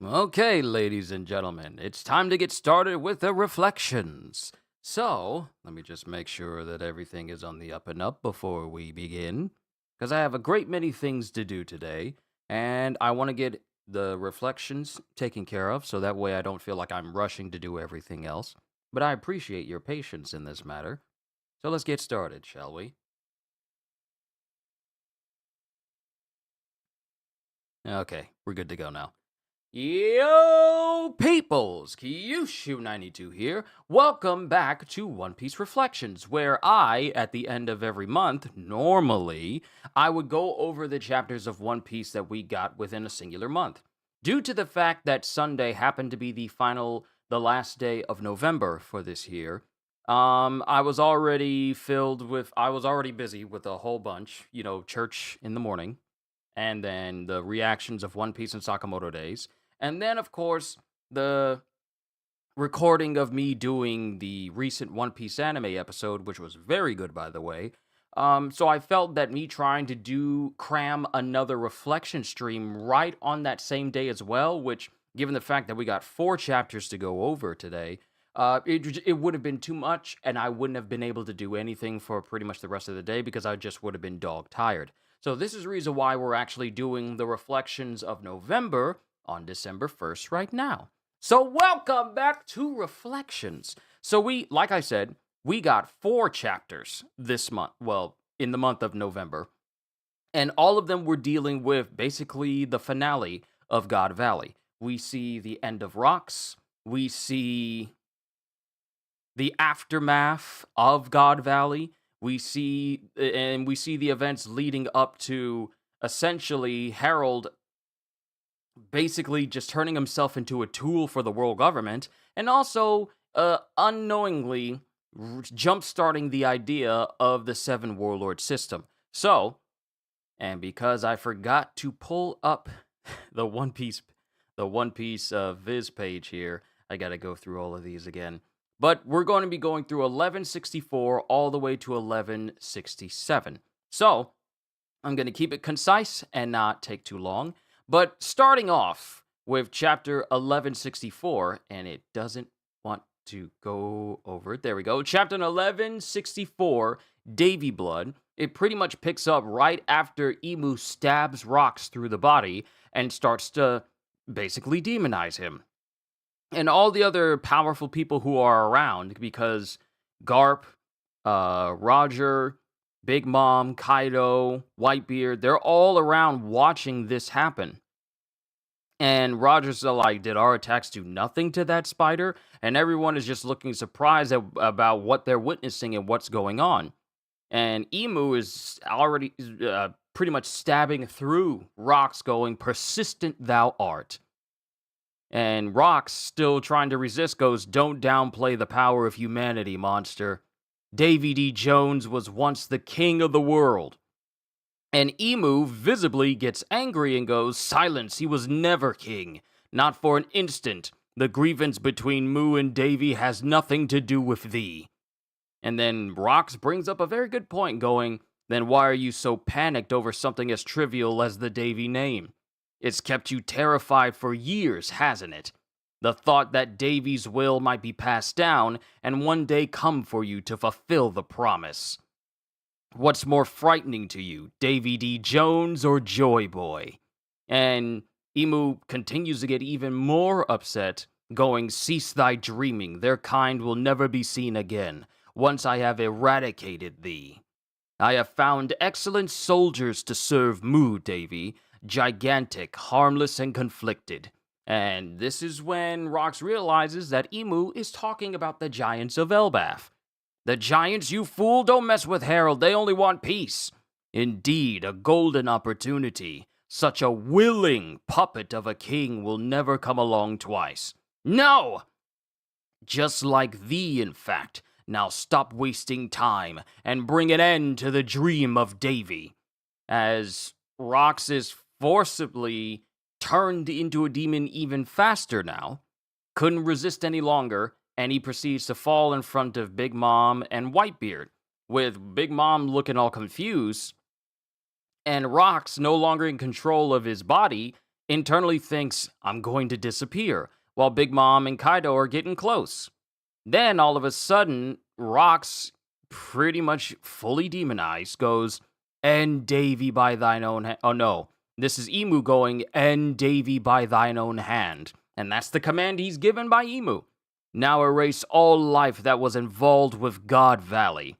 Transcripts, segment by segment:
Okay, ladies and gentlemen, it's time to get started with the reflections. So, let me just make sure that everything is on the up and up before we begin, because I have a great many things to do today, and I want to get the reflections taken care of so that way I don't feel like I'm rushing to do everything else. But I appreciate your patience in this matter. So, let's get started, shall we? Okay, we're good to go now. Yo, peoples! Kyushu92 here. Welcome back to One Piece Reflections, where at the end of every month, normally, I would go over the chapters of One Piece that we got within a singular month. Due to the fact that Sunday happened to be the last day of November for this year, I was already busy with a whole bunch, church in the morning, and then the reactions of One Piece and Sakamoto Days, and then, of course, the recording of me doing the recent One Piece anime episode, which was very good, by the way. So I felt that me trying to cram another reflection stream right on that same day as well, which, given the fact that we got 4 chapters to go over today, it would have been too much, and I wouldn't have been able to do anything for pretty much the rest of the day because I just would have been dog tired. So this is the reason why we're actually doing the reflections of November on December 1st right now. So welcome back to Reflections. So like I said, we got 4 chapters this month, well, in the month of November, and all of them were dealing with basically the finale of God Valley. We see the end of Rocks, we see the aftermath of God Valley. We see the events leading up to essentially Harold basically just turning himself into a tool for the world government, and also unknowingly jump starting the idea of the Seven Warlord system. So, and because I forgot to pull up the One Piece, Viz page here, I got to go through all of these again. But we're going to be going through 1164 all the way to 1167. So, I'm going to keep it concise and not take too long. But starting off with chapter 1164, and it doesn't want to go over it. There we go. Chapter 1164, Davy Blood. It pretty much picks up right after Emu stabs Rocks through the body and starts to basically demonize him. And all the other powerful people who are around, because Garp, Roger, Big Mom, Kaido, Whitebeard, they're all around watching this happen. And Roger's like, did our attacks do nothing to that spider? And everyone is just looking surprised about what they're witnessing and what's going on. And Emu is already pretty much stabbing through Rocks, going, persistent thou art. And Rocks, still trying to resist, goes, don't downplay the power of humanity, monster. Davy D. Jones was once the king of the world. And Emu visibly gets angry and goes, silence, he was never king. Not for an instant. The grievance between Mu and Davy has nothing to do with thee. And then Rocks brings up a very good point, going, then why are you so panicked over something as trivial as the Davy name? It's kept you terrified for years, hasn't it? The thought that Davy's will might be passed down and one day come for you to fulfill the promise. What's more frightening to you, Davy D. Jones or Joy Boy? And Emu continues to get even more upset, going, cease thy dreaming, their kind will never be seen again, once I have eradicated thee. I have found excellent soldiers to serve Mu, Davy, gigantic, harmless, and conflicted. And this is when Rocks realizes that Emu is talking about the giants of Elbaf. The giants, you fool, don't mess with Harald, they only want peace. Indeed, a golden opportunity. Such a willing puppet of a king will never come along twice. No! Just like thee, in fact. Now stop wasting time and bring an end to the dream of Davy. As Rocks is forcibly turned into a demon even faster now, couldn't resist any longer, and he proceeds to fall in front of Big Mom and Whitebeard, with Big Mom looking all confused, and Rocks no longer in control of his body, internally thinks, I'm going to disappear, while Big Mom and Kaido are getting close. Then all of a sudden, Rocks, pretty much fully demonized, goes, End Davy by thine own hand. Oh no, this is Emu going, End Davy by thine own hand. And that's the command he's given by Emu. Now erase all life that was involved with God Valley.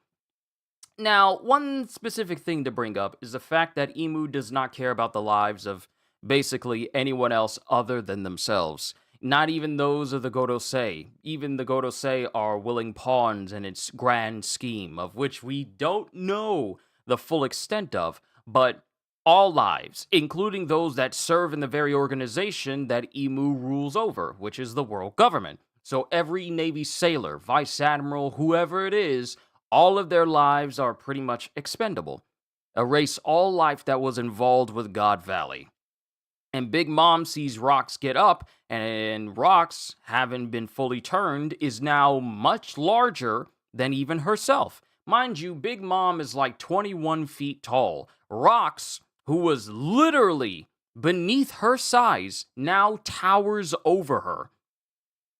Now, one specific thing to bring up is the fact that Emu does not care about the lives of basically anyone else other than themselves. Not even those of the Godosei. Even the Godosei are willing pawns in its grand scheme, of which we don't know the full extent of, but all lives, including those that serve in the very organization that Emu rules over, which is the world government. So every Navy sailor, vice admiral, whoever it is, all of their lives are pretty much expendable. Erase all life that was involved with God Valley. And Big Mom sees Rocks get up, and Rocks, having been fully turned, is now much larger than even herself. Mind you, Big Mom is like 21 feet tall. Rocks, who was literally beneath her size, now towers over her.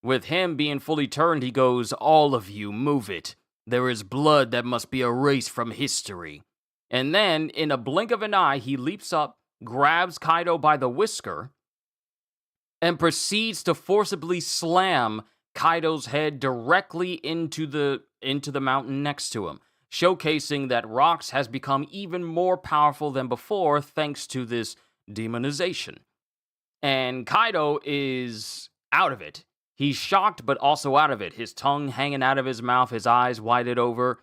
With him being fully turned, he goes, All of you, move it. There is blood that must be erased from history. And then, in a blink of an eye, he leaps up, grabs Kaido by the whisker, and proceeds to forcibly slam Kaido's head directly into the mountain next to him, showcasing that Rocks has become even more powerful than before thanks to this demonization. And Kaido is out of it. He's shocked, but also out of it. His tongue hanging out of his mouth, his eyes widened over.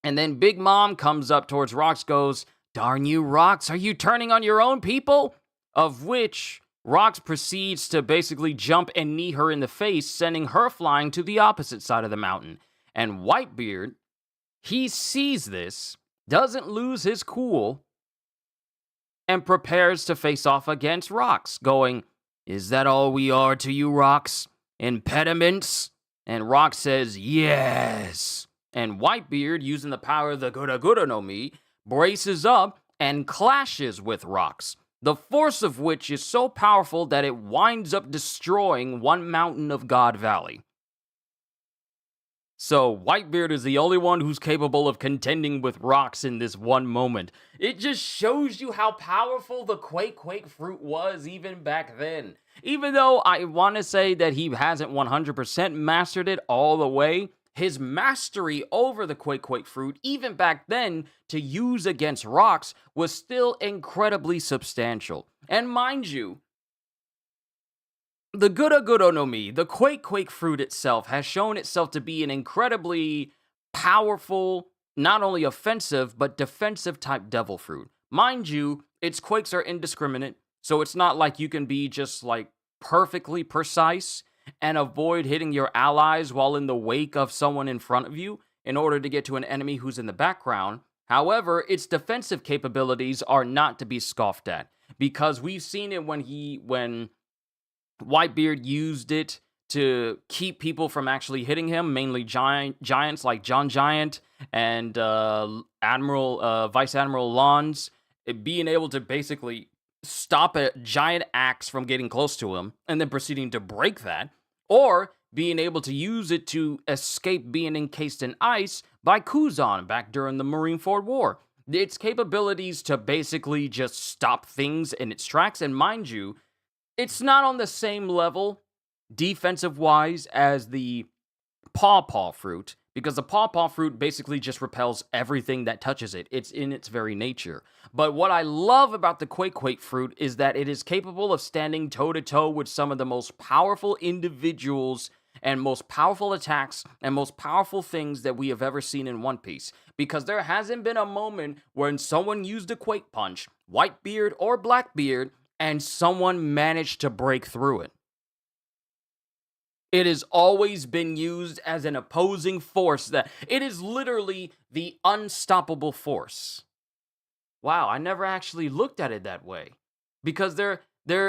And then Big Mom comes up towards Rocks, goes, Darn you, Rocks, are you turning on your own people? Of which Rocks proceeds to basically jump and knee her in the face, sending her flying to the opposite side of the mountain. And Whitebeard, he sees this, doesn't lose his cool, and prepares to face off against Rocks, going, Is that all we are to you, Rocks? Impediments? And Rocks says, Yes. And Whitebeard, using the power of the Gura no Mi, braces up and clashes with Rocks, the force of which is so powerful that it winds up destroying one mountain of God Valley. So Whitebeard is the only one who's capable of contending with Rocks in this one moment. It just shows you how powerful the Quake fruit was even back then. Even though I want to say that he hasn't 100% mastered it all the way, his mastery over the Quake fruit, even back then, to use against Rocks, was still incredibly substantial. And mind you, the Gura no Mi, the Quake fruit itself, has shown itself to be an incredibly powerful, not only offensive, but defensive type devil fruit. Mind you, its quakes are indiscriminate, so it's not like you can be just like perfectly precise and avoid hitting your allies while in the wake of someone in front of you in order to get to an enemy who's in the background. However, its defensive capabilities are not to be scoffed at, because we've seen it when Whitebeard used it to keep people from actually hitting him, mainly giants like John Giant and Vice Admiral Lons, being able to basically stop a giant axe from getting close to him and then proceeding to break that, or being able to use it to escape being encased in ice by Kuzan back during the Marineford War. Its capabilities to basically just stop things in its tracks, and mind you, it's not on the same level, defensive-wise, as the Paw fruit, because the Paw fruit basically just repels everything that touches it. It's in its very nature. But what I love about the Quake fruit is that it is capable of standing toe-to-toe with some of the most powerful individuals and most powerful attacks and most powerful things that we have ever seen in One Piece. Because there hasn't been a moment when someone used a Quake Punch, Whitebeard or Blackbeard, and someone managed to break through it. It has always been used as an opposing force. That it is literally the unstoppable force. Wow, I never actually looked at it that way. Because there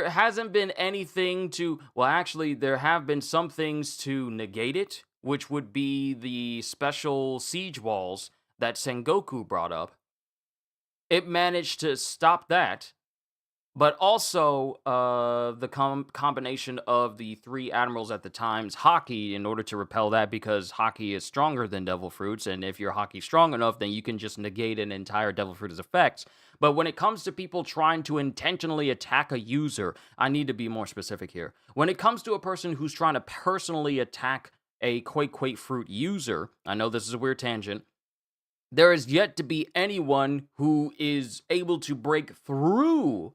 hasn't been anything to... Well, actually, there have been some things to negate it, which would be the special siege walls that Sengoku brought up. It managed to stop that. but also the combination of the three admirals at the time's hockey in order to repel that, because hockey is stronger than devil fruits, and if your hockey strong enough, then you can just negate an entire devil fruit's effects. But when it comes to people trying to intentionally attack a user, I need to be more specific here. When it comes to a person who's trying to personally attack a Quake fruit user, I know this is a weird tangent, there is yet to be anyone who is able to break through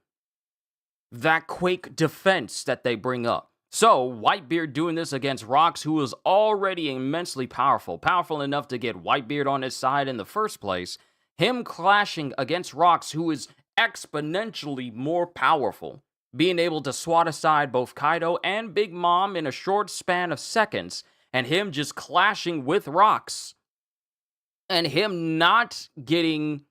that Quake defense that they bring up. So, Whitebeard doing this against Rox, who is already immensely powerful enough to get Whitebeard on his side in the first place, him clashing against Rox, who is exponentially more powerful, being able to swat aside both Kaido and Big Mom in a short span of seconds, and him just clashing with Rox, and him not getting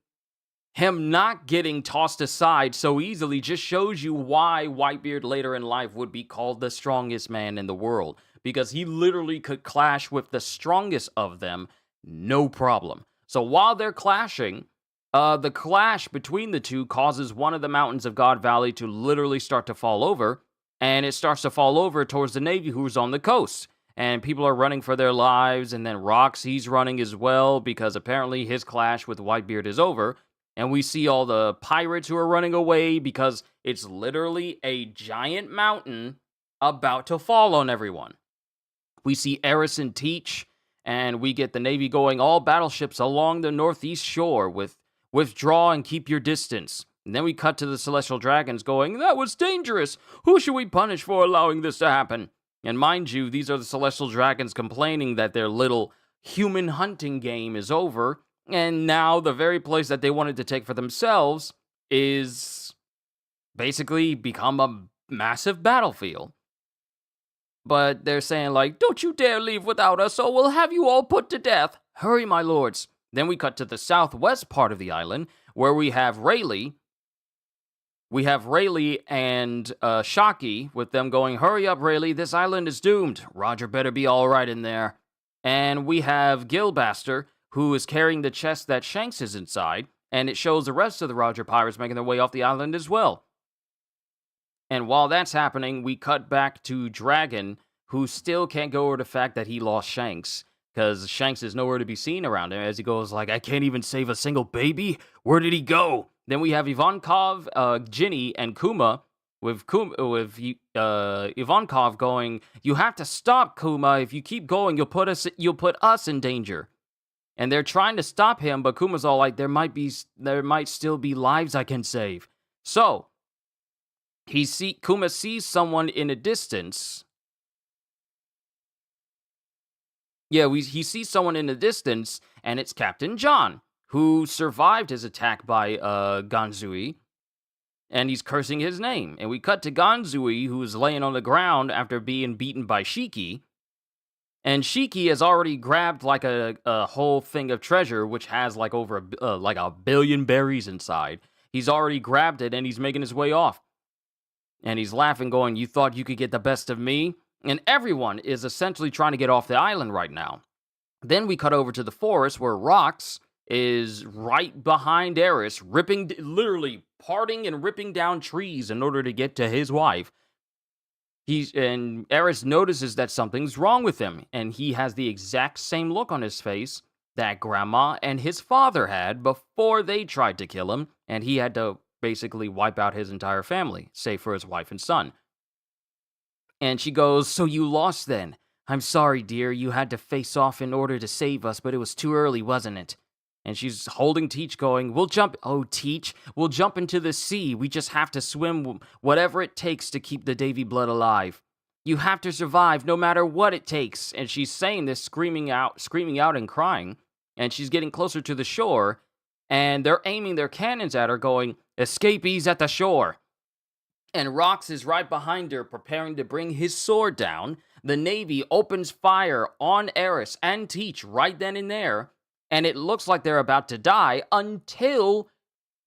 tossed aside so easily just shows you why Whitebeard later in life would be called the strongest man in the world, because he literally could clash with the strongest of them, no problem. So while they're clashing, the clash between the two causes one of the mountains of God Valley to literally start to fall over, and it starts to fall over towards the Navy, who's on the coast. And people are running for their lives, and then Rox, he's running as well, because apparently his clash with Whitebeard is over. And we see all the pirates who are running away because it's literally a giant mountain about to fall on everyone. We see Eris and Teach, and we get the Navy going, all battleships along the northeast shore with withdraw and keep your distance. And then we cut to the Celestial Dragons going, that was dangerous. Who should we punish for allowing this to happen? And mind you, these are the Celestial Dragons complaining that their little human hunting game is over, and now the very place that they wanted to take for themselves is basically become a massive battlefield. But they're saying, like, don't you dare leave without us, or we'll have you all put to death. Hurry, my lords. Then we cut to the southwest part of the island, where we have Rayleigh. We have Rayleigh and Shocky, with them going, hurry up, Rayleigh, this island is doomed. Roger better be all right in there. And we have Gilbaster, who is carrying the chest that Shanks is inside, and it shows the rest of the Roger pirates making their way off the island as well. And while that's happening, we cut back to Dragon, who still can't go over the fact that he lost Shanks, because Shanks is nowhere to be seen around him, as he goes like, I can't even save a single baby? Where did he go? Then we have Ivankov, Ginny, and Kuma, with Ivankov going, you have to stop, Kuma. If you keep going, you'll put us in danger. And they're trying to stop him, but Kuma's all like, there might still be lives I can save. So Kuma sees someone in a distance. Yeah, he sees someone in the distance, and it's Captain John, who survived his attack by Ganzui, and he's cursing his name. And we cut to Ganzui, who's laying on the ground after being beaten by Shiki. And Shiki has already grabbed like a whole thing of treasure, which has like over like a billion berries inside. He's already grabbed it, and he's making his way off. And he's laughing, going, you thought you could get the best of me? And everyone is essentially trying to get off the island right now. Then we cut over to the forest, where Rox is right behind Eris, literally parting and ripping down trees in order to get to his wife. And Eris notices that something's wrong with him, and he has the exact same look on his face that Grandma and his father had before they tried to kill him, and he had to basically wipe out his entire family, save for his wife and son. And she goes, so you lost then? I'm sorry, dear, you had to face off in order to save us, but it was too early, wasn't it? And she's holding Teach going, Teach, we'll jump into the sea. We just have to swim whatever it takes to keep the Davy blood alive. You have to survive no matter what it takes. And she's saying this, screaming out and crying. And she's getting closer to the shore, and they're aiming their cannons at her going, escapees at the shore. And Rox is right behind her, preparing to bring his sword down. The Navy opens fire on Eris and Teach right then and there. And it looks like they're about to die until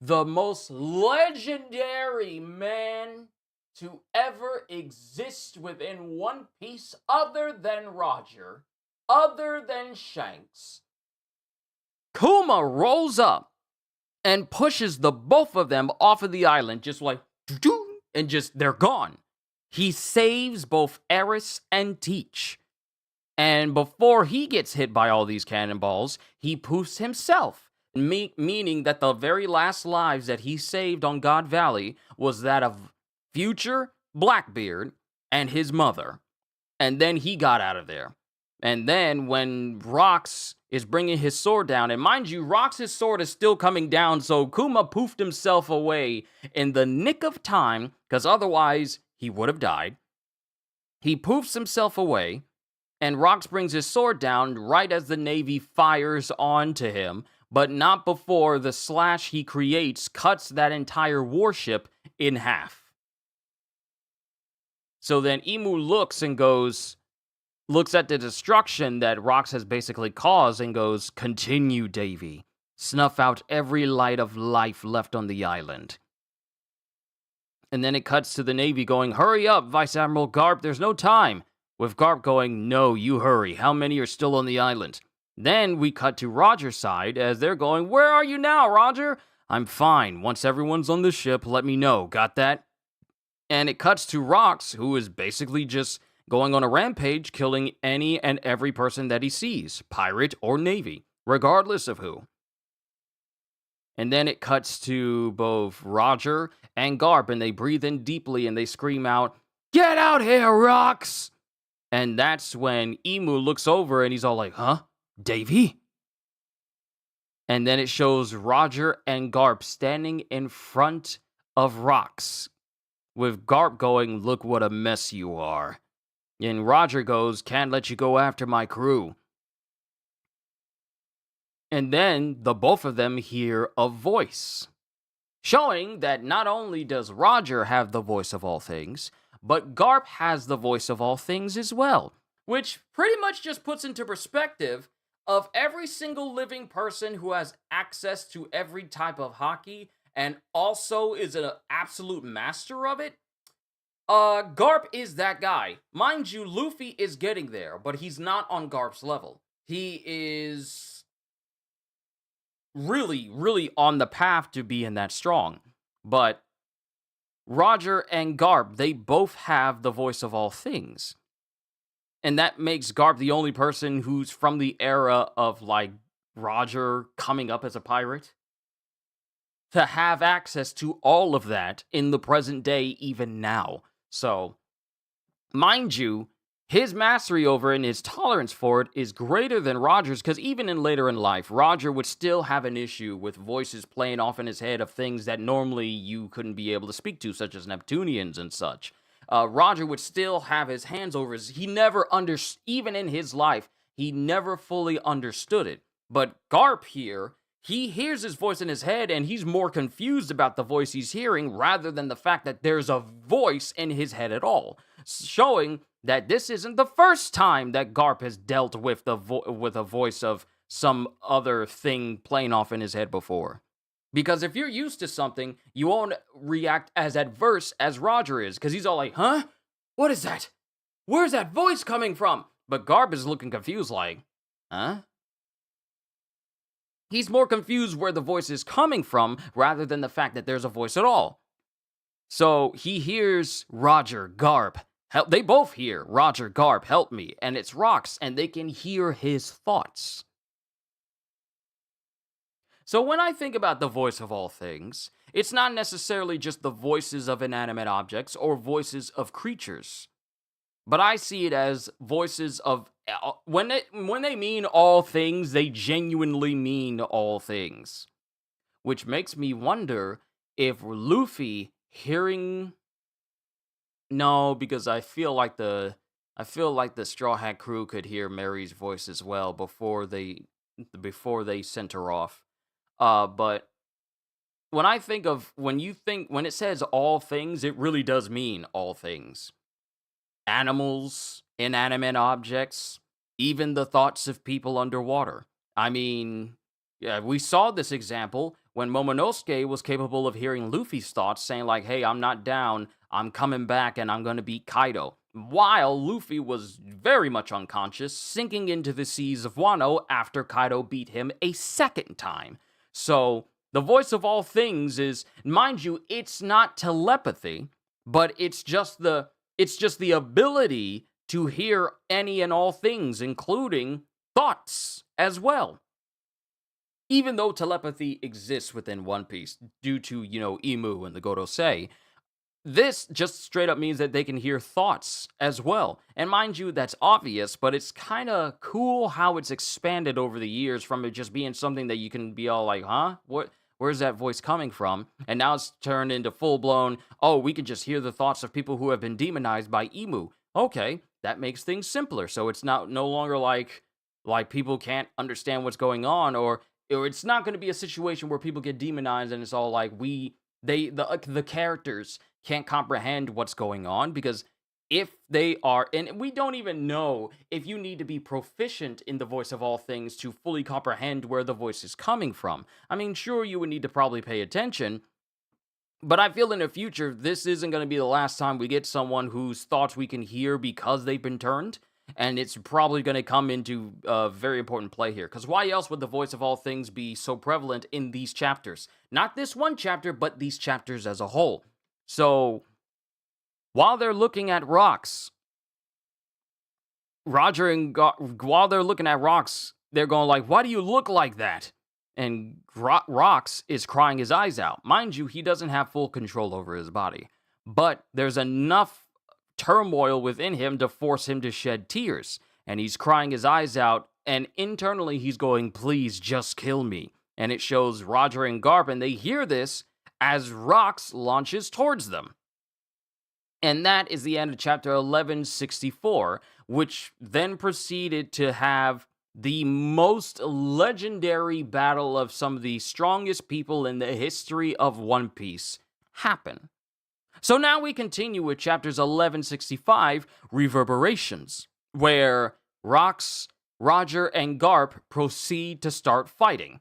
the most legendary man to ever exist within One Piece, other than Roger, other than Shanks, Kuma rolls up and pushes the both of them off of the island, just like, doo-doo. and just they're gone. He saves both Eris and Teach. And before he gets hit by all these cannonballs, he poofs himself, meaning that the very last lives that he saved on God Valley was that of future Blackbeard and his mother. And then he got out of there. And then when Rox is bringing his sword down, and mind you, Rox's sword is still coming down, so Kuma poofed himself away in the nick of time, because otherwise he would have died. He poofs himself away, and Rox brings his sword down right as the Navy fires onto him, but not before the slash he creates cuts that entire warship in half. So then Imu looks at the destruction that Rox has basically caused and goes, "Continue, Davy. Snuff out every light of life left on the island." And then it cuts to the Navy going, "Hurry up, Vice Admiral Garp, there's no time." With Garp going, "No, you hurry. How many are still on the island?" Then we cut to Roger's side as they're going, "Where are you now, Roger?" "I'm fine. Once everyone's on the ship, let me know. Got that?" And it cuts to Rox, who is basically just going on a rampage, killing any and every person that he sees, pirate or Navy, regardless of who. And then it cuts to both Roger and Garp, and they breathe in deeply and they scream out, "Get out here, Rox!" And that's when Imu looks over and he's all like, "Huh? Davy?" And then it shows Roger and Garp standing in front of Rox, with Garp going, "Look what a mess you are." And Roger goes, "Can't let you go after my crew." And then the both of them hear a voice, showing that not only does Roger have the voice of all things, but Garp has the voice of all things as well, which pretty much just puts into perspective of every single living person who has access to every type of hockey and also is an absolute master of it. Garp is that guy. Mind you, Luffy is getting there, but he's not on Garp's level. He is really, really on the path to being that strong. But Roger and Garp, they both have the voice of all things. And that makes Garp the only person who's from the era of, like, Roger coming up as a pirate to have access to all of that in the present day, even now. So, mind you, his mastery over it and his tolerance for it is greater than Roger's, because even later in life, Roger would still have an issue with voices playing off in his head of things that normally you couldn't be able to speak to, such as Neptunians and such. Roger would still have his hands over his... He never even in his life, he never fully understood it. But Garp here, he hears his voice in his head, and he's more confused about the voice he's hearing rather than the fact that there's a voice in his head at all, showing that this isn't the first time that Garp has dealt with with a voice of some other thing playing off in his head before. Because if you're used to something, you won't react as adverse as Roger is, because he's all like, "Huh? What is that? Where's that voice coming from?" But Garp is looking confused like, "Huh?" He's more confused where the voice is coming from rather than the fact that there's a voice at all. So he hears Roger, Garp, help. They both hear Roger, Garp, help me. And it's Rox, and they can hear his thoughts. So when I think about the voice of all things, it's not necessarily just the voices of inanimate objects or voices of creatures. But I see it as voices of... When they mean all things, they genuinely mean all things. Which makes me wonder if Luffy hearing... No, because I feel like the Straw Hat crew could hear Mary's voice as well before they sent her off. But when it says all things, it really does mean all things. Animals, inanimate objects, even the thoughts of people underwater. I mean, yeah, we saw this example when Momonosuke was capable of hearing Luffy's thoughts, saying like, "Hey, I'm not down, I'm coming back and I'm gonna beat Kaido." While Luffy was very much unconscious, sinking into the seas of Wano after Kaido beat him a second time. So, the voice of all things is, mind you, it's not telepathy, but it's just the ability to hear any and all things, including thoughts as well. Even though telepathy exists within One Piece due to, Emu and the Gorosei, this just straight up means that they can hear thoughts as well. And mind you, that's obvious, but it's kind of cool how it's expanded over the years from it just being something that you can be all like, huh? Where's that voice coming from? And now it's turned into full blown, oh, we can just hear the thoughts of people who have been demonized by Emu. Okay, that makes things simpler. So it's not no longer like people can't understand what's going on, or it's not going to be a situation where people get demonized and it's all like the characters can't comprehend what's going on, because if they are, and we don't even know if you need to be proficient in the voice of all things to fully comprehend where the voice is coming from. I mean, sure, you would need to probably pay attention, but I feel in the future, this isn't going to be the last time we get someone whose thoughts we can hear because they've been turned. And it's probably going to come into a very important play here. Because why else would the voice of all things be so prevalent in these chapters? Not this one chapter, but these chapters as a whole. So, while they're looking at rocks, while they're looking at rocks, they're going like, why do you look like that? And Rocks is crying his eyes out. Mind you, he doesn't have full control over his body. But there's enough turmoil within him to force him to shed tears. And he's crying his eyes out, and internally he's going, please just kill me. And it shows Roger and Garp, and they hear this as Rocks launches towards them. And that is the end of chapter 1164, which then proceeded to have the most legendary battle of some of the strongest people in the history of One Piece happen. So now we continue with chapters 1165, Reverberations, where Rocks, Roger, and Garp proceed to start fighting.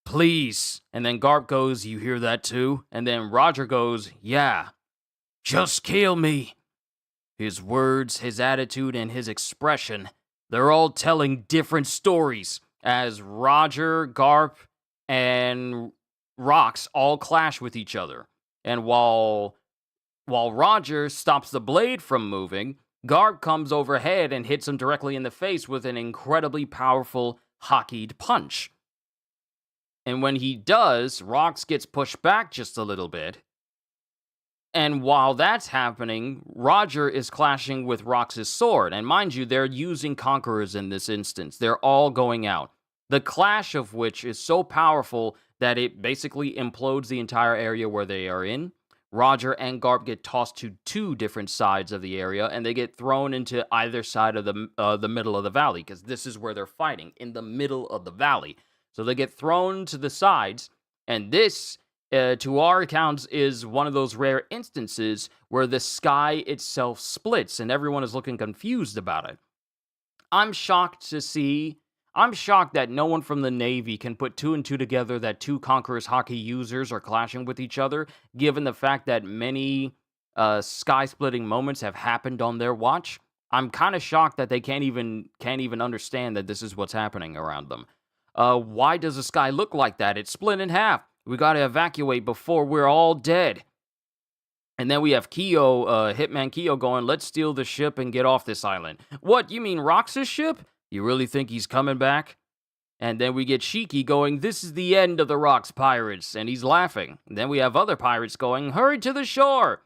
Please. And then Garp goes, you hear that too? And then Roger goes, yeah. Just kill me. His words, his attitude, and his expression, they're all telling different stories as Roger, Garp, and Rocks all clash with each other. And while Roger stops the blade from moving, Garp comes overhead and hits him directly in the face with an incredibly powerful hockeyed punch. And when he does, Rocks gets pushed back just a little bit. And while that's happening, Roger is clashing with Rocks' sword. And mind you, they're using conquerors in this instance. They're all going out. The clash of which is so powerful that it basically implodes the entire area where they are in. Roger and Garp get tossed to two different sides of the area, and they get thrown into either side of the middle of the valley, because this is where they're fighting, in the middle of the valley. So they get thrown to the sides, and this, to our accounts, is one of those rare instances where the sky itself splits, and everyone is looking confused about it. I'm shocked that no one from the Navy can put two and two together that two Conqueror's hockey users are clashing with each other, given the fact that many sky-splitting moments have happened on their watch. I'm kind of shocked that they can't even understand that this is what's happening around them. Why does the sky look like that? It's split in half. We gotta evacuate before we're all dead. And then we have Kyo, Hitman Kyo going, let's steal the ship and get off this island. What, you mean Rox's ship? You really think he's coming back? And then we get Shiki going, this is the end of the Rocks pirates, and he's laughing. And then we have other pirates going, hurry to the shore.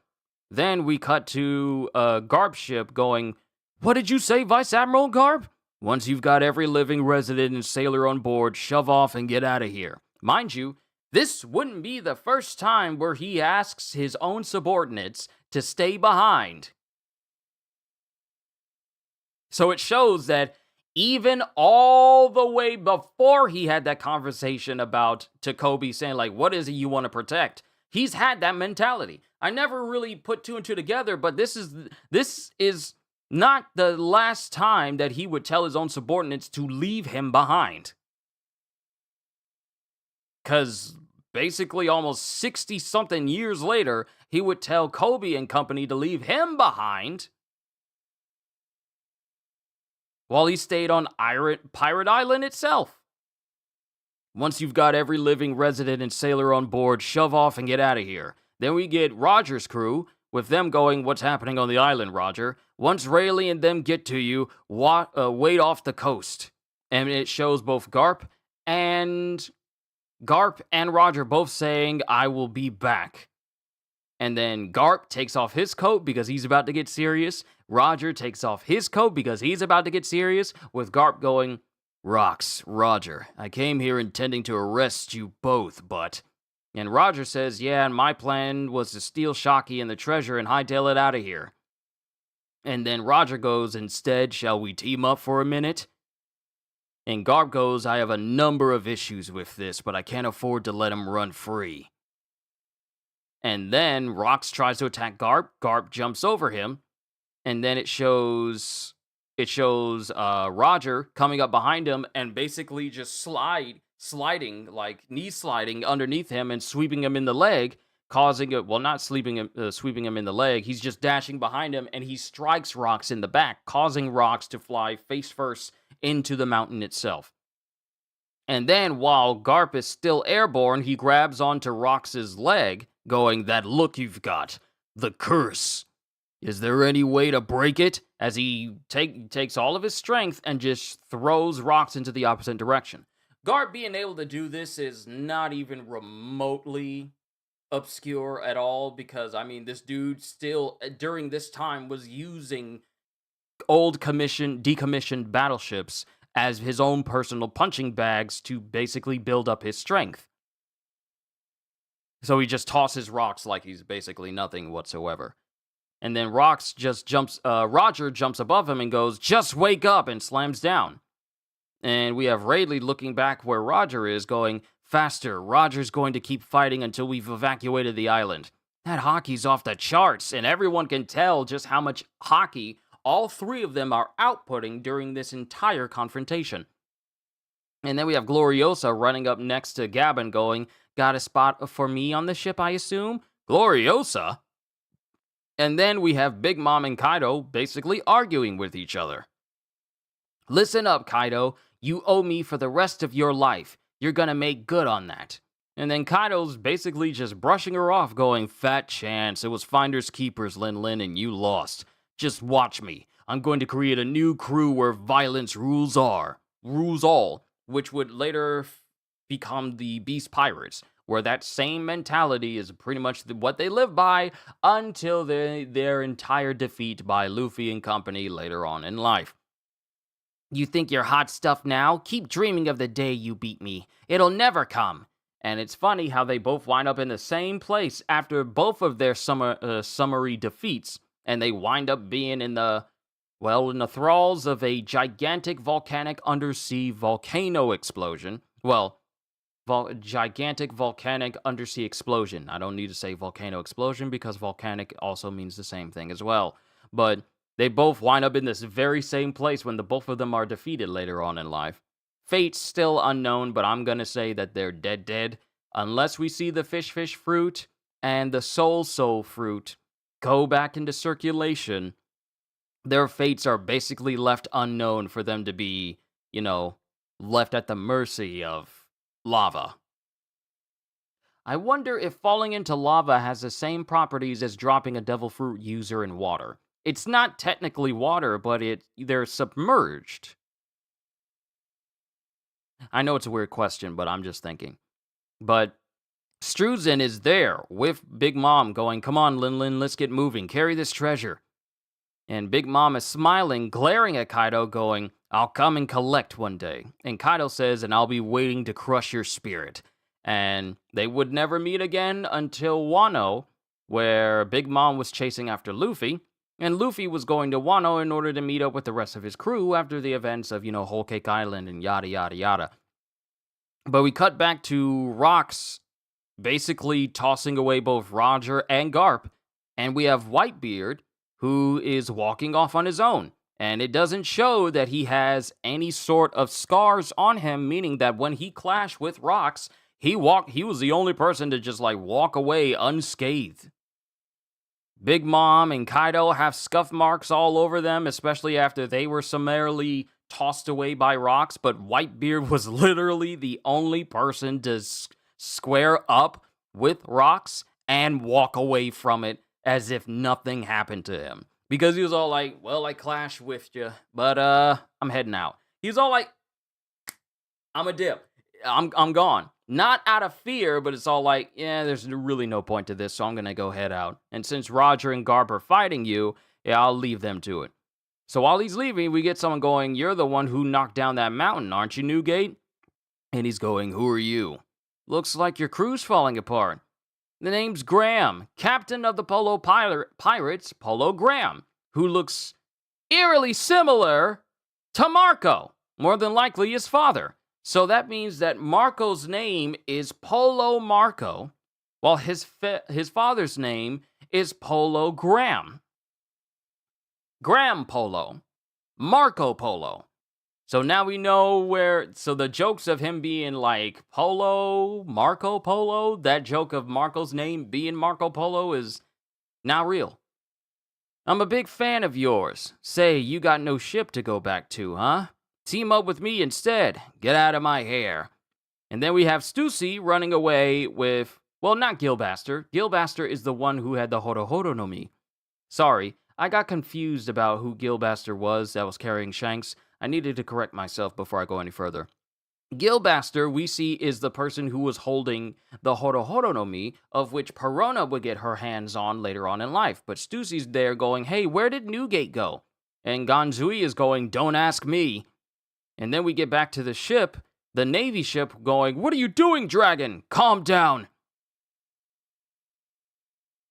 Then we cut to Garp's ship going, what did you say, Vice Admiral Garp? Once you've got every living resident and sailor on board, shove off and get out of here. Mind you, this wouldn't be the first time where he asks his own subordinates to stay behind. So it shows that even all the way before he had that conversation about Kobe saying, like, what is it you want to protect? He's had that mentality. I never really put two and two together, but this is not the last time that he would tell his own subordinates to leave him behind. Because basically almost 60-something years later, he would tell Kobe and company to leave him behind while he stayed on Pirate Island itself. Once you've got every living resident and sailor on board, shove off and get out of here. Then we get Roger's crew, with them going, "What's happening on the island, Roger? Once Rayleigh and them get to you, wait off the coast." And it shows both and Garp and Roger both saying, "I will be back." And then Garp takes off his coat because he's about to get serious. Roger takes off his coat because he's about to get serious, with Garp going, "Rocks, Roger, I came here intending to arrest you both, but..." And Roger says, "Yeah, and my plan was to steal Shocky and the treasure and hightail it out of here." And then Roger goes, "Instead, shall we team up for a minute?" And Garp goes, "I have a number of issues with this, but I can't afford to let him run free." And then Rox tries to attack Garp. Garp jumps over him. And then it shows Roger coming up behind him and basically just sliding, like knee sliding underneath him and sweeping him in the leg, causing it, well, not sweeping him in the leg. He's just dashing behind him, and he strikes Rox in the back, causing Rox to fly face first into the mountain itself. And then, while Garp is still airborne, he grabs onto Rox's leg, going, "That look you've got, the curse. Is there any way to break it?" As he takes all of his strength and just throws Rox into the opposite direction. Garp being able to do this is not even remotely obscure at all, because, I mean, this dude still, during this time, was using old decommissioned battleships as his own personal punching bags to basically build up his strength. So he just tosses Rox like he's basically nothing whatsoever. And then Roger jumps above him and goes, "Just wake up," and slams down. And we have Rayleigh looking back where Roger is, going, "Faster, Roger's going to keep fighting until we've evacuated the island." That hockey's off the charts, and everyone can tell just how much hockey all three of them are outputting during this entire confrontation. And then we have Gloriosa running up next to Gabin going, "Got a spot for me on the ship, I assume?" Gloriosa? And then we have Big Mom and Kaido basically arguing with each other. "Listen up, Kaido. You owe me for the rest of your life. You're gonna make good on that." And then Kaido's basically just brushing her off, going, "Fat chance. It was finders keepers, Lin, and you lost. Just watch me. I'm going to create a new crew where violence rules all," which would later become the Beast Pirates, where that same mentality is pretty much what they live by until their entire defeat by Luffy and company later on in life. "You think you're hot stuff now? Keep dreaming of the day you beat me. It'll never come." And it's funny how they both wind up in the same place after both of their summary defeats, and they wind up being in the thralls of a gigantic volcanic undersea volcano explosion. Well, gigantic volcanic undersea explosion. I don't need to say volcano explosion because volcanic also means the same thing as well. But they both wind up in this very same place when the both of them are defeated later on in life. Fate's still unknown, but I'm gonna say that they're dead. Unless we see the fish fruit and the soul fruit go back into circulation, their fates are basically left unknown for them to be, left at the mercy of lava. I wonder if falling into lava has the same properties as dropping a devil fruit user in water. It's not technically water, but they're submerged. I know it's a weird question, but I'm just thinking. But Struzen is there with Big Mom going, "Come on, Lin, let's get moving. Carry this treasure." And Big Mom is smiling, glaring at Kaido, going, "I'll come and collect one day." And Kaido says, "And I'll be waiting to crush your spirit." And they would never meet again until Wano, where Big Mom was chasing after Luffy. And Luffy was going to Wano in order to meet up with the rest of his crew after the events of, Whole Cake Island and yada, yada, yada. But we cut back to Rox basically tossing away both Roger and Garp. And we have Whitebeard, who is walking off on his own. And it doesn't show that he has any sort of scars on him, meaning that when he clashed with Rox, he was the only person to just walk away unscathed. Big Mom and Kaido have scuff marks all over them, especially after they were summarily tossed away by Rox, but Whitebeard was literally the only person to square up with Rox and walk away from it as if nothing happened to him. Because he was all like, well, I clashed with you, but I'm heading out. He's all like, I'm a dip. I'm gone. Not out of fear, but it's all like, yeah, there's really no point to this, so I'm gonna go head out. And since Roger and Garp are fighting you, yeah, I'll leave them to it. So while he's leaving, we get someone going, you're the one who knocked down that mountain, aren't you, Newgate? And he's going, who are you? Looks like your crew's falling apart. The name's Graham, captain of the Polo Pirates, Polo Graham, who looks eerily similar to Marco, more than likely his father. So that means that Marco's name is Polo Marco, while his father's name is Polo Graham. Graham Polo. Marco Polo. So now we know where, so the jokes of him being like Polo, Marco Polo, that joke of Marco's name being Marco Polo is now real. I'm a big fan of yours. Say, you got no ship to go back to, huh? Team up with me instead. Get out of my hair. And then we have Stussy running away with, well, not Gilbaster. Gilbaster is the one who had the Horo no Mi. Sorry, I got confused about who Gilbaster was that was carrying Shanks. I needed to correct myself before I go any further. Gilbaster, we see, is the person who was holding the Horo no Mi, of which Perona would get her hands on later on in life. But Stussy's there going, hey, where did Newgate go? And Ganzui is going, don't ask me. And then we get back to the ship, the Navy ship, going, what are you doing, Dragon? Calm down.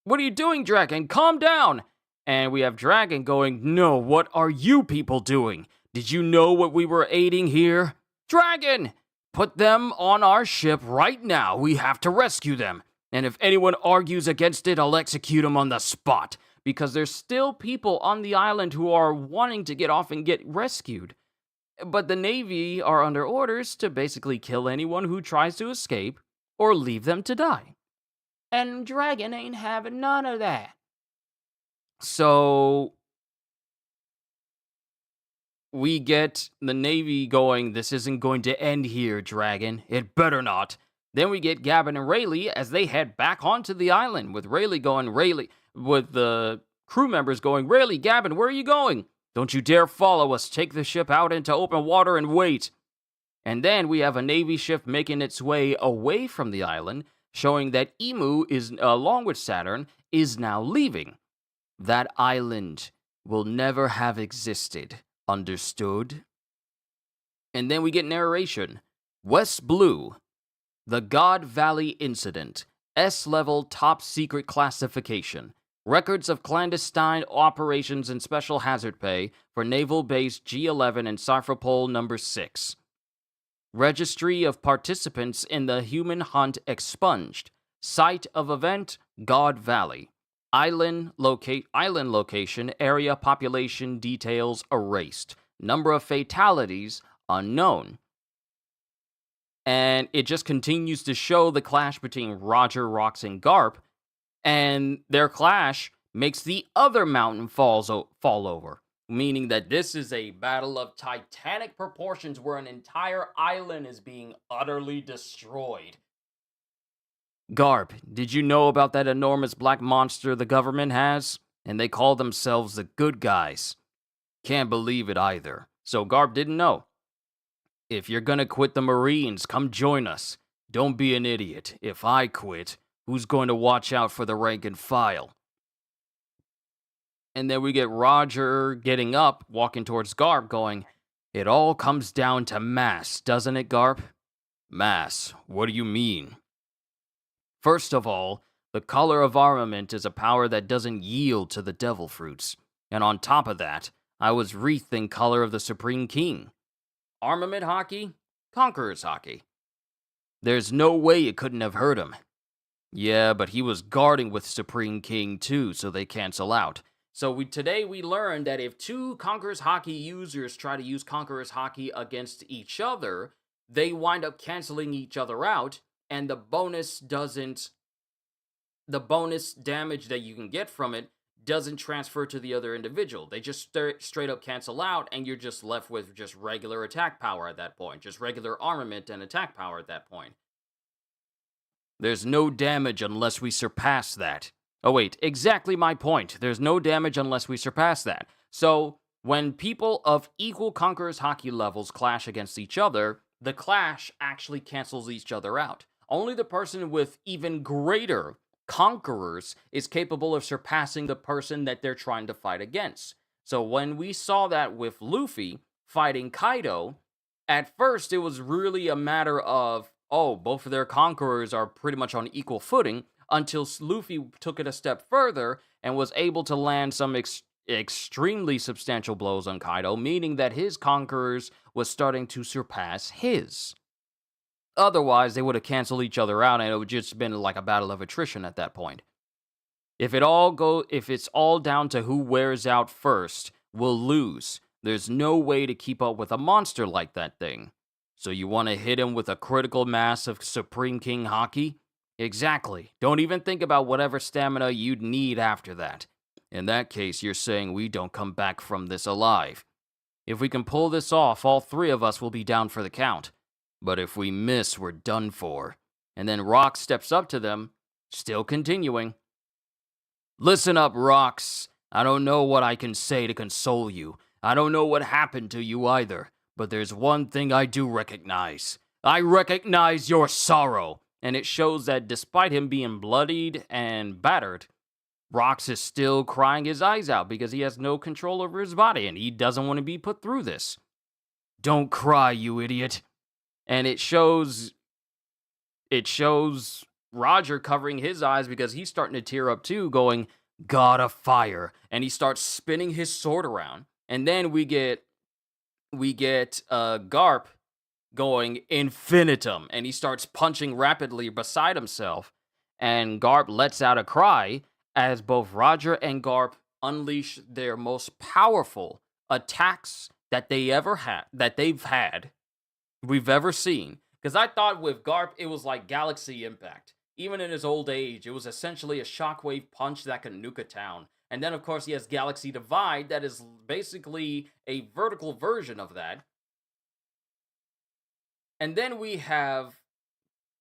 What are you doing, Dragon? Calm down. And we have Dragon going, no, what are you people doing? Did you know what we were aiding here? Dragon! Put them on our ship right now. We have to rescue them. And if anyone argues against it, I'll execute them on the spot. Because there's still people on the island who are wanting to get off and get rescued. But the Navy are under orders to basically kill anyone who tries to escape or leave them to die. And Dragon ain't having none of that. So we get the Navy going, this isn't going to end here, Dragon. It better not. Then we get Gavin and Rayleigh as they head back onto the island, with Rayleigh going, with the crew members going, Rayleigh, Gavin, where are you going? Don't you dare follow us. Take the ship out into open water and wait. And then we have a Navy ship making its way away from the island, showing that Emu, along with Saturn, is now leaving. That island will never have existed. Understood? And then we get narration. West Blue. The God Valley Incident. S-level top secret classification. Records of clandestine operations and special hazard pay for Naval Base G11 and Cypherpole number 6. Registry of participants in the human hunt expunged. Site of event, God Valley. Island location, area population details erased. Number of fatalities unknown. And it just continues to show the clash between Roger, Rox, and Garp. And their clash makes the other mountain fall over. Meaning that this is a battle of titanic proportions where an entire island is being utterly destroyed. Garp, did you know about that enormous black monster the government has? And they call themselves the good guys. Can't believe it either. So Garp didn't know. If you're gonna quit the Marines, come join us. Don't be an idiot. If I quit, who's going to watch out for the rank and file? And then we get Roger getting up, walking towards Garp, going, it all comes down to mass, doesn't it, Garp? Mass? What do you mean? First of all, the color of armament is a power that doesn't yield to the devil fruits. And on top of that, I was wreathed in color of the Supreme King. Armament hockey? Conqueror's hockey. There's no way it couldn't have hurt him. Yeah, but he was guarding with Supreme King too, so they cancel out. So today we learned that if two Conqueror's hockey users try to use Conqueror's hockey against each other, they wind up canceling each other out, and the bonus damage that you can get from it doesn't transfer to the other individual. They just straight up cancel out, and you're just left with just regular attack power at that point. Just regular armament and attack power at that point. There's no damage unless we surpass that. Oh, wait, exactly my point. There's no damage unless we surpass that. So, when people of equal Conqueror's Haki levels clash against each other, the clash actually cancels each other out. Only the person with even greater Conquerors is capable of surpassing the person that they're trying to fight against. So, when we saw that with Luffy fighting Kaido, at first it was really a matter of, oh, both of their Conquerors are pretty much on equal footing, until Luffy took it a step further and was able to land some extremely substantial blows on Kaido, meaning that his Conquerors was starting to surpass his. Otherwise, they would have canceled each other out, and it would just been like a battle of attrition at that point. If it's all down to who wears out first, we'll lose. There's no way to keep up with a monster like that thing. So you want to hit him with a critical mass of Supreme King Haki? Exactly. Don't even think about whatever stamina you'd need after that. In that case, you're saying we don't come back from this alive. If we can pull this off, all three of us will be down for the count. But if we miss, we're done for. And then Rock steps up to them, still continuing. Listen up, Rocks. I don't know what I can say to console you. I don't know what happened to you either. But there's one thing I do recognize. I recognize your sorrow. And it shows that despite him being bloodied and battered, Rox is still crying his eyes out because he has no control over his body and he doesn't want to be put through this. Don't cry, you idiot. And it shows Roger covering his eyes because he's starting to tear up too, going, God of Fire. And he starts spinning his sword around. And then we get Garp going infinitum, and he starts punching rapidly beside himself, and Garp lets out a cry as both Roger and Garp unleash their most powerful attacks that they've had, we've ever seen. Because I thought with Garp, it was like Galaxy Impact. Even in his old age, it was essentially a shockwave punch that could nuke a town. And then, of course, he has Galaxy Divide, that is basically a vertical version of that. And then we have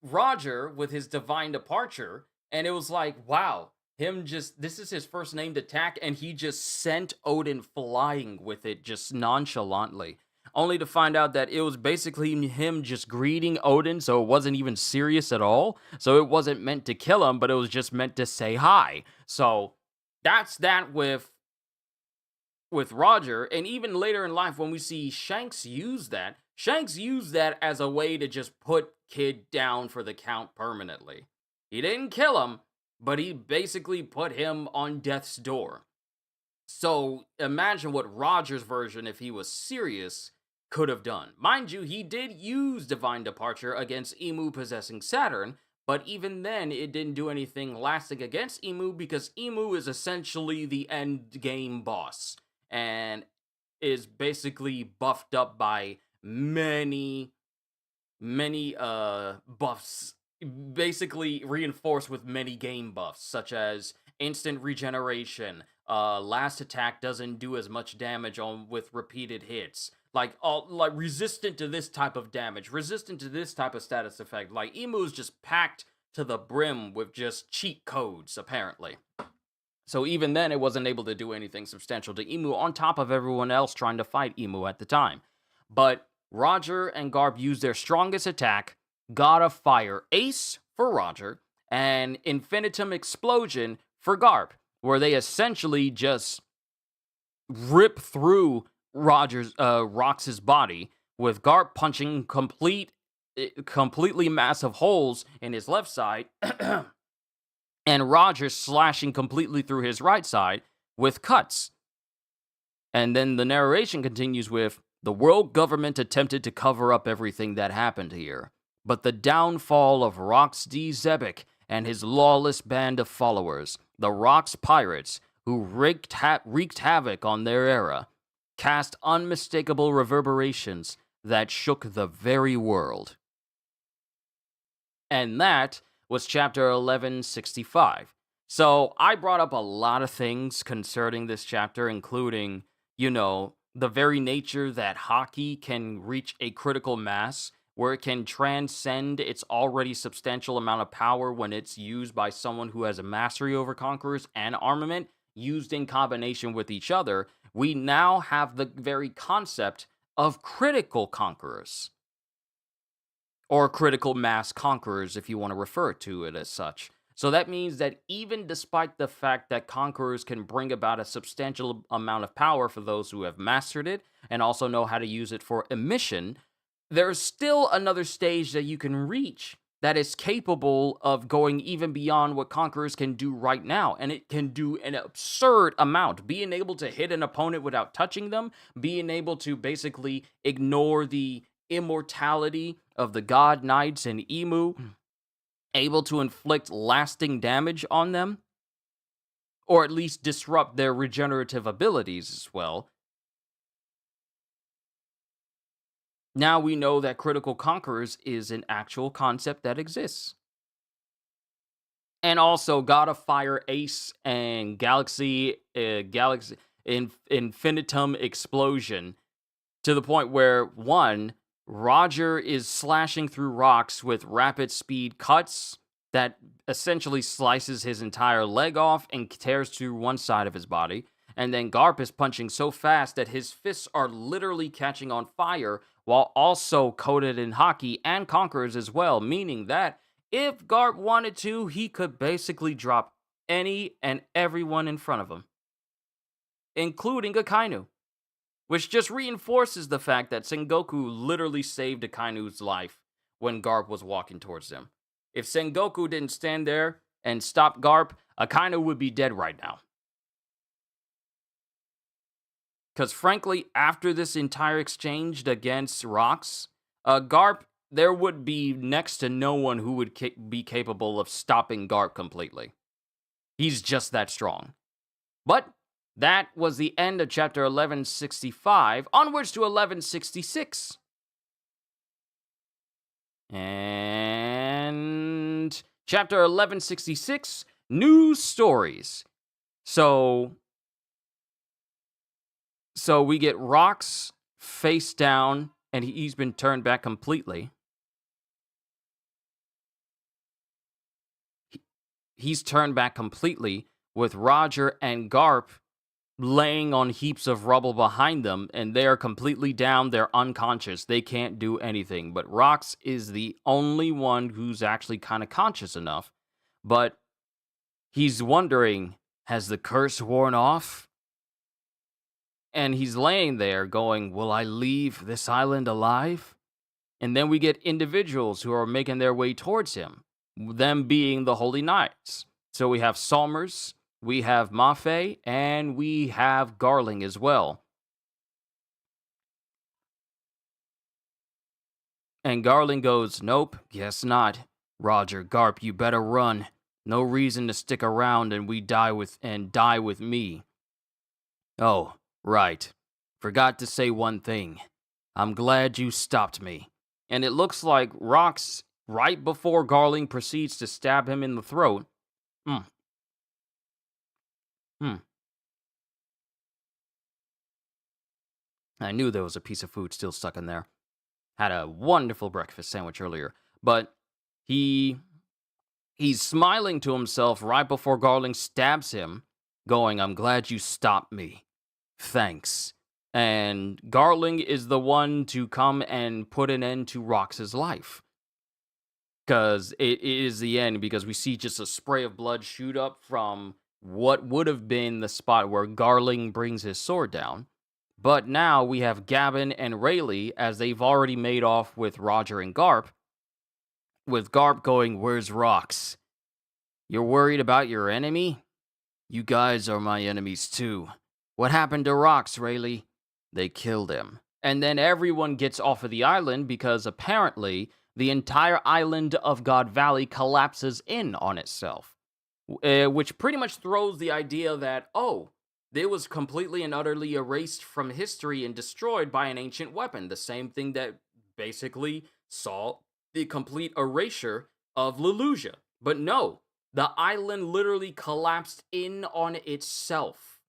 Roger with his Divine Departure, and it was like, wow, this is his first named attack, and he just sent Odin flying with it just nonchalantly. Only to find out that it was basically him just greeting Odin, so it wasn't even serious at all. So it wasn't meant to kill him, but it was just meant to say hi. So that's that with Roger, and even later in life when we see Shanks use that as a way to just put Kid down for the count permanently. He didn't kill him, but he basically put him on death's door. So imagine what Roger's version, if he was serious, could have done. Mind you, he did use Divine Departure against Emu possessing Saturn, but even then, it didn't do anything lasting against Emu because Emu is essentially the end game boss and is basically buffed up by many buffs, basically reinforced with many game buffs, such as instant regeneration, last attack doesn't do as much damage with repeated hits, like resistant to this type of damage, resistant to this type of status effect. Like, Emu's just packed to the brim with just cheat codes, apparently. So even then, it wasn't able to do anything substantial to Emu on top of everyone else trying to fight Emu at the time. But Roger and Garp used their strongest attack, God of Fire Ace for Roger, and Infinitum Explosion for Garp, where they essentially just rip through Rox's body, with Garp punching completely massive holes in his left side, and Roger slashing completely through his right side with cuts. And then the narration continues with, the world government attempted to cover up everything that happened here, but the downfall of Rox D. Zebek and his lawless band of followers, the Rox Pirates, who wreaked havoc on their era, cast unmistakable reverberations that shook the very world. And that was chapter 1165. So I brought up a lot of things concerning this chapter, including, the very nature that Haki can reach a critical mass where it can transcend its already substantial amount of power when it's used by someone who has a mastery over conquerors and armament used in combination with each other, we now have the very concept of critical conquerors, or critical mass conquerors, if you want to refer to it as such. So that means that even despite the fact that conquerors can bring about a substantial amount of power for those who have mastered it and also know how to use it for emission, there's still another stage that you can reach that is capable of going even beyond what conquerors can do right now. And it can do an absurd amount. Being able to hit an opponent without touching them, being able to basically ignore the immortality of the god knights and Emu, able to inflict lasting damage on them, or at least disrupt their regenerative abilities as well. Now we know that critical conquerors is an actual concept that exists. And also God of Fire Ace and Infinitum Explosion, to the point where one, Roger is slashing through rocks with rapid speed cuts that essentially slices his entire leg off and tears through one side of his body. And then Garp is punching so fast that his fists are literally catching on fire while also coated in hockey and conquerors as well, meaning that if Garp wanted to, he could basically drop any and everyone in front of him, including Akainu, which just reinforces the fact that Sengoku literally saved Akainu's life when Garp was walking towards him. If Sengoku didn't stand there and stop Garp, Akainu would be dead right now. Because frankly, after this entire exchange against Rocks, Garp, there would be next to no one who would be capable of stopping Garp completely. He's just that strong. But that was the end of chapter 1165. Onwards to 1166. And chapter 1166, new stories. So we get Rocks face down, and he's been turned back completely. He's turned back completely with Roger and Garp laying on heaps of rubble behind them, and they're completely down. They're unconscious. They can't do anything. But Rocks is the only one who's actually kind of conscious enough. But he's wondering, has the curse worn off? And he's laying there going, will I leave this island alive? And then we get individuals who are making their way towards him, them being the Holy Knights. So we have Salmers, we have Mafe, and we have Garling as well. And Garling goes, nope, guess not. Roger, Garp, you better run. No reason to stick around and die with me. Oh, right. Forgot to say one thing. I'm glad you stopped me. And it looks like Rocks, right before Garling proceeds to stab him in the throat. I knew there was a piece of food still stuck in there. Had a wonderful breakfast sandwich earlier. But he's smiling to himself right before Garling stabs him, going, I'm glad you stopped me. Thanks. And Garling is the one to come and put an end to Rox's life. Because it is the end, because we see just a spray of blood shoot up from what would have been the spot where Garling brings his sword down. But now we have Gavin and Rayleigh, as they've already made off with Roger and Garp, with Garp going, where's Rox? You're worried about your enemy? You guys are my enemies too. What happened to Rox, Rayleigh? They killed him. And then everyone gets off of the island because apparently the entire island of God Valley collapses in on itself. Which pretty much throws the idea that, it was completely and utterly erased from history and destroyed by an ancient weapon. The same thing that basically saw the complete erasure of Lelusia. But no, the island literally collapsed in on itself.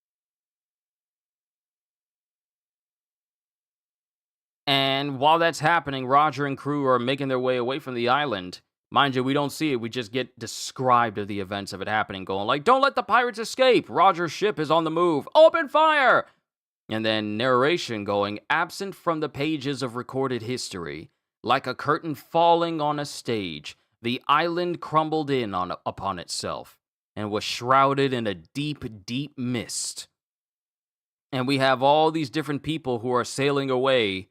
And while that's happening, Roger and crew are making their way away from the island. Mind you, we don't see it, we just get described of the events of it happening, going like, "Don't let the pirates escape! Roger's ship is on the move! Open fire!" And then narration going, "Absent from the pages of recorded history, like a curtain falling on a stage, the island crumbled in upon itself, and was shrouded in a deep, deep mist." And we have all these different people who are sailing away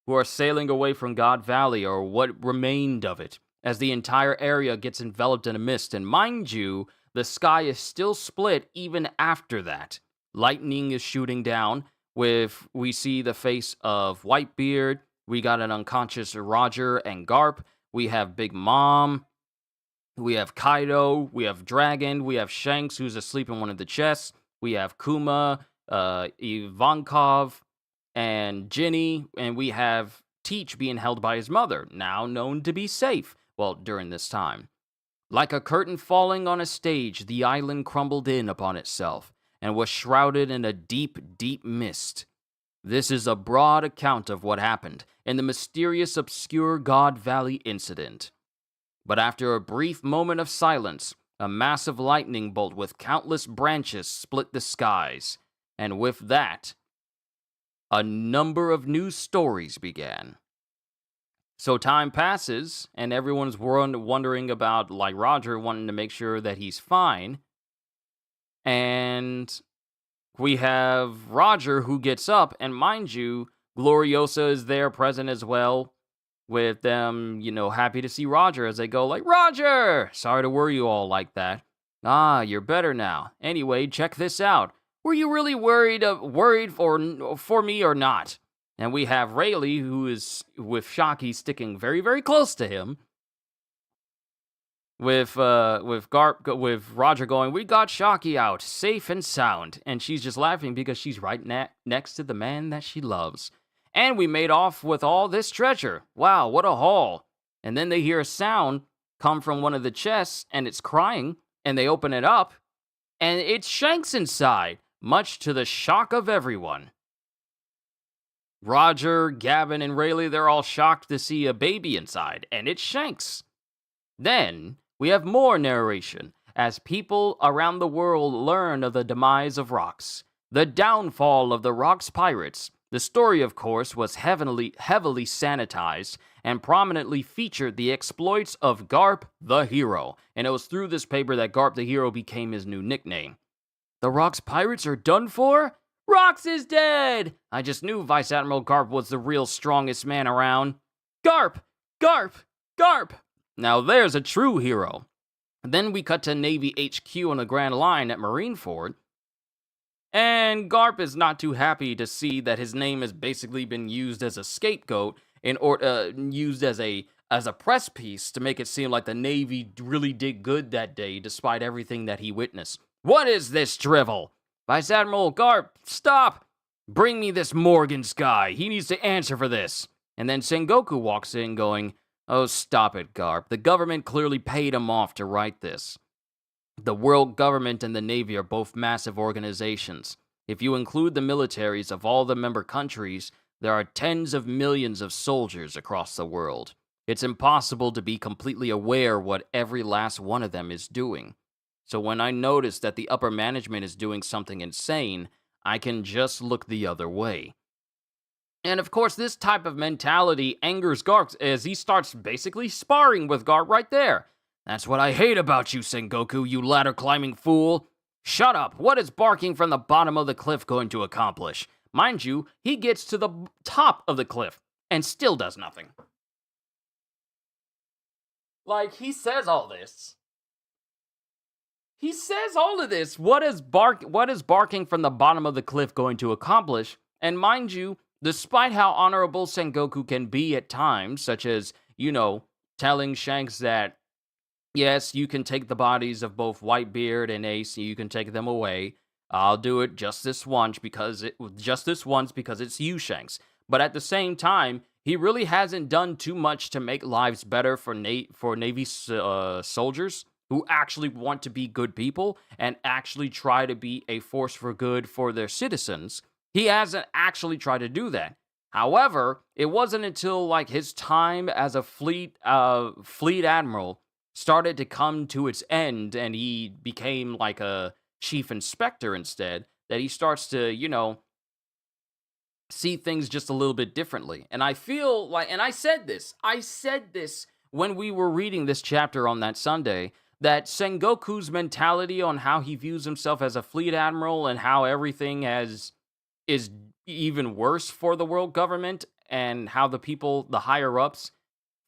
from God Valley, or what remained of it, as the entire area gets enveloped in a mist. And mind you, the sky is still split even after that. Lightning is shooting down. We see the face of Whitebeard. We got an unconscious Roger and Garp. We have Big Mom. We have Kaido. We have Dragon. We have Shanks, who's asleep in one of the chests. We have Kuma, Ivankov, and Ginny, and we have Teach being held by his mother, now known to be safe, well, during this time. Like a curtain falling on a stage, the island crumbled in upon itself, and was shrouded in a deep, deep mist. This is a broad account of what happened in the mysterious, obscure God Valley incident. But after a brief moment of silence, a massive lightning bolt with countless branches split the skies, and with that, a number of new stories began. So time passes, and everyone's wondering about, like, Roger wanting to make sure that he's fine. And we have Roger, who gets up, and mind you, Gloriosa is there present as well, with them, happy to see Roger as they go like, "Roger! Sorry to worry you all like that. Ah, you're better now. Anyway, check this out. Were you really worried for me or not?" And we have Rayleigh, who is with Shocky sticking very, very close to him. With Roger going, "We got Shocky out, safe and sound," and she's just laughing because she's right next to the man that she loves. "And we made off with all this treasure. Wow, what a haul!" And then they hear a sound come from one of the chests, and it's crying, and they open it up, and it's Shanks inside, much to the shock of everyone. Roger, Gavin, and Rayleigh, they're all shocked to see a baby inside, and it's Shanks. Then, we have more narration, as people around the world learn of the demise of Rox, the downfall of the Rox pirates. The story, of course, was heavily sanitized, and prominently featured the exploits of Garp the Hero, and it was through this paper that Garp the Hero became his new nickname. The Rox pirates are done for? Rox is dead! I just knew Vice Admiral Garp was the real strongest man around. Garp! Garp! Garp! Now there's a true hero. Then we cut to Navy HQ on the Grand Line at Marineford. And Garp is not too happy to see that his name has basically been used as a scapegoat, used as a press piece to make it seem like the Navy really did good that day despite everything that he witnessed. What is this drivel? Vice Admiral Garp, stop! Bring me this Morgan's guy. He needs to answer for this. And then Sengoku walks in going, "Oh, stop it, Garp. The government clearly paid him off to write this. The world government and the Navy are both massive organizations. If you include the militaries of all the member countries, there are tens of millions of soldiers across the world. It's impossible to be completely aware what every last one of them is doing. So when I notice that the upper management is doing something insane, I can just look the other way." And of course, this type of mentality angers Garp as he starts basically sparring with Garp right there. "That's what I hate about you, Sengoku, you ladder-climbing fool. Shut up. What is barking from the bottom of the cliff going to accomplish?" Mind you, he gets to the top of the cliff and still does nothing. Like, he says all this. He says all of this. What is barking from the bottom of the cliff going to accomplish? And mind you, despite how honorable Sengoku can be at times, such as, telling Shanks that, yes, you can take the bodies of both Whitebeard and Ace, you can take them away. I'll do it just this once because it's you, Shanks. But at the same time, he really hasn't done too much to make lives better for Navy soldiers who actually want to be good people and actually try to be a force for good for their citizens. He hasn't actually tried to do that. However, it wasn't until like his time as a fleet admiral started to come to its end, and he became like a chief inspector instead, that he starts to, see things just a little bit differently. And I feel like, and I said this when we were reading this chapter on that Sunday, that Sengoku's mentality on how he views himself as a fleet admiral and how everything is even worse for the world government, and how the people, the higher ups,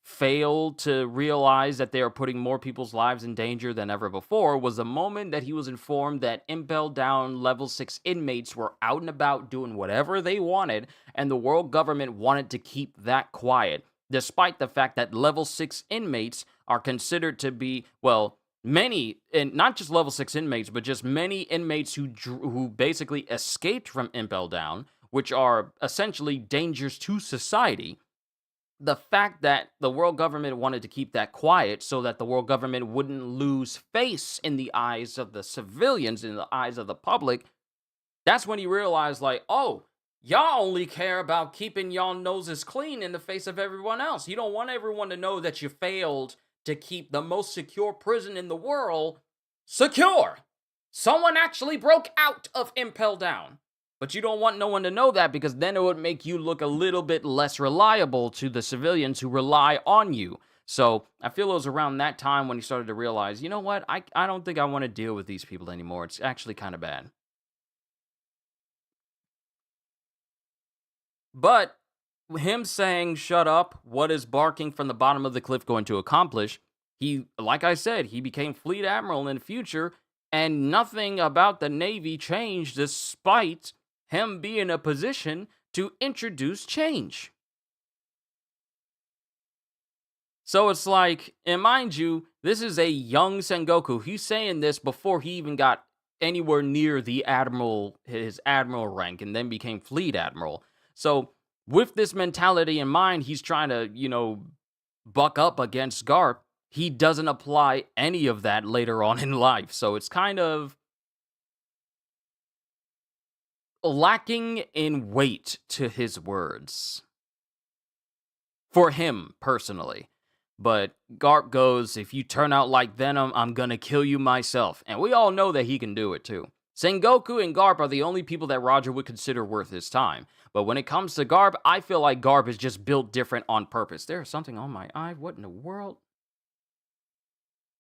failed to realize that they are putting more people's lives in danger than ever before, was the moment that he was informed that Impel Down level 6 inmates were out and about doing whatever they wanted, and the world government wanted to keep that quiet, despite the fact that level 6 inmates are considered to be, well, many, and not just level 6 inmates, but just many inmates who basically escaped from Impel Down, which are essentially dangers to society. The fact that the world government wanted to keep that quiet so that the world government wouldn't lose face in the eyes of the civilians, in the eyes of the public, that's when he realized, like, oh, y'all only care about keeping y'all noses clean in the face of everyone else. You don't want everyone to know that you failed to keep the most secure prison in the world secure. Someone actually broke out of Impel Down. But you don't want no one to know that, because then it would make you look a little bit less reliable to the civilians who rely on you. So I feel it was around that time when he started to realize, you know what, I don't think I want to deal with these people anymore. It's actually kind of bad. But him saying, shut up, what is barking from the bottom of the cliff going to accomplish? He, like I said, he became fleet admiral in the future, and nothing about the Navy changed despite him being in a position to introduce change. So it's like, and mind you, this is a young Sengoku. He's saying this before he even got anywhere near his admiral rank, and then became fleet admiral. So with this mentality in mind, he's trying to, buck up against Garp. He doesn't apply any of that later on in life. So it's kind of lacking in weight to his words. For him, personally. But Garp goes, if you turn out like Venom, I'm gonna kill you myself. And we all know that he can do it too. Sengoku and Garp are the only people that Roger would consider worth his time. But when it comes to Garp, I feel like Garp is just built different on purpose. There's something on my eye. What in the world?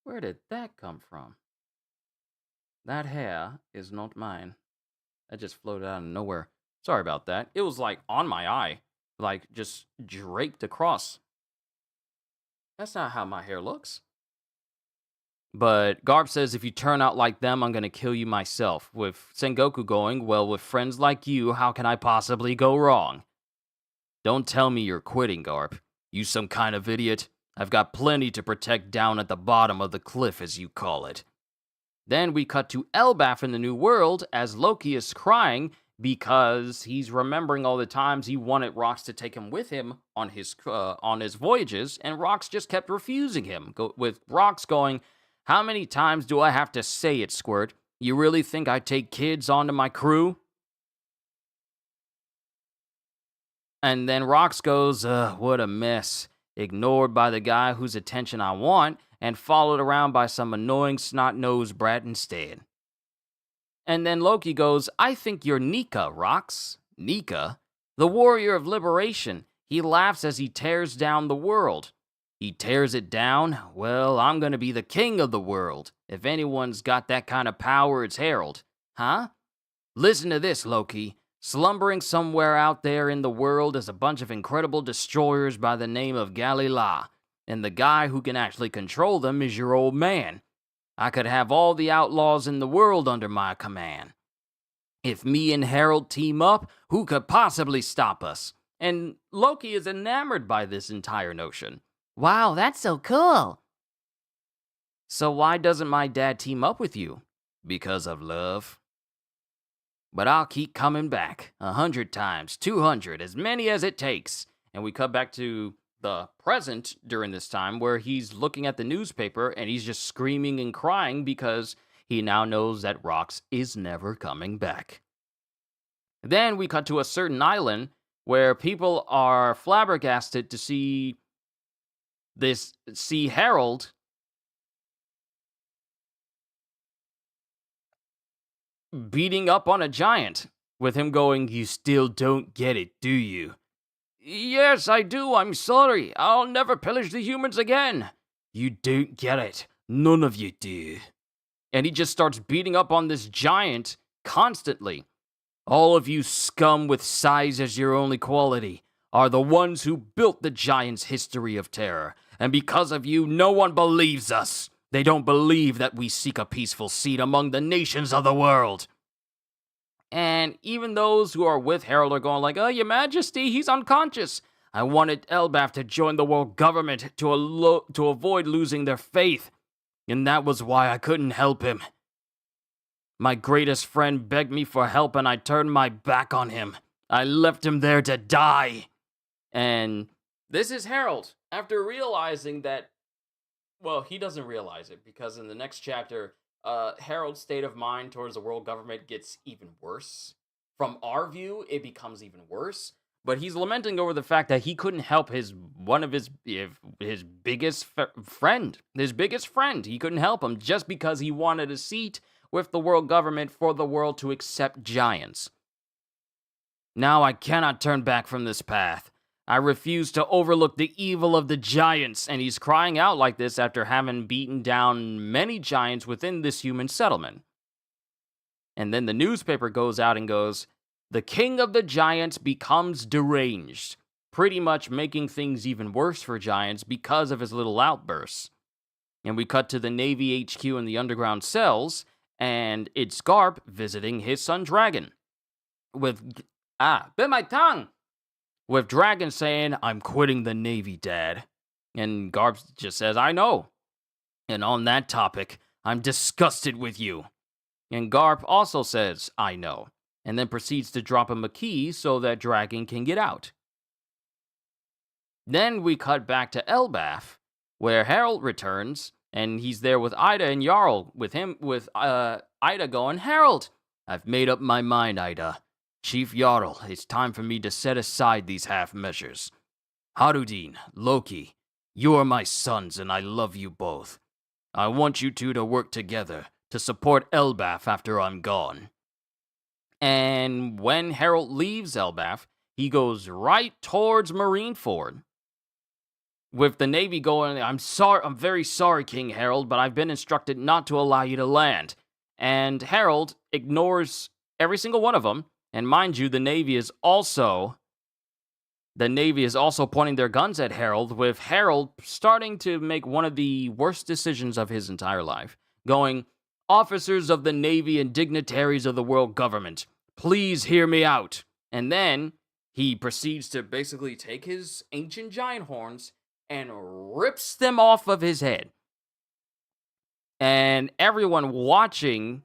Where did that come from? That hair is not mine. That just floated out of nowhere. Sorry about that. It was like on my eye. Like just draped across. That's not how my hair looks. But Garp says, if you turn out like them, I'm gonna kill you myself. With Sengoku going, well, with friends like you, how can I possibly go wrong? Don't tell me you're quitting, Garp. You some kind of idiot. I've got plenty to protect down at the bottom of the cliff, as you call it. Then we cut to Elbaf in the New World as Loki is crying because he's remembering all the times he wanted Rox to take him with him on his voyages, and Rox just kept refusing him. With Rox going, how many times do I have to say it, Squirt? You really think I take kids onto my crew? And then Rox goes, what a mess. Ignored by the guy whose attention I want, and followed around by some annoying snot-nosed brat instead. And then Loki goes, I think you're Nika, Rox. Nika? The warrior of liberation. He laughs as he tears down the world. He tears it down? Well, I'm gonna be the king of the world. If anyone's got that kind of power, it's Harald. Huh? Listen to this, Loki. Slumbering somewhere out there in the world is a bunch of incredible destroyers by the name of Galila. And the guy who can actually control them is your old man. I could have all the outlaws in the world under my command. If me and Harald team up, who could possibly stop us? And Loki is enamored by this entire notion. Wow, that's so cool. So why doesn't my dad team up with you? Because of love. But I'll keep coming back. 100 times, 200, as many as it takes. And we cut back to the present during this time, where he's looking at the newspaper and he's just screaming and crying because he now knows that Rox is never coming back. Then we cut to a certain island where people are flabbergasted to see Harold beating up on a giant, with him going, "You still don't get it, do you?" "Yes, I do. I'm sorry. I'll never pillage the humans again." "You don't get it. None of you do." And he just starts beating up on this giant constantly. "All of you scum with size as your only quality are the ones who built the giant's history of terror. And because of you, no one believes us. They don't believe that we seek a peaceful seat among the nations of the world." And even those who are with Harold are going like, "Oh, Your Majesty, he's unconscious. I wanted Elbaf to join the world government to avoid losing their faith. And that was why I couldn't help him. My greatest friend begged me for help and I turned my back on him. I left him there to die." And this is Harold, after realizing that, well, he doesn't realize it, because in the next chapter, Harold's state of mind towards the world government gets even worse. From our view, it becomes even worse. But he's lamenting over the fact that he couldn't help his biggest friend. His biggest friend. He couldn't help him just because he wanted a seat with the world government for the world to accept giants. "Now I cannot turn back from this path. I refuse to overlook the evil of the giants." And he's crying out like this after having beaten down many giants within this human settlement. And then the newspaper goes out and goes, "The king of the giants becomes deranged," pretty much making things even worse for giants because of his little outbursts. And we cut to the Navy HQ in the underground cells, and it's Garp visiting his son Dragon. Bit my tongue! With Dragon saying, "I'm quitting the Navy, Dad." And Garp just says, "I know. And on that topic, I'm disgusted with you." And Garp also says, "I know," and then proceeds to drop him a key so that Dragon can get out. Then we cut back to Elbaf, where Harold returns, and he's there with Ida and Jarl, with Ida going, "Harold, I've made up my mind, Ida. Chief Jarl, it's time for me to set aside these half measures. Harudin, Loki, you are my sons, and I love you both. I want you two to work together to support Elbaf after I'm gone." And when Harold leaves Elbaf, he goes right towards Marineford, with the Navy going, I'm very sorry, King Harold, but I've been instructed not to allow you to land." And Harold ignores every single one of them. And mind you, the Navy is also pointing their guns at Harold, with Harold starting to make one of the worst decisions of his entire life, going, "Officers of the Navy and dignitaries of the world government, please hear me out." And then he proceeds to basically take his ancient giant horns and rips them off of his head. And everyone watching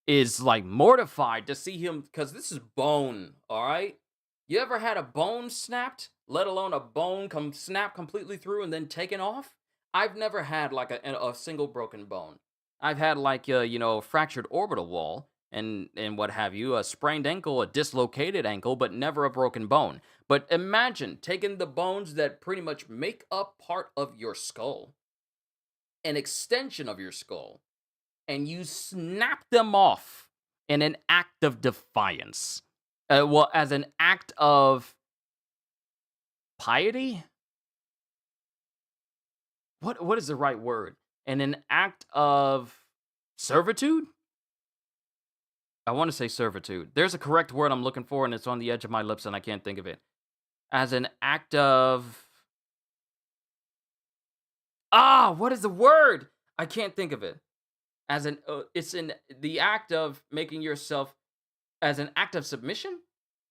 is like mortified to see him, because this is bone, all right? You ever had a bone snapped, let alone a bone snap completely through and then taken off? I've never had like a single broken bone. I've had like a fractured orbital wall and what have you, a sprained ankle, a dislocated ankle, but never a broken bone. But imagine taking the bones that pretty much make up part of your skull, an extension of your skull, and you snap them off in an act of defiance. As an act of piety? What is the right word? In an act of servitude? I want to say servitude. There's a correct word I'm looking for, and it's on the edge of my lips, and I can't think of it. As an act of... what is the word? I can't think of it. It's in the act of making yourself, as an act of submission?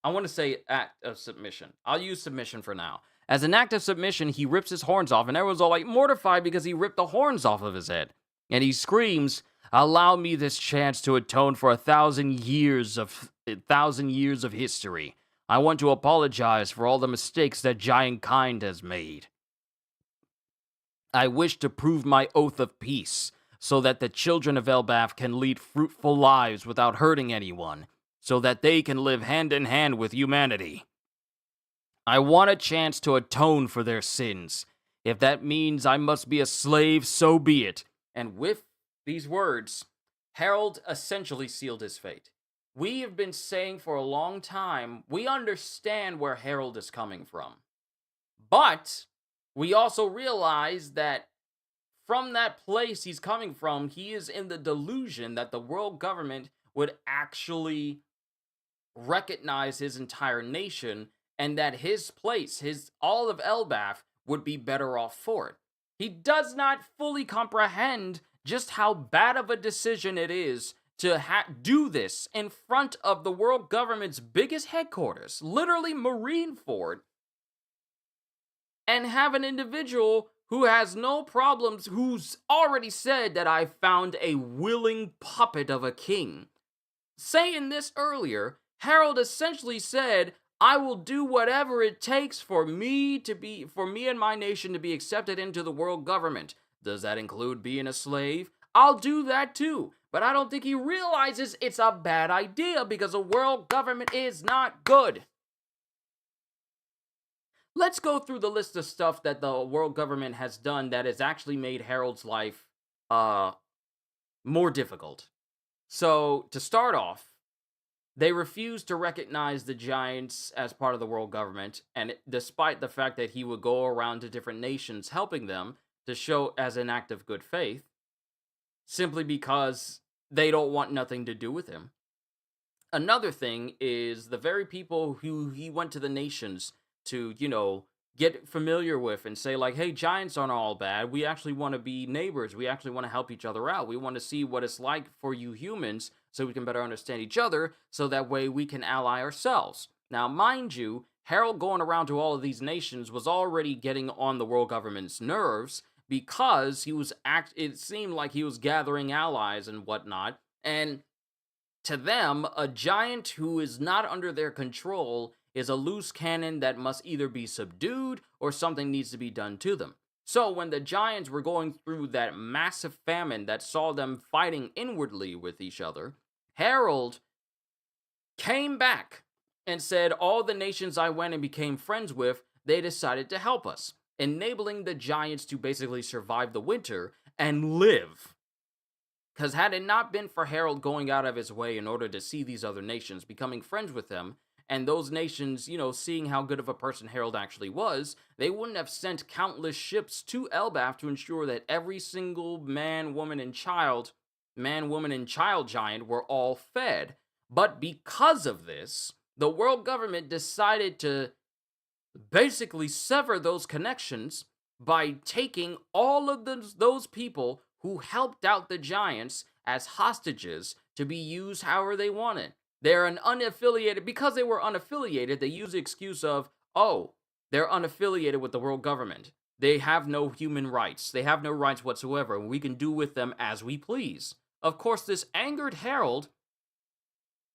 I want to say act of submission. I'll use submission for now. As an act of submission, he rips his horns off, and everyone's all like mortified because he ripped the horns off of his head. And he screams, "Allow me this chance to atone for 1,000 years of history. I want to apologize for all the mistakes that giant kind has made. I wish to prove my oath of peace, so that the children of Elbaf can lead fruitful lives without hurting anyone, so that they can live hand in hand with humanity." I want a chance to atone for their sins. If that means I must be a slave, so be it. And with these words, Harold essentially sealed his fate. We have been saying for a long time, we understand where Harold is coming from. But we also realize that from that place he's coming from, he is in the delusion that the world government would actually recognize his entire nation and that his place, his all of Elbaf, would be better off for it. He does not fully comprehend just how bad of a decision it is to do this in front of the world government's biggest headquarters, literally Marineford, and have an individual who has no problems, who's already said that I found a willing puppet of a king. Saying this earlier, Harold essentially said, I will do whatever it takes for me and my nation to be accepted into the world government. Does that include being a slave? I'll do that too. But I don't think he realizes it's a bad idea because the world government is not good. Let's go through the list of stuff that the world government has done that has actually made Harold's life more difficult. So, to start off, they refused to recognize the giants as part of the world government, and despite the fact that he would go around to different nations helping them to show as an act of good faith, simply because they don't want nothing to do with him. Another thing is the very people who he went to the nations to, get familiar with and say, like, hey, giants aren't all bad. We actually want to be neighbors. We actually want to help each other out. We want to see what it's like for you humans so we can better understand each other, so that way we can ally ourselves. Now, mind you, Harold going around to all of these nations was already getting on the world government's nerves because it seemed like he was gathering allies and whatnot, and to them, a giant who is not under their control is a loose cannon that must either be subdued or something needs to be done to them. So when the giants were going through that massive famine that saw them fighting inwardly with each other, Harold came back and said, all the nations I went and became friends with, they decided to help us, enabling the giants to basically survive the winter and live. Because had it not been for Harold going out of his way in order to see these other nations, becoming friends with them, and those nations, seeing how good of a person Harold actually was, they wouldn't have sent countless ships to Elbaf to ensure that every single man, woman, and child giant were all fed. But because of this, the world government decided to basically sever those connections by taking all of those people who helped out the giants as hostages to be used however they wanted. They're an unaffiliated, because they were unaffiliated, they use the excuse of, oh, they're unaffiliated with the world government. They have no human rights. They have no rights whatsoever, and we can do with them as we please. Of course, this angered Harold,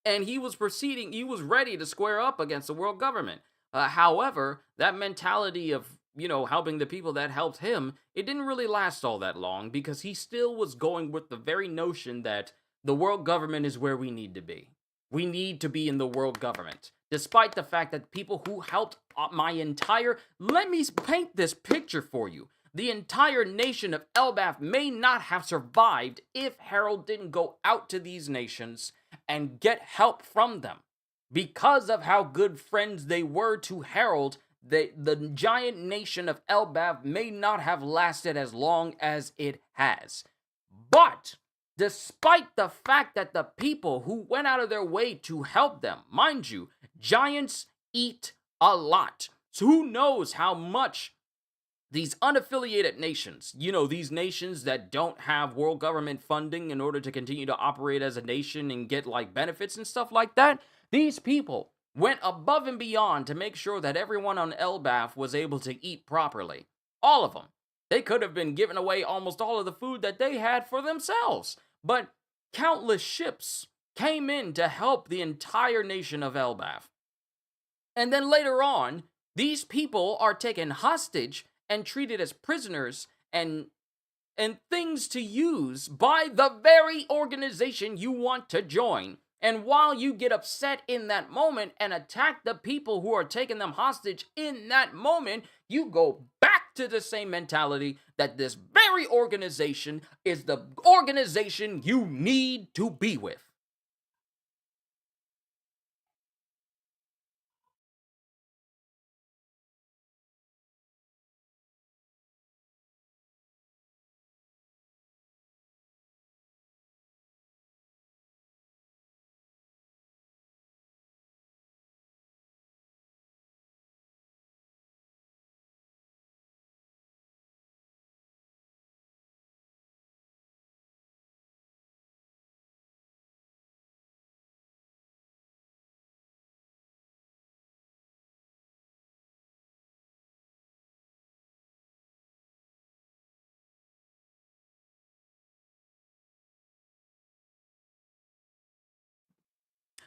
and he was ready to square up against the world government. However, that mentality of, helping the people that helped him, it didn't really last all that long, because he still was going with the very notion that the world government is where we need to be. We need to be in the world government. Despite the fact that people who helped let me paint this picture for you. The entire nation of Elbaf may not have survived if Harold didn't go out to these nations and get help from them. Because of how good friends they were to Harold, the giant nation of Elbaf may not have lasted as long as it has. But despite the fact that the people who went out of their way to help them, mind you, giants eat a lot. So who knows how much these unaffiliated nations, these nations that don't have world government funding in order to continue to operate as a nation and get benefits and stuff like that, these people went above and beyond to make sure that everyone on Elbaf was able to eat properly. All of them. They could have been giving away almost all of the food that they had for themselves. But countless ships came in to help the entire nation of Elbaf. And then later on, these people are taken hostage and treated as prisoners and things to use by the very organization you want to join. And while you get upset in that moment and attack the people who are taking them hostage in that moment, you go back to the same mentality that this very organization is the organization you need to be with.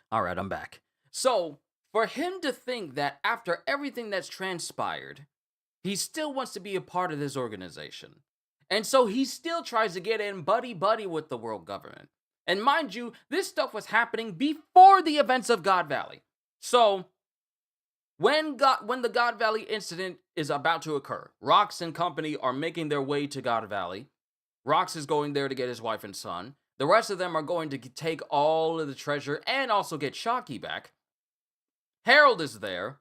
All right, I'm back. So, for him to think that after everything that's transpired, he still wants to be a part of this organization. And so he still tries to get in buddy buddy with the world government. And mind you, this stuff was happening before the events of God Valley. So when the God Valley incident is about to occur, Rox and company are making their way to God Valley. Rox is going there to get his wife and son. The rest of them are going to take all of the treasure and also get Shocky back. Harald is there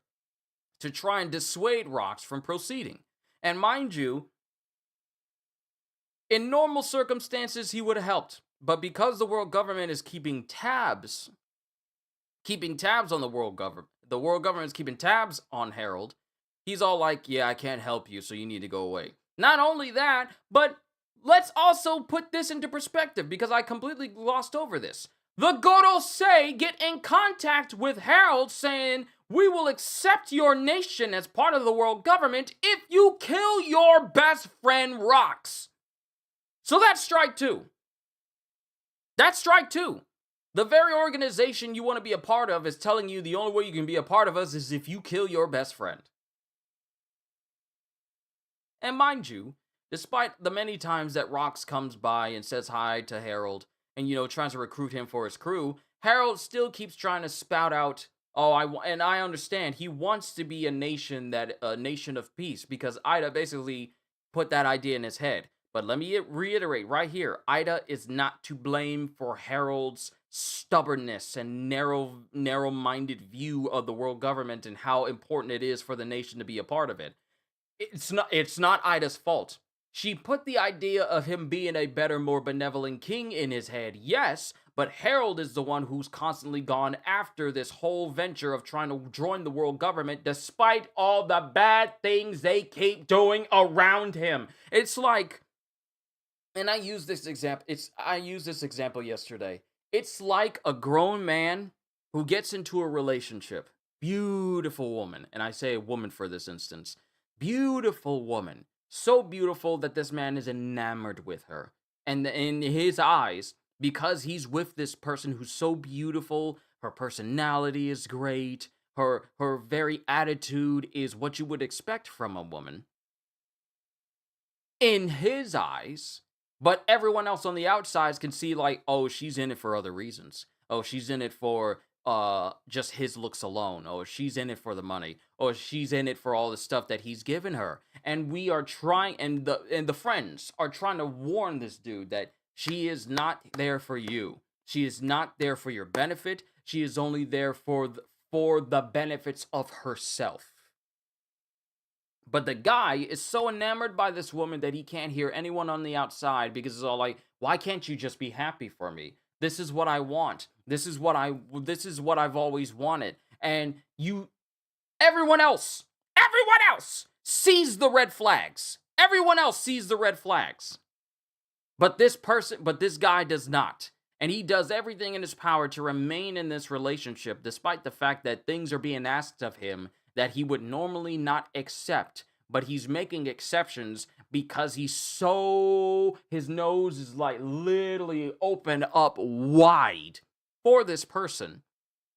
to try and dissuade Rox from proceeding. And mind you, in normal circumstances, he would have helped. But because the world government is keeping tabs on the world government is keeping tabs on Harald, he's all like, yeah, I can't help you, so you need to go away. Not only that, but let's also put this into perspective, because I completely glossed over this. The Gorosei get in contact with Harald saying, we will accept your nation as part of the world government if you kill your best friend Rox. So that's strike two. That's strike two. The very organization you want to be a part of is telling you the only way you can be a part of us is if you kill your best friend. And mind you, despite the many times that Rox comes by and says hi to Harald and, tries to recruit him for his crew, Harald still keeps trying to spout out, and I understand, he wants to be a nation of peace, because Ida basically put that idea in his head. But let me reiterate right here, Ida is not to blame for Harald's stubbornness and narrow-minded view of the world government and how important it is for the nation to be a part of it. It's not Ida's fault. She put the idea of him being a better, more benevolent king in his head, yes, but Harald is the one who's constantly gone after this whole venture of trying to join the world government despite all the bad things they keep doing around him. It's like, and I used this example yesterday. It's like a grown man who gets into a relationship. Beautiful woman, and I say a woman for this instance. Beautiful woman. So beautiful that this man is enamored with her. And in his eyes, because he's with this person who's so beautiful, her personality is great, her very attitude is what you would expect from a woman. In his eyes, but everyone else on the outsides can see like, oh, she's in it for other reasons. Oh, she's in it for just his looks alone. Oh, she's in it for the money. Or she's in it for all the stuff that he's given her. And we are trying, and the friends are trying to warn this dude that she is not there for you. She is not there for your benefit. She is only there for the benefits of herself. But the guy is so enamored by this woman that he can't hear anyone on the outside, because it's all like, why can't you just be happy for me? This is what I want. This is what I've always wanted. And everyone else sees the red flags. Everyone else sees the red flags. But this guy does not. And he does everything in his power to remain in this relationship, despite the fact that things are being asked of him that he would normally not accept. But he's making exceptions because his nose is like literally open up wide for this person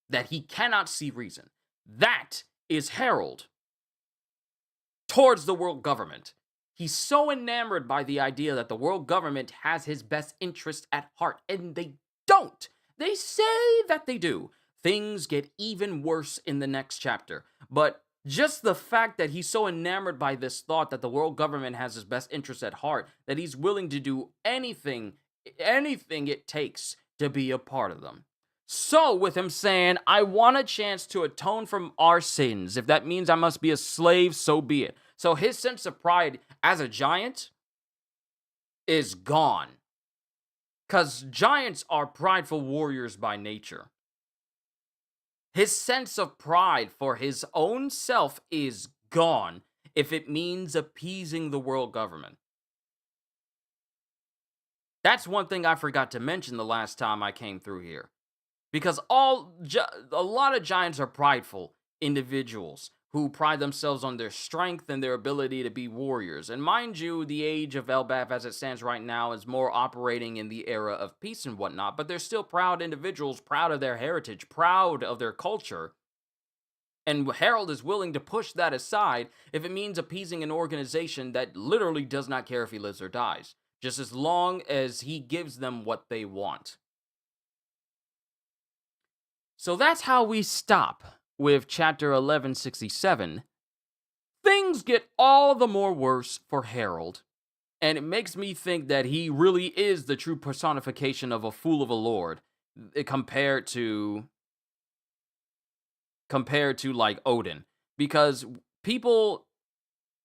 that he cannot see reason. That is Harald towards the world government. He's so enamored by the idea that the world government has his best interest at heart, and they don't. They say that they do. Things get even worse in the next chapter. But just the fact that he's so enamored by this thought that the world government has his best interests at heart, that he's willing to do anything it takes to be a part of them. So, with him saying, I want a chance to atone from our sins. If that means I must be a slave, so be it. So, his sense of pride as a giant is gone. Because giants are prideful warriors by nature. His sense of pride for his own self is gone if it means appeasing the world government. That's one thing I forgot to mention the last time I came through here. Because a lot of giants are prideful individuals who pride themselves on their strength and their ability to be warriors. And mind you, the age of Elbaf as it stands right now is more operating in the era of peace and whatnot, but they're still proud individuals, proud of their heritage, proud of their culture. And Harald is willing to push that aside if it means appeasing an organization that literally does not care if he lives or dies, just as long as he gives them what they want. So that's how we stop with chapter 1167. Things get all the more worse for Harald, and it makes me think that he really is the true personification of a fool of a lord compared to like Odin, because people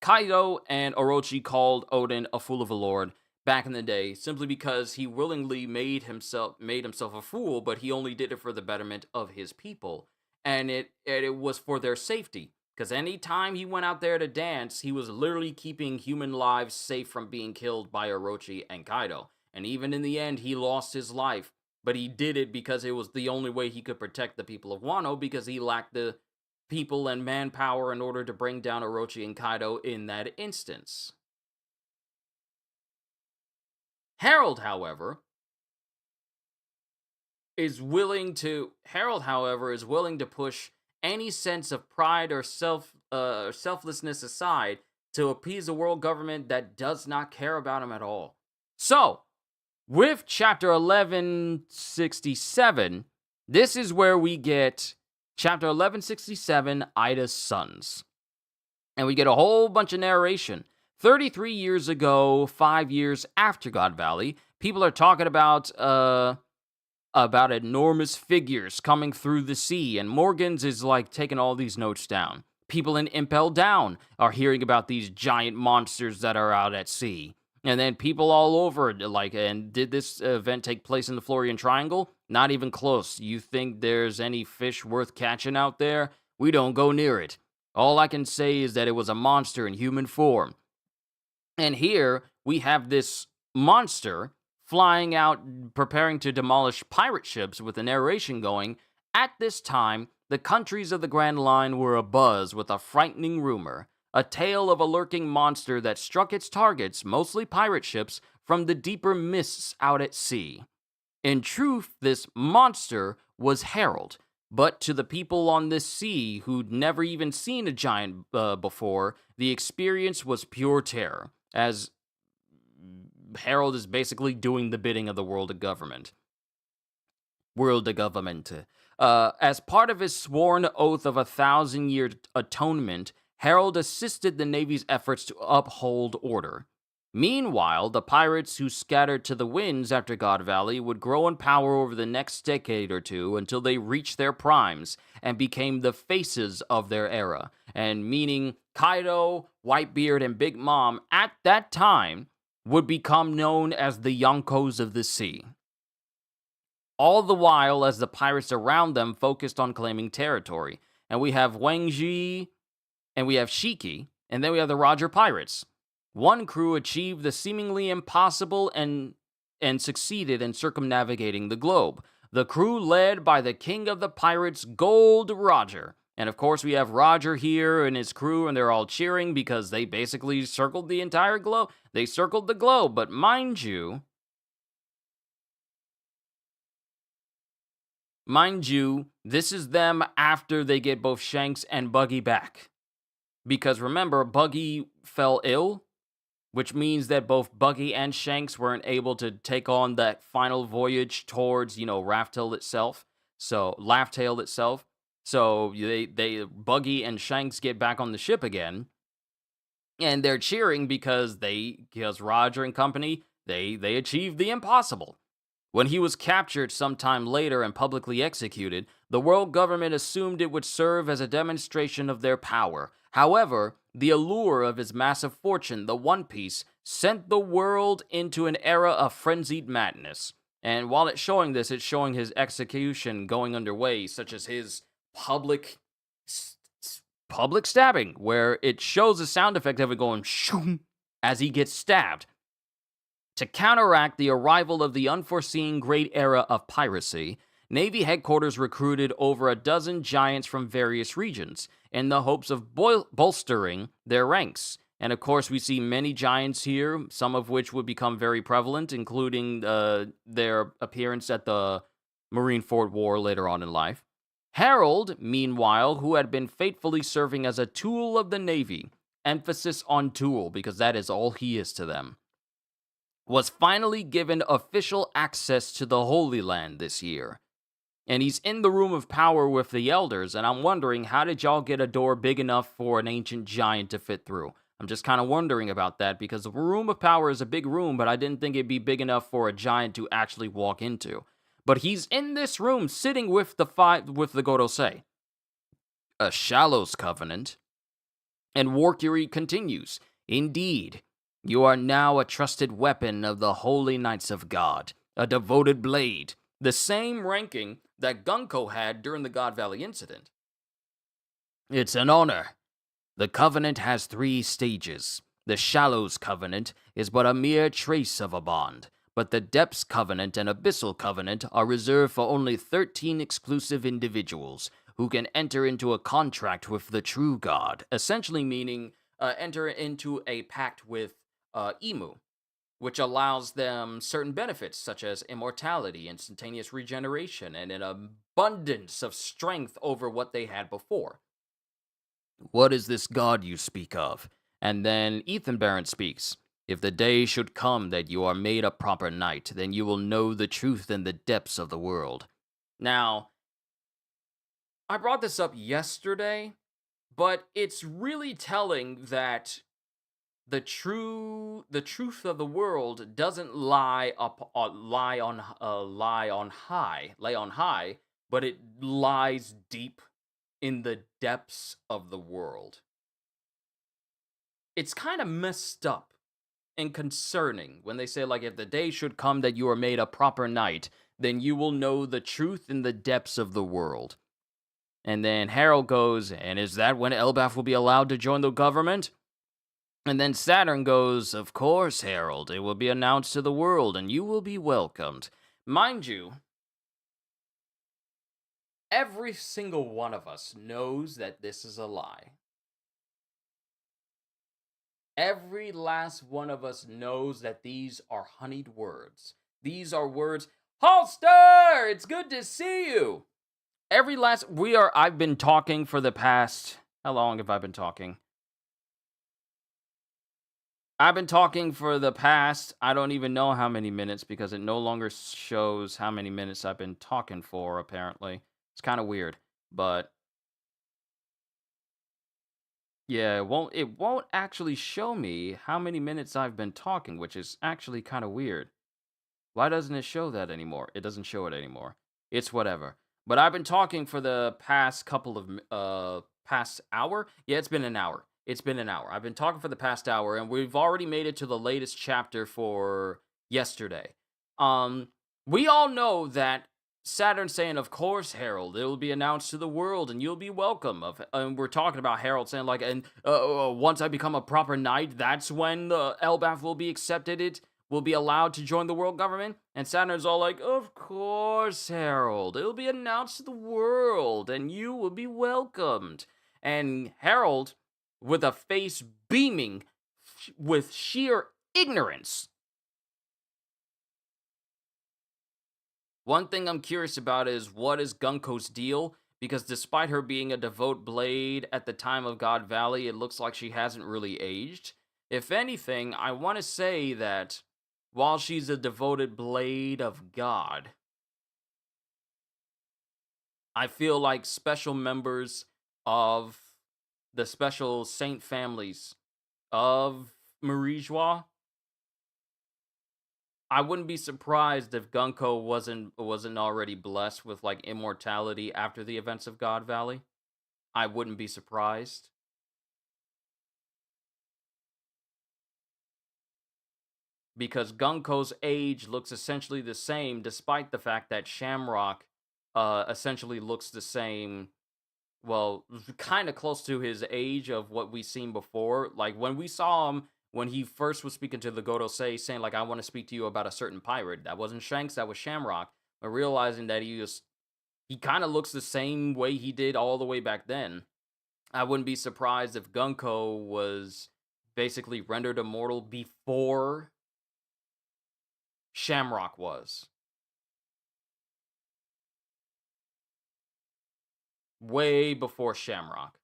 Kaido and Orochi called Odin a fool of a lord back in the day, simply because he willingly made himself a fool, but he only did it for the betterment of his people, and it was for their safety. Because any time he went out there to dance, he was literally keeping human lives safe from being killed by Orochi and Kaido. And even in the end, he lost his life, but he did it because it was the only way he could protect the people of Wano, because he lacked the people and manpower in order to bring down Orochi and Kaido in that instance. Harald, however, is willing to push any sense of pride or selflessness aside to appease a world government that does not care about him at all. So, with chapter 1167, this is where we get chapter 1167, Ida's Sons. And we get a whole bunch of narration. 33 years ago, 5 years after God Valley, people are talking about enormous figures coming through the sea, and Morgans is like taking all these notes down. People in Impel Down are hearing about these giant monsters that are out at sea. And then people all over, and did this event take place in the Florian Triangle? Not even close. You think there's any fish worth catching out there? We don't go near it. All I can say is that it was a monster in human form. And here we have this monster flying out, preparing to demolish pirate ships, with the narration going, at this time, the countries of the Grand Line were abuzz with a frightening rumor, a tale of a lurking monster that struck its targets, mostly pirate ships, from the deeper mists out at sea. In truth, this monster was Harald, but to the people on this sea who'd never even seen a giant before, the experience was pure terror, as Harald is basically doing the bidding of the world government. As part of his sworn oath of 1,000-year atonement, Harald assisted the Navy's efforts to uphold order. Meanwhile, the pirates who scattered to the winds after God Valley would grow in power over the next decade or two until they reached their primes and became the faces of their era, and meaning Kaido, Whitebeard, and Big Mom at that time would become known as the Yonkos of the Sea. All the while, as the pirates around them focused on claiming territory. And we have Wangji, and we have Shiki, and then we have the Roger Pirates. One crew achieved the seemingly impossible and succeeded in circumnavigating the globe. The crew led by the king of the pirates, Gold Roger. And of course, we have Roger here and his crew, and they're all cheering because they basically circled the entire globe. They circled the globe, but mind you, this is them after they get both Shanks and Buggy back. Because remember, Buggy fell ill which means that both Buggy and Shanks weren't able to take on that final voyage towards, Laughtail itself. So they Buggy and Shanks get back on the ship again, and they're cheering because Roger and company, they achieved the impossible. When he was captured sometime later and publicly executed, the world government assumed it would serve as a demonstration of their power. However, the allure of his massive fortune, the One Piece, sent the world into an era of frenzied madness. And while it's showing this, it's showing his execution going underway, such as his public public stabbing, where it shows a sound effect of it going shoom as he gets stabbed. To counteract the arrival of the unforeseen great era of piracy, Navy headquarters recruited over a dozen giants from various regions in the hopes of bolstering their ranks. And of course, we see many giants here, some of which would become very prevalent, including their appearance at the Marineford War later on in life. Harald, meanwhile, who had been faithfully serving as a tool of the Navy, emphasis on tool because that is all he is to them, was finally given official access to the Holy Land this year. And he's in the Room of Power with the Elders, and I'm wondering, how did y'all get a door big enough for an ancient giant to fit through? I'm just kind of wondering about that, because the Room of Power is a big room, but I didn't think it'd be big enough for a giant to actually walk into. But he's in this room, sitting with the Gorosei. A Shallows Covenant. And Warcury continues, "Indeed, you are now a trusted weapon of the Holy Knights of God, a devoted blade," the same ranking that Gunko had during the God Valley incident. "It's an honor. The Covenant has 3 stages. The Shallows Covenant is but a mere trace of a bond, but the Depths Covenant and Abyssal Covenant are reserved for only 13 exclusive individuals who can enter into a contract with the true God," essentially meaning enter into a pact with Emu, which allows them certain benefits such as immortality, instantaneous regeneration, and an abundance of strength over what they had before. "What is this God you speak of?" And then Ethan Barron speaks, "If the day should come that you are made a proper knight, then you will know the truth in the depths of the world." Now, I brought this up yesterday, but it's really telling that the truth of the world doesn't lay on high, but it lies deep in the depths of the world. It's kind of messed up and concerning when they say, like, if the day should come that you are made a proper knight, then you will know the truth in the depths of the world. And then Harald goes, "And is that when Elbaf will be allowed to join the government?" And then Saturn goes, "Of course, Harald, it will be announced to the world, and you will be welcomed." Mind you, every single one of us knows that this is a lie. Every last one of us knows that these are honeyed words. These are words, "Holster, it's good to see you." I've been talking for the past, how long have I been talking? I've been talking for the past, I don't even know how many minutes, because it no longer shows how many minutes I've been talking for, apparently. It's kind of weird, but yeah, it won't actually show me how many minutes I've been talking, which is actually kind of weird. Why doesn't it show that anymore? It doesn't show it anymore. It's whatever. But I've been talking for the past couple of past hour. Yeah, it's been an hour. It's been an hour. I've been talking for the past hour, and we've already made it to the latest chapter for yesterday. Um, we all know that Saturn saying, "Of course, Harold, it will be announced to the world, and you'll be welcome." And we're talking about Harold saying, like, "And once I become a proper knight, that's when the Elbaf will be accepted. It will be allowed to join the world government." And Saturn's all like, "Of course, Harold, it'll be announced to the world, and you will be welcomed." And Harold, with a face beaming with sheer ignorance. One thing I'm curious about is, what is Gunko's deal? Because despite her being a devout blade at the time of God Valley, it looks like she hasn't really aged. If anything, I want to say that while she's a devoted blade of God, I feel like special members of the special saint families of Marie Joie, I wouldn't be surprised if Gunko wasn't already blessed with like immortality after the events of God Valley. I wouldn't be surprised. Because Gunko's age looks essentially the same, despite the fact that Shamrock essentially looks the same. Well, kind of close to his age of what we seen before. Like when we saw him when he first was speaking to the Godosei, saying like, "I want to speak to you about a certain pirate." That wasn't Shanks, that was Shamrock. But realizing that he kind of looks the same way he did all the way back then. I wouldn't be surprised if Gunko was basically rendered immortal before Shamrock was. Way before Shamrock.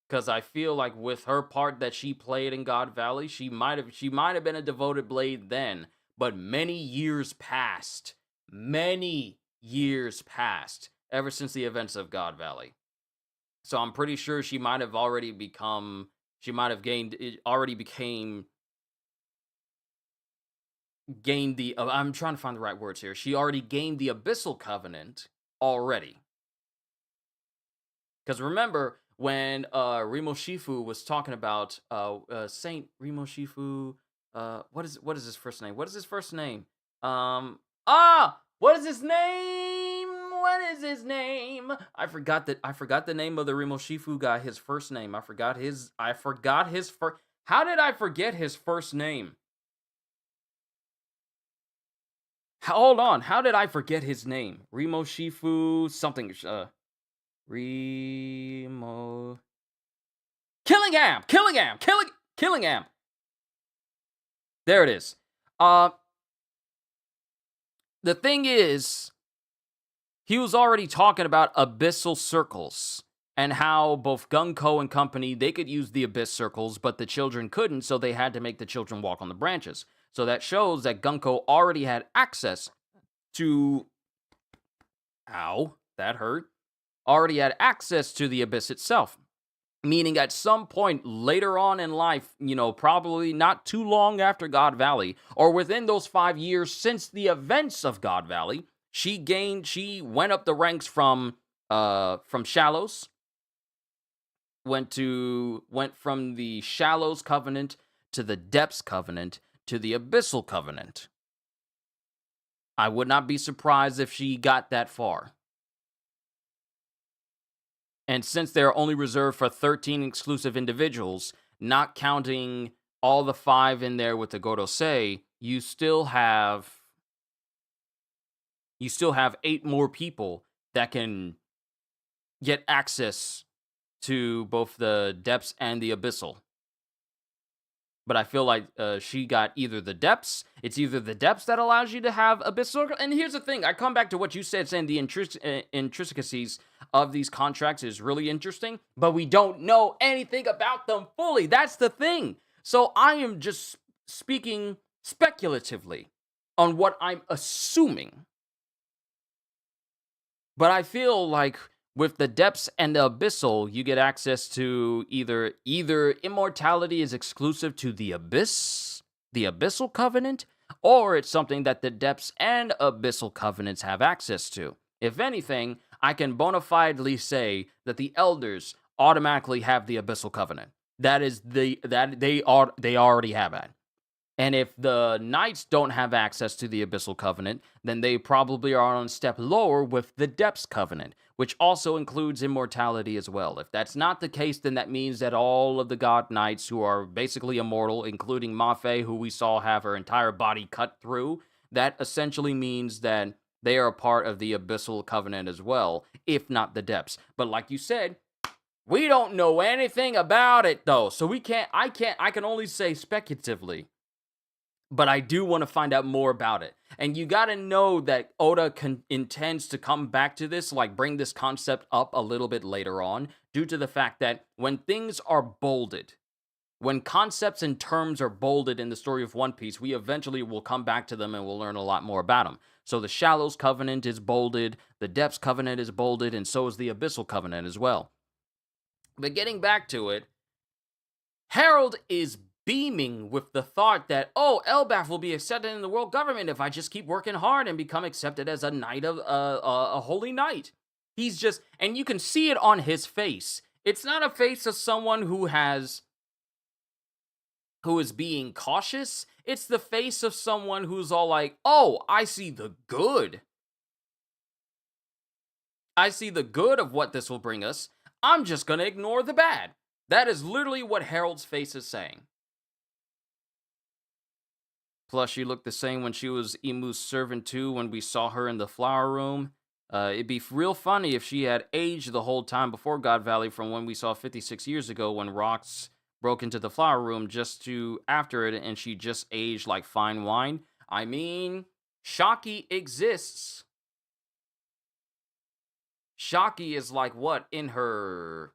Because I feel like with her part that she played in God Valley, she might have been a devoted blade then, but many years passed ever since the events of God Valley. So I'm pretty sure she might have already become, she might have gained, it already became, gained the, I'm trying to find the right words here. She already gained the Abyssal Covenant already. Because remember when Rimo Shifu was talking about Saint Rimo Shifu, what is his first name? What is his first name? What is his name? What is his name? I forgot the name of the Rimo Shifu guy. His first name. I forgot his first. How did I forget his first name? Hold on. How did I forget his name? Rimo Shifu something. Remo Killingham. There it is. Uh, the thing is, he was already talking about abyssal circles and how both Gunko and company, they could use the abyss circles, but the children couldn't, so they had to make the children walk on the branches. So that shows that Gunko already had access to. Ow, that hurt. Already had access to the abyss itself. Meaning at some point later on in life, probably not too long after God Valley, or within those 5 years since the events of God Valley, she went up the ranks from Shallows, went from the Shallows Covenant to the Depths Covenant to the Abyssal Covenant. I would not be surprised if she got that far. And since they're only reserved for 13 exclusive individuals, not counting all the 5 in there with the Godosei, you still have 8 more people that can get access to both the depths and the abyssal. But I feel like she got either the depths. It's either the depths that allows you to have abyssal. And here's the thing. I come back to what you said, saying the intricacies of these contracts is really interesting, but we don't know anything about them fully. That's the thing. So I am just speaking speculatively on what I'm assuming. But I feel like with the depths and the abyssal, you get access to either immortality is exclusive to the abyss, the abyssal covenant, or it's something that the depths and abyssal covenants have access to. If anything, I can bona fidely say that the elders automatically have the abyssal covenant. That they already have it. And if the knights don't have access to the Abyssal Covenant, then they probably are on a step lower with the Depths Covenant, which also includes immortality as well. If that's not the case, then that means that all of the God Knights who are basically immortal, including Mafe, who we saw have her entire body cut through, that essentially means that they are a part of the Abyssal Covenant as well, if not the Depths. But like you said, we don't know anything about it, though, so I can only say speculatively. But I do want to find out more about it. And you got to know that Oda intends to come back to this, like bring this concept up a little bit later on due to the fact that when things are bolded, when concepts and terms are bolded in the story of One Piece, we eventually will come back to them and we'll learn a lot more about them. So the Shallows Covenant is bolded, the Depths Covenant is bolded, and so is the Abyssal Covenant as well. But getting back to it, Harold is beaming with the thought that, oh, Elbaf will be accepted in the world government if I just keep working hard and become accepted as a knight of a holy knight. He's just, and you can see it on his face. It's not a face of someone who is being cautious. It's the face of someone who's all like, oh, I see the good. I see the good of what this will bring us. I'm just going to ignore the bad. That is literally what Harold's face is saying. Plus, she looked the same when she was Emu's servant too when we saw her in the flower room. It'd be real funny if she had aged the whole time before God Valley from when we saw 56 years ago when Rox broke into the flower room just to after it and she just aged like fine wine. I mean, Shaki exists. Shaki is like what in her...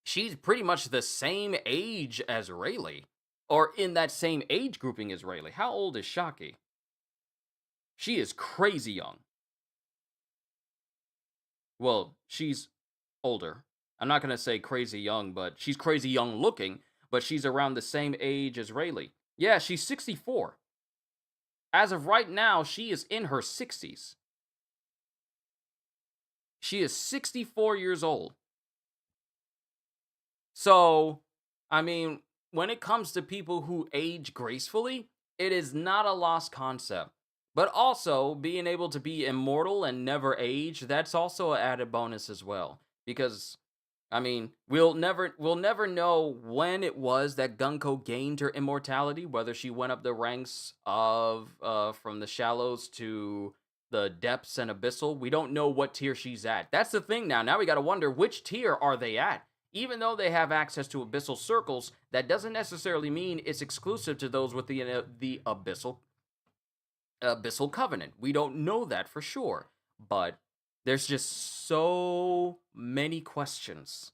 She's pretty much the same age as Rayleigh. Or in that same age grouping as Rayleigh. How old is Shaki? She is crazy young. Well, she's older. I'm not going to say crazy young, but she's crazy young looking, but she's around the same age as Rayleigh. Yeah, she's 64. As of right now, she is in her 60s. She is 64 years old. So, I mean, when it comes to people who age gracefully, it is not a lost concept. But also, being able to be immortal and never age, that's also an added bonus as well. Because, I mean, we'll never know when it was that Gunko gained her immortality, whether she went up the ranks of from the shallows to the depths and abyssal. We don't know what tier she's at. That's the thing now. Now we gotta wonder, which tier are they at? Even though they have access to abyssal circles, that doesn't necessarily mean it's exclusive to those with the abyssal covenant. We don't know that for sure, but there's just so many questions.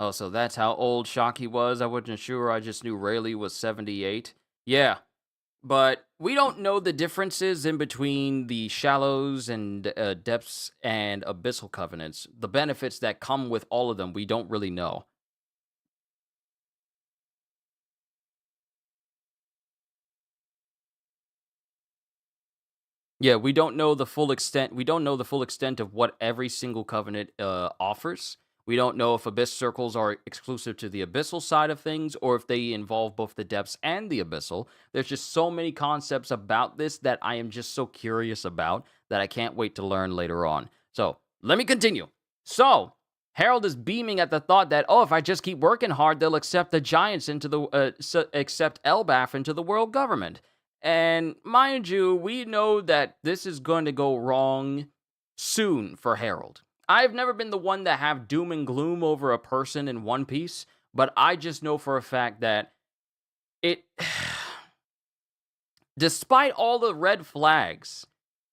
Oh, so that's how old Shocky was? I wasn't sure. I just knew Rayleigh was 78. Yeah, but we don't know the differences in between the shallows and depths and abyssal covenants. The benefits that come with all of them, we don't really know. Yeah, we don't know the full extent. We don't know the full extent of what every single covenant offers. We don't know if abyss circles are exclusive to the abyssal side of things or if they involve both the depths and the abyssal. There's just so many concepts about this that I am just so curious about that I can't wait to learn later on. So, let me continue. So, Harold is beaming at the thought that, oh, if I just keep working hard, they'll accept the giants into the accept Elbaf into the world government. And mind you, we know that this is going to go wrong soon for Harold. I've never been the one to have doom and gloom over a person in One Piece, but I just know for a fact that it, despite all the red flags,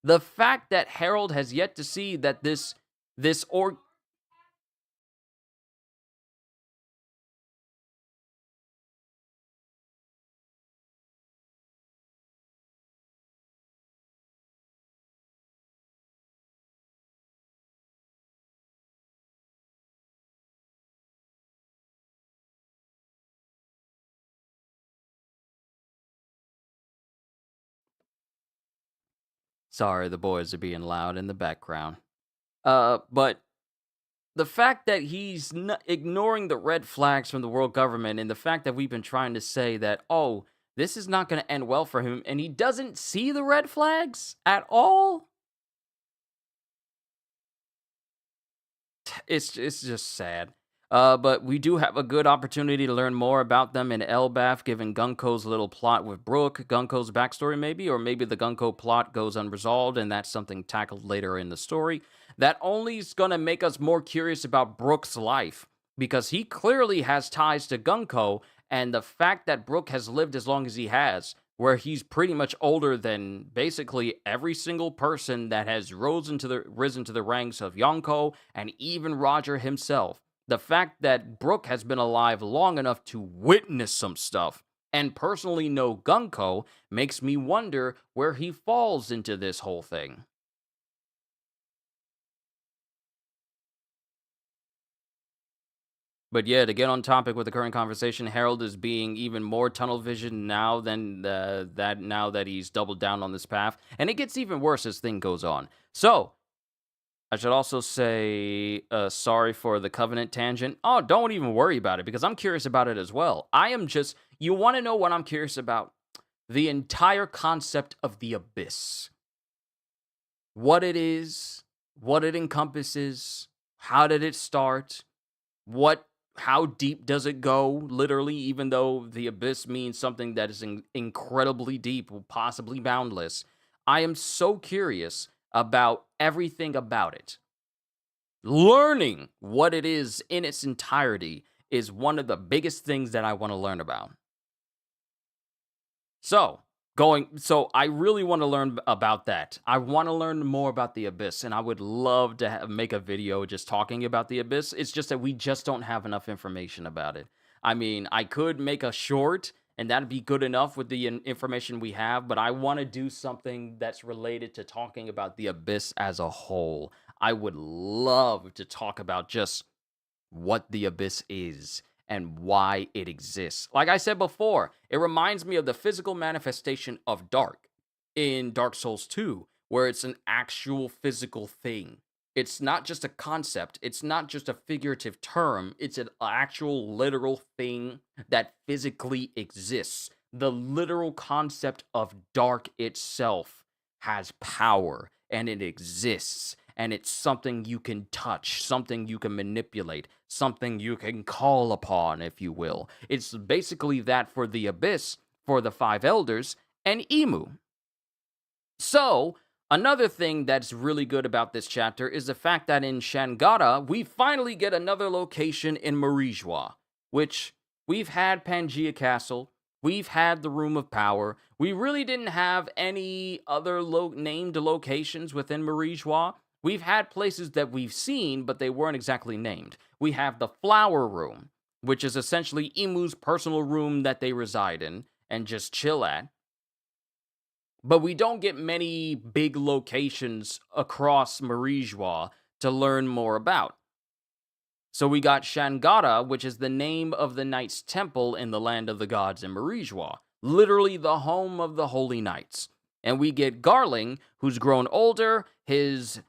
the fact that Harold has yet to see that this org Sorry, the boys are being loud in the background. But the fact that he's ignoring the red flags from the world government and the fact that we've been trying to say that, oh, this is not going to end well for him, and he doesn't see the red flags at all, it's just sad. But we do have a good opportunity to learn more about them in Elbaf, given Gunko's little plot with Brooke, Gunko's backstory maybe, or maybe the Gunko plot goes unresolved and that's something tackled later in the story. That only is going to make us more curious about Brooke's life, because he clearly has ties to Gunko, and the fact that Brooke has lived as long as he has, where he's pretty much older than basically every single person that has risen to the ranks of Yonko and even Roger himself. The fact that Brooke has been alive long enough to witness some stuff and personally know Gunko makes me wonder where he falls into this whole thing. But yeah, to get on topic with the current conversation, Harold is being even more tunnel vision now than now that he's doubled down on this path, and it gets even worse as thing goes on. So I should also say sorry for the Covenant tangent. Oh, don't even worry about it, because I'm curious about it as well. I am just, you want to know what I'm curious about? The entire concept of the Abyss. What it is, what it encompasses, how did it start, how deep does it go, literally, even though the Abyss means something that is incredibly deep, possibly boundless. I am so curious about everything about it. Learning what it is in its entirety is one of the biggest things that I want to learn about. So I really want to learn about that. I want to learn more about the Abyss, and I would love to make a video just talking about the Abyss. It's just that we just don't have enough information about it. I mean, I could make a short, and that'd be good enough with the information we have, but I want to do something that's related to talking about the Abyss as a whole. I would love to talk about just what the Abyss is and why it exists. Like I said before, it reminds me of the physical manifestation of dark in Dark Souls 2, where it's an actual physical thing. It's not just a concept, it's not just a figurative term, it's an actual literal thing that physically exists. The literal concept of dark itself has power, and it exists, and it's something you can touch, something you can manipulate, something you can call upon, if you will. It's basically that for the Abyss, for the Five Elders, and Emu. So, another thing that's really good about this chapter is the fact that in Shangara, we finally get another location in Marijua, which we've had Pangea Castle, we've had the Room of Power. We really didn't have any other named locations within Marijua. We've had places that we've seen, but they weren't exactly named. We have the Flower Room, which is essentially Emu's personal room that they reside in and just chill at. But we don't get many big locations across Marijua to learn more about. So we got Shangara, which is the name of the Knights' Temple in the Land of the Gods in Marijua, literally the home of the Holy Knights. And we get Garling, who's grown older. His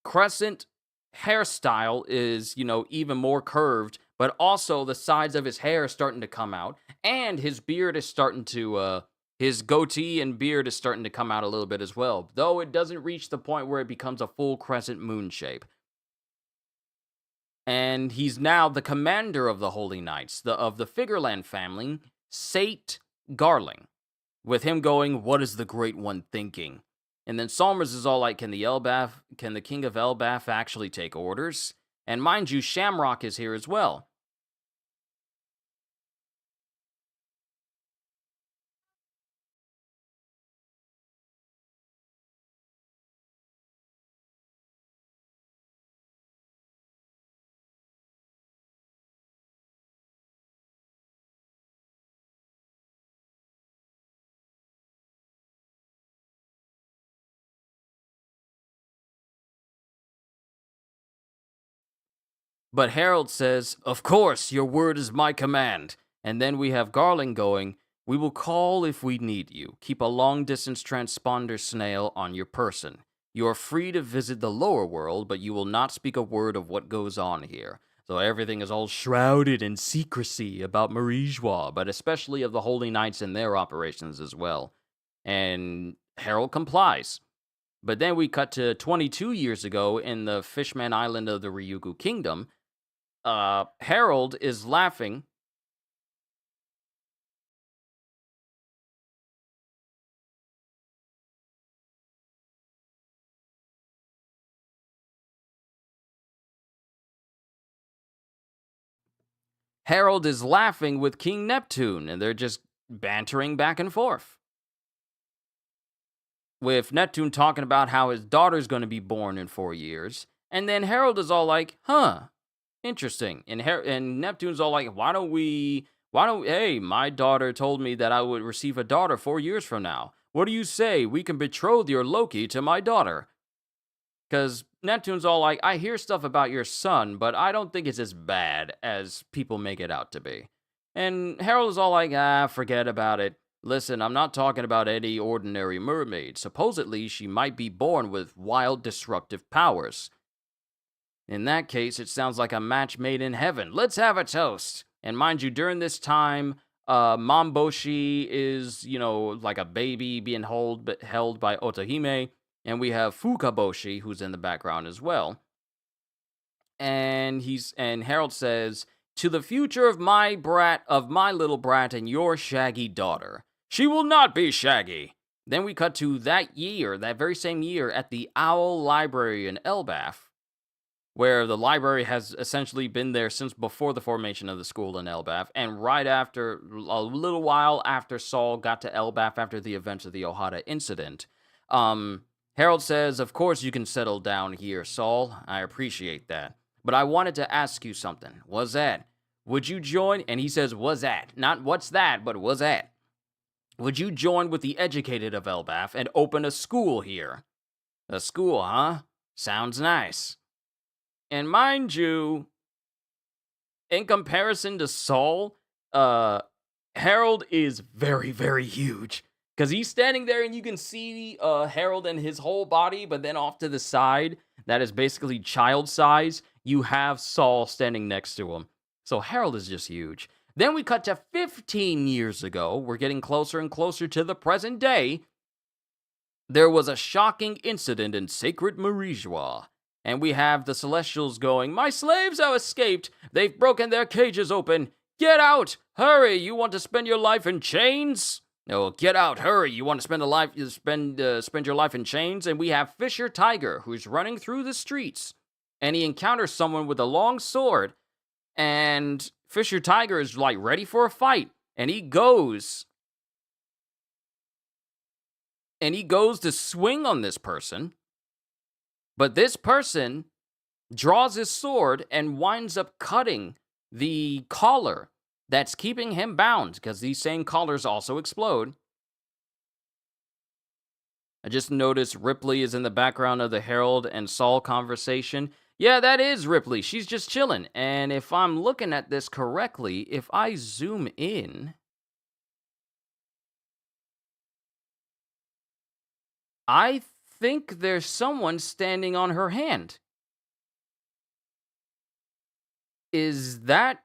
crescent hairstyle is, even more curved, but also the sides of his hair are starting to come out, and his beard is starting to his goatee and beard is starting to come out a little bit as well, though it doesn't reach the point where it becomes a full crescent moon shape. And he's now the commander of the Holy Knights, of the Figureland family, Sate Garling. With him going, "What is the Great One thinking?" And then Salmers is all like, can the King of Elbaf actually take orders? And mind you, Shamrock is here as well. But Harald says, "Of course, your word is my command." And then we have Garling going, We will call if we need you. Keep a long distance transponder snail on your person. You are free to visit the lower world, but you will not speak a word of what goes on here. So everything is all shrouded in secrecy about Marijois, but especially of the Holy Knights and their operations as well. And Harold complies. But then we cut to 22 years ago in the Fishman Island of the Ryukyu Kingdom. Harold is laughing. Harold is laughing with King Neptune, and they're just bantering back and forth. With Neptune talking about how his daughter's going to be born in 4 years. And then Harold is all like, huh, interesting. And Neptune's all like, hey, my daughter told me that I would receive a daughter 4 years from now. What do you say? We can betroth your Loki to my daughter. Because Neptune's all like, I hear stuff about your son, but I don't think it's as bad as people make it out to be. And Harold is all like, forget about it. Listen, I'm not talking about any ordinary mermaid. Supposedly, she might be born with wild, disruptive powers. In that case, it sounds like a match made in heaven. Let's have a toast. And mind you, during this time, Mamboshi is, like a baby being held by Otohime. And we have Fukaboshi, who's in the background as well. And Harold says, to the future of my little brat and your shaggy daughter. She will not be shaggy. Then we cut to that very same year, at the Owl Library in Elbaf, where the library has essentially been there since before the formation of the school in Elbaf, and right after, a little while after Saul got to Elbaf after the events of the Ohada incident. Harold says, of course you can settle down here, Saul. I appreciate that. But I wanted to ask you something. What's that? Would you join? And he says, what's that? Not what's that, but what's that? Would you join with the educated of Elbaf and open a school here? A school, huh? Sounds nice. And mind you, in comparison to Saul, Harold is very, very huge. Because he's standing there and you can see Harold and his whole body, but then off to the side, that is basically child size, you have Saul standing next to him. So Harold is just huge. Then we cut to 15 years ago. We're getting closer and closer to the present day. There was a shocking incident in sacred Marijois. And we have the Celestials going, my slaves have escaped. They've broken their cages open. Get out! Hurry! You want to spend your life in chains? No, get out! Hurry! You want to spend your life in chains? And we have Fisher Tiger, who's running through the streets, and he encounters someone with a long sword. And Fisher Tiger is like ready for a fight, and he goes to swing on this person. But this person draws his sword and winds up cutting the collar that's keeping him bound, because these same collars also explode. I just noticed Ripley is in the background of the Harold and Saul conversation. Yeah, that is Ripley. She's just chilling. And if I'm looking at this correctly, if I zoom in, I think there's someone standing on her hand. Is that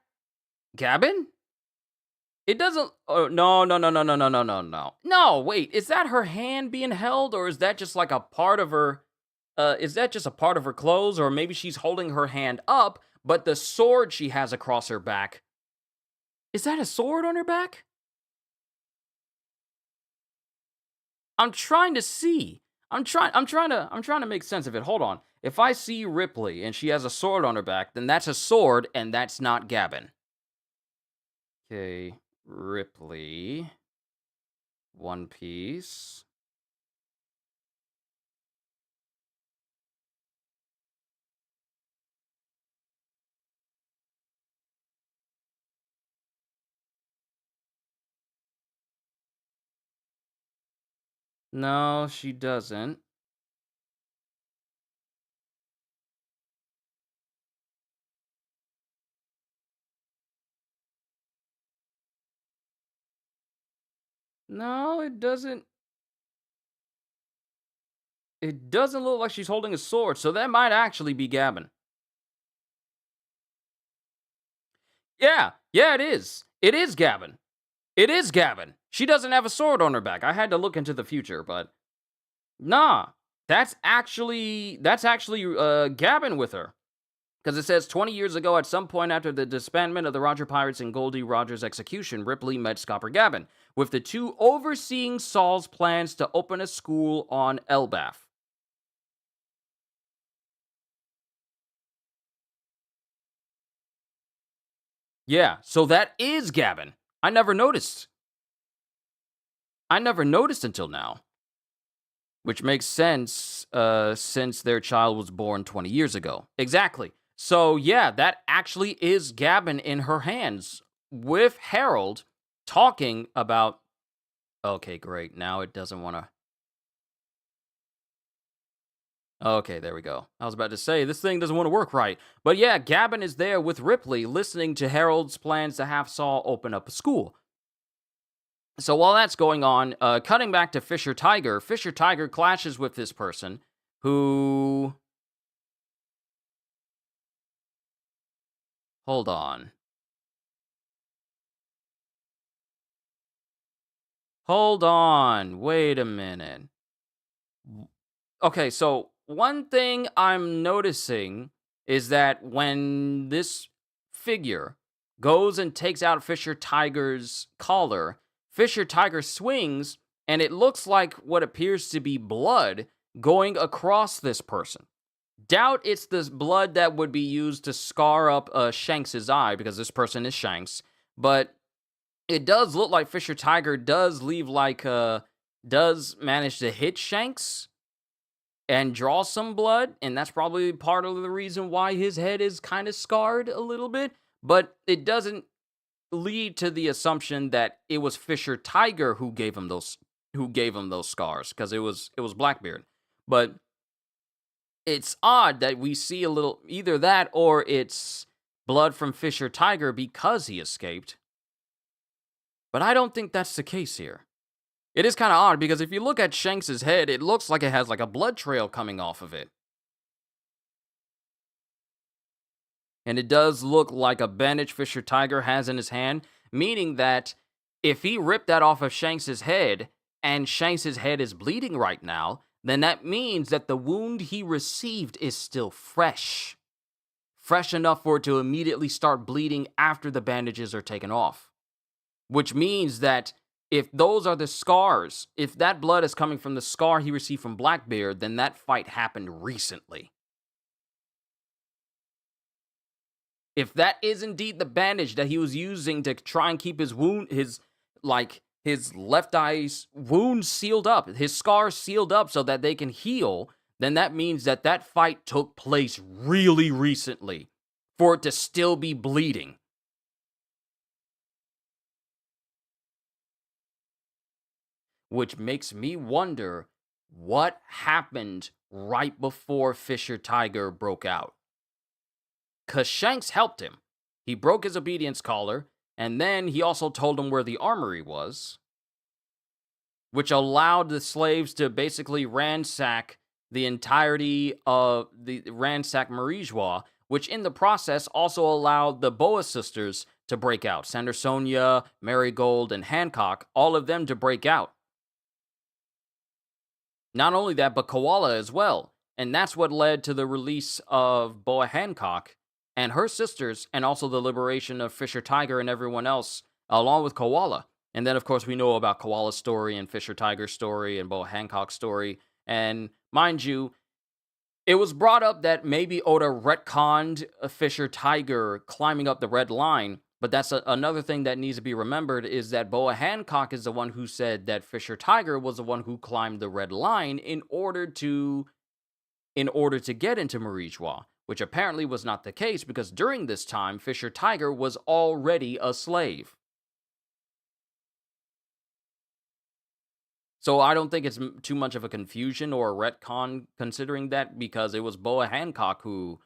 Gavin? It doesn't. Oh, no, no, no, no, no, no, no, no, no. No, wait. Is that her hand being held, or is that just like a part of her? Is that just a part of her clothes, or maybe she's holding her hand up, but the sword she has across her back? Is that a sword on her back? I'm trying to see. I'm trying to make sense of it. Hold on. If I see Ripley and she has a sword on her back, then that's a sword, and that's not Gavin. Okay, Ripley. One Piece. No, she doesn't. No, it doesn't. It doesn't look like she's holding a sword, so that might actually be Gavin. Yeah, yeah, it is. It is Gavin. It is Gavin. She doesn't have a sword on her back. I had to look into the future, but nah, that's actually Gavin with her. Because it says 20 years ago, at some point after the disbandment of the Roger Pirates and Goldie Rogers' execution, Ripley met Scopper Gavin, with the two overseeing Saul's plans to open a school on Elbaf. Yeah, so that is Gavin. I never noticed. I never noticed until now, which makes sense since their child was born 20 years ago. Exactly. So, yeah, that actually is Gavin in her hands with Harold talking about. Okay, great. Now it doesn't want to. Okay, there we go. I was about to say, this thing doesn't want to work right. But yeah, Gavin is there with Ripley listening to Harold's plans to have Saul open up a school. So while that's going on, cutting back to Fisher Tiger clashes with this person who. Hold on. Hold on. Wait a minute. Okay, so one thing I'm noticing is that when this figure goes and takes out Fisher Tiger's collar, Fisher Tiger swings and it looks like what appears to be blood going across this person. Doubt it's this blood that would be used to scar up Shanks's eye because this person is Shanks, but it does look like Fisher Tiger does leave like does manage to hit Shanks and draw some blood, and that's probably part of the reason why his head is kind of scarred a little bit, but it doesn't lead to the assumption that it was Fisher Tiger who gave him those scars because it was Blackbeard. But it's odd that we see a little either that or it's blood from Fisher Tiger because he escaped. But I don't think that's the case here. It is kind of odd because if you look at Shanks's head, it looks like it has like a blood trail coming off of it. And it does look like a bandage Fisher Tiger has in his hand, meaning that if he ripped that off of Shanks's head and Shanks's head is bleeding right now, then that means that the wound he received is still fresh. Fresh enough for it to immediately start bleeding after the bandages are taken off. Which means that if those are the scars, if that blood is coming from the scar he received from Blackbeard, then that fight happened recently. If that is indeed the bandage that he was using to try and keep his wound, his left eye's wound sealed up, his scars sealed up so that they can heal, then that means that that fight took place really recently for it to still be bleeding. Which makes me wonder what happened right before Fisher Tiger broke out. Because Shanks helped him. He broke his obedience collar, and then he also told him where the armory was, which allowed the slaves to basically ransack the entirety of the ransack Marijois, which in the process also allowed the Boa sisters to break out. Sandersonia, Marigold, and Hancock, all of them to break out. Not only that, but Koala as well. And that's what led to the release of Boa Hancock and her sisters, and also the liberation of Fisher Tiger and everyone else, along with Koala. And then, of course, we know about Koala's story and Fisher Tiger's story and Boa Hancock's story. And mind you, it was brought up that maybe Oda retconned Fisher Tiger climbing up the red line, but that's another thing that needs to be remembered is that Boa Hancock is the one who said that Fisher Tiger was the one who climbed the red line in order to get into Marijois, which apparently was not the case because during this time Fisher Tiger was already a slave. So I don't think it's too much of a confusion or a retcon considering that because it was Boa Hancock who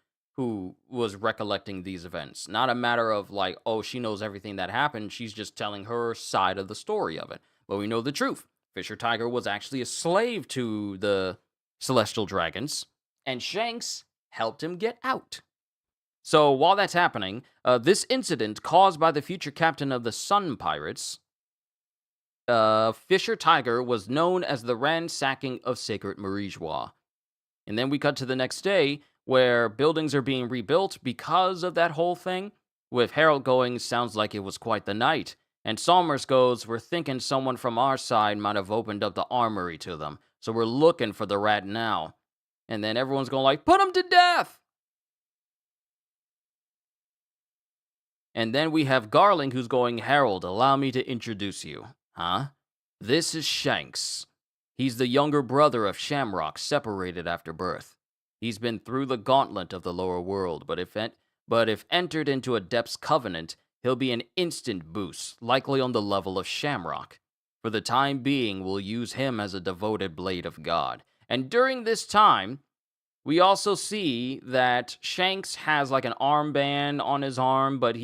was recollecting these events. Not a matter of like, oh, she knows everything that happened. She's just telling her side of the story of it. Well, we know the truth. Fisher Tiger was actually a slave to the celestial dragons, and Shanks helped him get out. So while that's happening, this incident caused by the future captain of the Sun Pirates, Fisher Tiger, was known as the ransacking of Sacred Marijois. And then we cut to the next day, where buildings are being rebuilt because of that whole thing, with Harold going, sounds like it was quite the night. And Somers goes, we're thinking someone from our side might have opened up the armory to them, so we're looking for the rat now. And then everyone's going like, put him to death! And then we have Garling who's going, Harold, allow me to introduce you. Huh? This is Shanks. He's the younger brother of Shamrock, separated after birth. He's been through the gauntlet of the lower world, but if entered into a Depth's Covenant, he'll be an instant boost, likely on the level of Shamrock. For the time being, we'll use him as a devoted blade of God. And during this time, we also see that Shanks has like an armband on his arm, but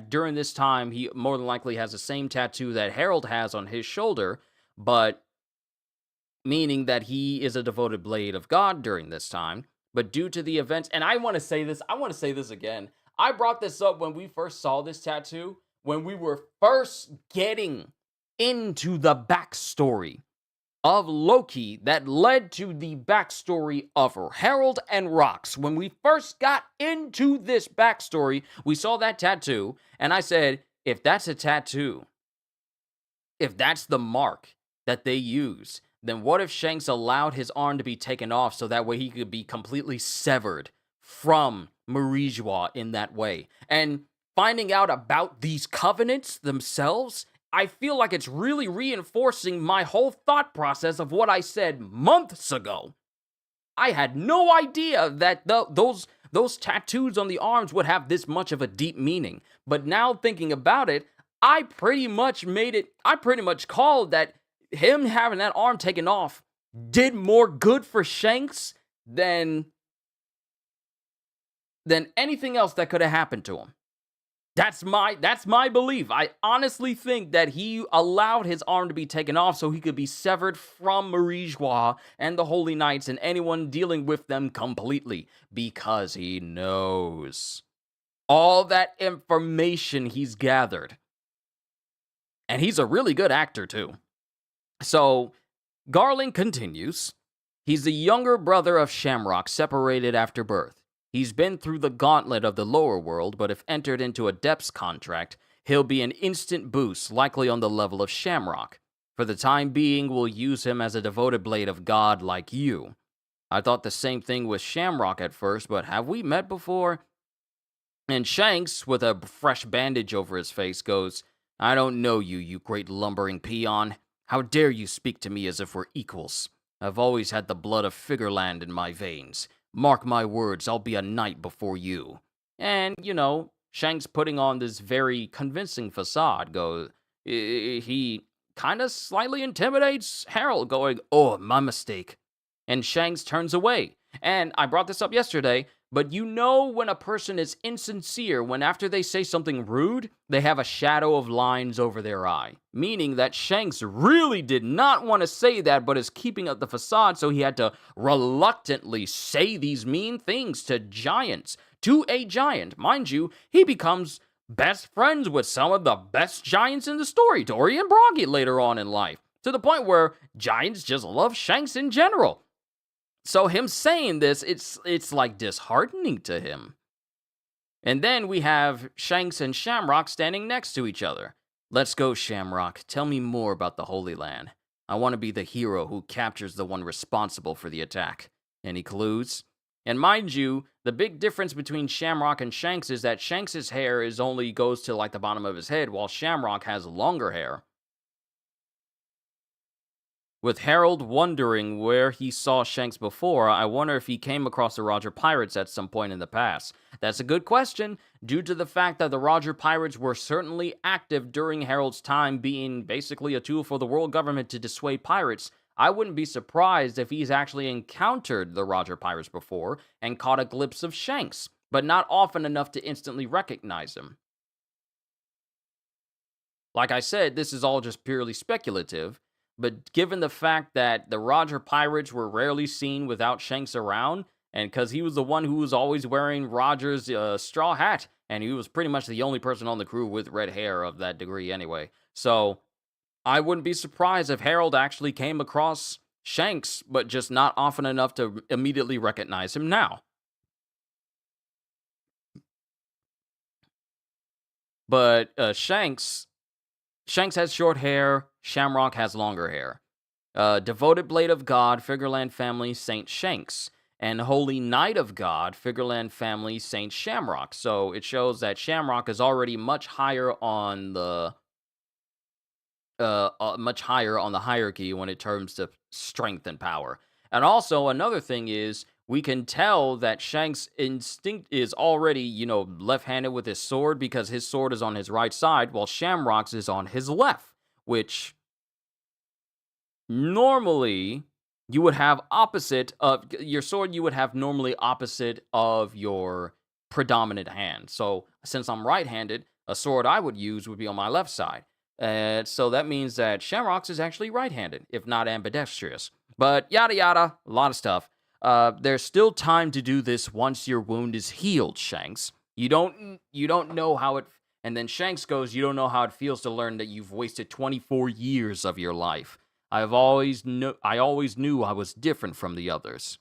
during this time, he more than likely has the same tattoo that Harold has on his shoulder, but meaning that he is a devoted blade of God during this time. But due to the events, and I want to say this again. I brought this up when we first saw this tattoo, when we were first getting into the backstory of Loki that led to the backstory of Harold and Rox. When we first got into this backstory, we saw that tattoo, and I said, if that's a tattoo, if that's the mark that they use, then what if Shanks allowed his arm to be taken off so that way he could be completely severed from Marijois in that way? And finding out about these covenants themselves, I feel like it's really reinforcing my whole thought process of what I said months ago. I had no idea that those tattoos on the arms would have this much of a deep meaning. But now thinking about it, I pretty much called that him having that arm taken off did more good for Shanks than anything else that could have happened to him. That's my belief. I honestly think that he allowed his arm to be taken off so he could be severed from Marijois and the Holy Knights and anyone dealing with them completely, because he knows all that information he's gathered. And he's a really good actor too. So Garling continues. He's the younger brother of Shamrock, separated after birth. He's been through the gauntlet of the lower world, but if entered into a Depth's contract, he'll be an instant boost, likely on the level of Shamrock. For the time being, we'll use him as a devoted blade of God like you. I thought the same thing with Shamrock at first, but have we met before? And Shanks, with a fresh bandage over his face, goes, I don't know you, you great lumbering peon. How dare you speak to me as if we're equals? I've always had the blood of Figureland in my veins. Mark my words, I'll be a knight before you. And, Shanks putting on this very convincing facade he kind of slightly intimidates Harold, going, oh, my mistake. And Shanks turns away. And I brought this up yesterday, but when a person is insincere when after they say something rude, they have a shadow of lines over their eye. Meaning that Shanks really did not want to say that, but is keeping up the facade, so he had to reluctantly say these mean things to giants. To a giant. Mind you, he becomes best friends with some of the best giants in the story, Dory and Broggy, later on in life. To the point where giants just love Shanks in general. So him saying this, it's like disheartening to him. And then we have Shanks and Shamrock standing next to each other. Let's go, Shamrock. Tell me more about the Holy Land. I want to be the hero who captures the one responsible for the attack. Any clues? And mind you, the big difference between Shamrock and Shanks is that Shanks' hair only goes to like the bottom of his head, while Shamrock has longer hair. With Harold wondering where he saw Shanks before, I wonder if he came across the Roger Pirates at some point in the past. That's a good question, due to the fact that the Roger Pirates were certainly active during Harold's time being basically a tool for the world government to dissuade pirates. I wouldn't be surprised if he's actually encountered the Roger Pirates before and caught a glimpse of Shanks, but not often enough to instantly recognize him. Like I said, this is all just purely speculative, but given the fact that the Roger pirates were rarely seen without Shanks around, and because he was the one who was always wearing Roger's straw hat, and he was pretty much the only person on the crew with red hair of that degree anyway. So I wouldn't be surprised if Harold actually came across Shanks, but just not often enough to immediately recognize him now. But Shanks has short hair, Shamrock has longer hair. Devoted Blade of God, Figureland family, Saint Shanks. And Holy Knight of God, Figureland family, Saint Shamrock. So it shows that Shamrock is already much higher on the hierarchy when it comes to strength and power. And also another thing is we can tell that Shank's instinct is already, left-handed with his sword because his sword is on his right side while Shamrock's is on his left, which normally you would have opposite of your sword you would have normally opposite of your predominant hand. So since I'm right-handed, a sword I would use would be on my left side. So that means that Shamrock's is actually right-handed, if not ambidextrous. But yada yada, a lot of stuff. There's still time to do this once your wound is healed, Shanks. You don't know how it. And then Shanks goes, you don't know how it feels to learn that you've wasted 24 years of your life. I always knew I was different from the others.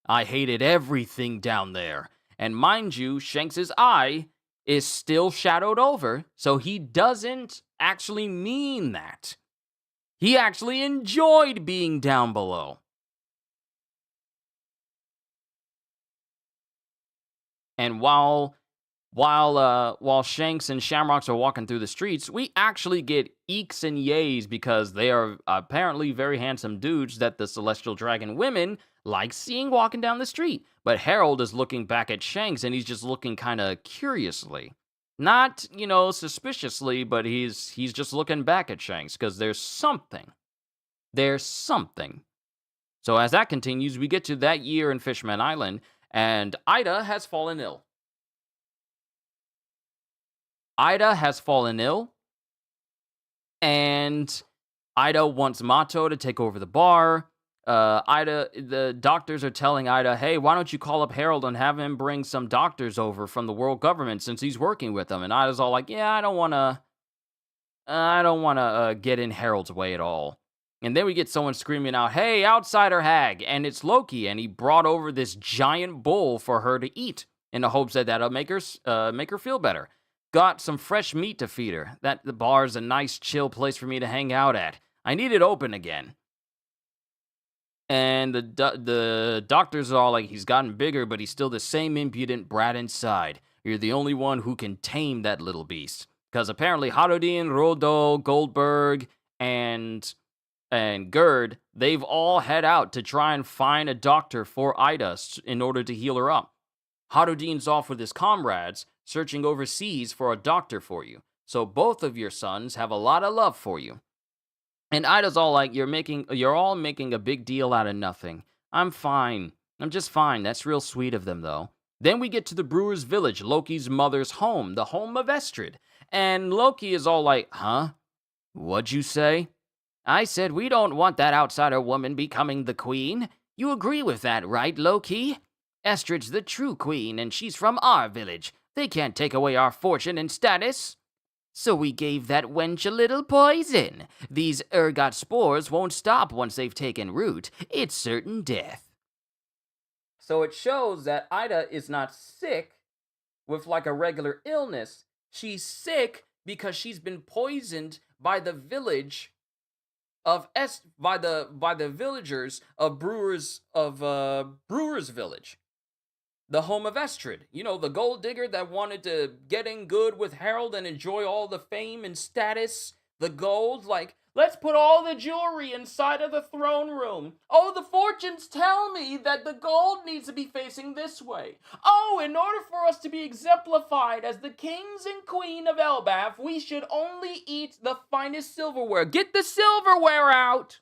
I hated everything down there. And mind you, Shanks's eye is still shadowed over, so he doesn't actually mean that. He actually enjoyed being down below. And while Shanks and Shamrocks are walking through the streets, we actually get eeks and yays because they are apparently very handsome dudes that the Celestial Dragon women like seeing walking down the street. But Harold is looking back at Shanks and he's just looking kind of curiously. Not, suspiciously, but he's just looking back at Shanks because there's something. There's something. So as that continues, we get to that year in Fishman Island, and Ida has fallen ill. And Ida wants Mato to take over the bar. The doctors are telling Ida, hey, why don't you call up Harold and have him bring some doctors over from the world government since he's working with them? And Ida's all like, yeah, I don't want to get in Harold's way at all. And then we get someone screaming out, hey, outsider hag, and it's Loki, and he brought over this giant bull for her to eat in the hopes that that'll make her feel better. Got some fresh meat to feed her. The bar's a nice chill place for me to hang out at. I need it open again. And the doctors are all like, he's gotten bigger, but he's still the same impudent brat inside. You're the only one who can tame that little beast. Because apparently Harodin, Rodo, Goldberg, and Gerd, they've all head out to try and find a doctor for Ida in order to heal her up. Harodin's off with his comrades, searching overseas for a doctor for you. So both of your sons have a lot of love for you. And Ida's all like, you're all making a big deal out of nothing. I'm fine. I'm just fine. That's real sweet of them, though. Then we get to the Brewer's Village, Loki's mother's home, the home of Estrid. And Loki is all like, huh? What'd you say? I said we don't want that outsider woman becoming the queen. You agree with that, right, Loki? Estrid's the true queen, and she's from our village. They can't take away our fortune and status. So we gave that wench a little poison. These ergot spores won't stop once they've taken root. It's certain death. So it shows that Ida is not sick with like a regular illness. She's sick because she's been poisoned by the village by the villagers of Brewer's Village. The home of Estrid. The gold digger that wanted to get in good with Harold and enjoy all the fame and status. The gold, like, let's put all the jewelry inside of the throne room. Oh, the fortunes tell me that the gold needs to be facing this way. Oh, in order for us to be exemplified as the kings and queen of Elbaf, we should only eat the finest silverware. Get the silverware out.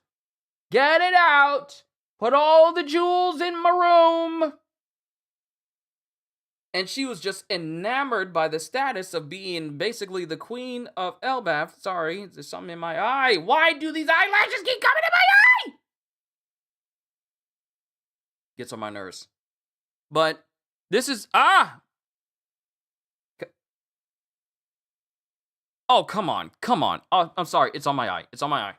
Get it out. Put all the jewels in my room. and she was just enamored by the status of being basically the queen of Elbaf. Sorry, there's something in my eye. Why do these eyelashes keep coming in my eye? Gets on my nerves. But this is oh, come on. Come on. Oh, I'm sorry. It's on my eye. It's on my eye.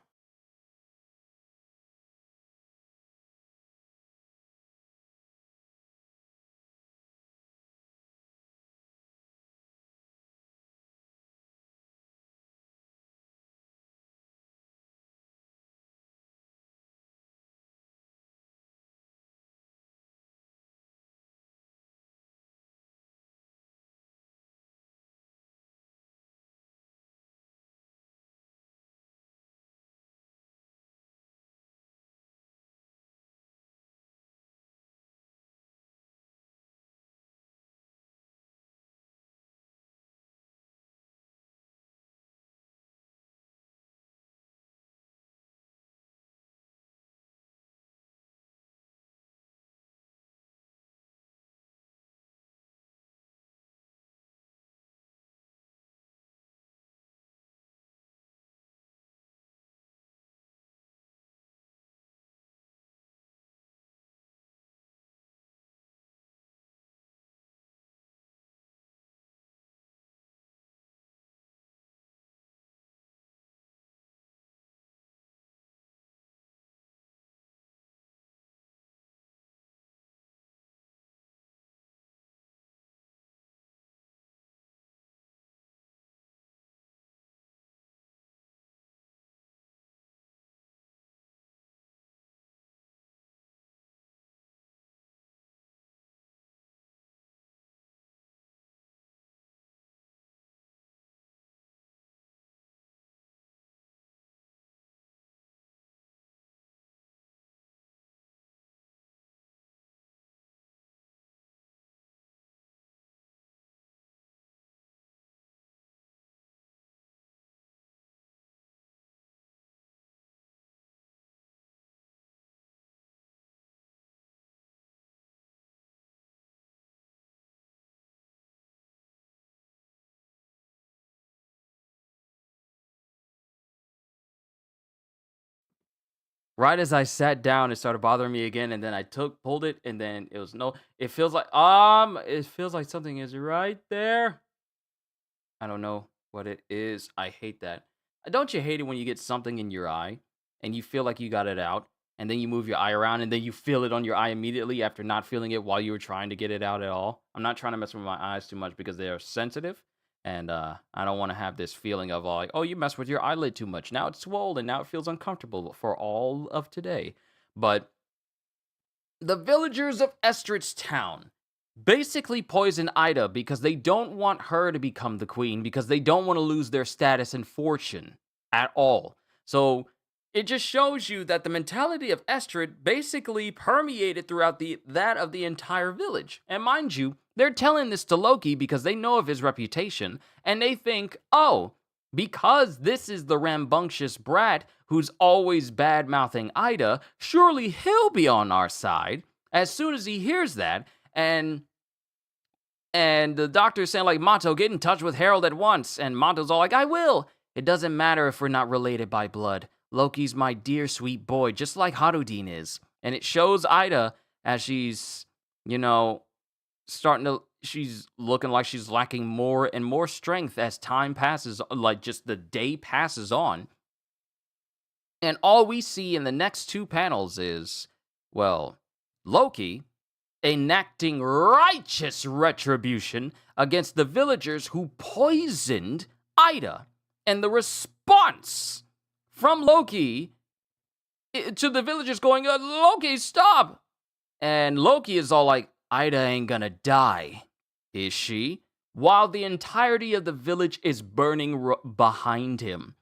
Right as I sat down, it started bothering me again, and then I pulled it, and then it was no. It feels like something is right there. I don't know what it is. I hate that. Don't you hate it when you get something in your eye and you feel like you got it out, and then you move your eye around and then you feel it on your eye immediately after not feeling it while you were trying to get it out at all? I'm not trying to mess with my eyes too much because they are sensitive, and I don't want to have this feeling of like, oh, you messed with your eyelid too much. Now it's swollen. Now it feels uncomfortable for all of today. But the villagers of Estrid's town basically poison Ida because they don't want her to become the queen, because they don't want to lose their status and fortune at all. So it just shows you that the mentality of Estrid basically permeated throughout that of the entire village. And mind you, they're telling this to Loki because they know of his reputation, and they think, oh, because this is the rambunctious brat who's always bad mouthing Ida, surely he'll be on our side. As soon as he hears that, and the doctor's saying like, Mato, get in touch with Harald at once. And Mato's all like, I will. It doesn't matter if we're not related by blood. Loki's my dear sweet boy, just like Harudin is. And it shows Ida as she's, you know, she's looking like she's lacking more and more strength as time passes, like just the day passes on. And all we see in the next two panels is, well, Loki enacting righteous retribution against the villagers who poisoned Ida. And the response from Loki to the villagers going, Loki, stop! And Loki is all like, Ida ain't gonna die, is she? While the entirety of the village is burning behind him.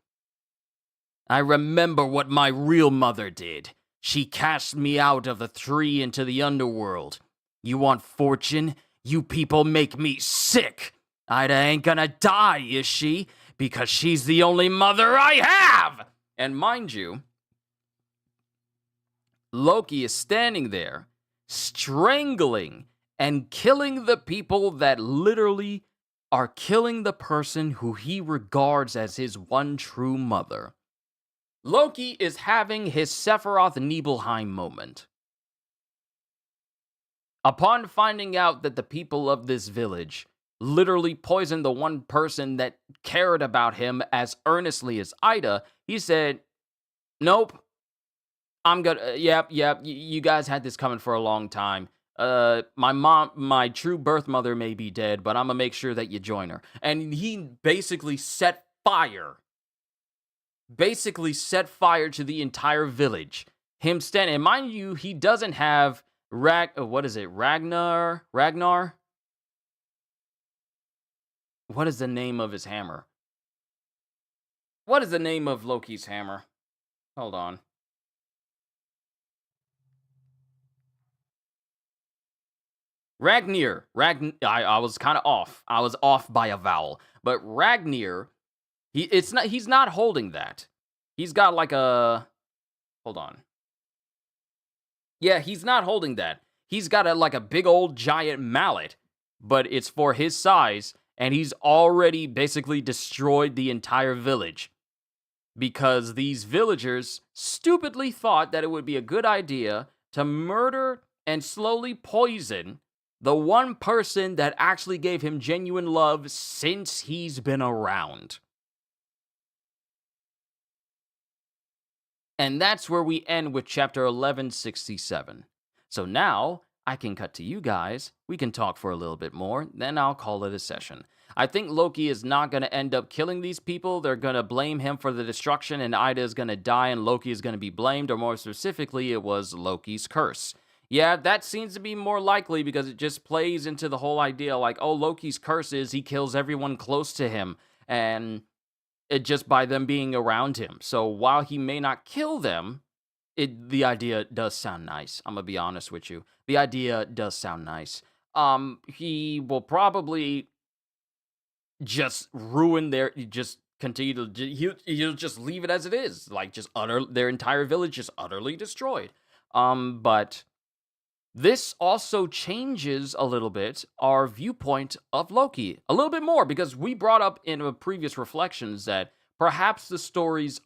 I remember what my real mother did. She cast me out of the tree into the underworld. You want fortune? You people make me sick. Ida ain't gonna die, is she? Because she's the only mother I have! And mind you, Loki is standing there, strangling and killing the people that literally are killing the person who he regards as his one true mother. Loki is having his Sephiroth Nibelheim moment. Upon finding out that the people of this village literally poisoned the one person that cared about him as earnestly as Ida, he said, nope, I'm gonna, yep, you guys had this coming for a long time. My mom, my true birth mother may be dead, but I'm gonna make sure that you join her. And he basically set fire to the entire village. Him standing, and mind you, he doesn't have Ragnar? What is the name of his hammer? What is the name of Loki's hammer? Hold on. Ragnir. I was kind of off. I was off by a vowel. But Ragnir, he's not holding that. He's got like a, hold on. Yeah, he's not holding that. He's got like a big old giant mallet, but it's for his size, and he's already basically destroyed the entire village. Because these villagers stupidly thought that it would be a good idea to murder and slowly poison the one person that actually gave him genuine love since he's been around. And that's where we end with chapter 1167. So now I can cut to you guys. We can talk for a little bit more, then I'll call it a session. I think Loki is not going to end up killing these people. They're going to blame him for the destruction, and Ida is going to die, and Loki is going to be blamed, or more specifically, it was Loki's curse. Yeah, that seems to be more likely because it just plays into the whole idea like, oh, Loki's curse is he kills everyone close to him, and it just by them being around him. So while he may not kill them, the idea does sound nice. I'm gonna be honest with you. The idea does sound nice. He will probably just ruin just continue to, he'll just leave it as it is, like just their entire village just utterly destroyed. But this also changes a little bit our viewpoint of Loki a little bit more, because we brought up in a previous reflections that perhaps the stories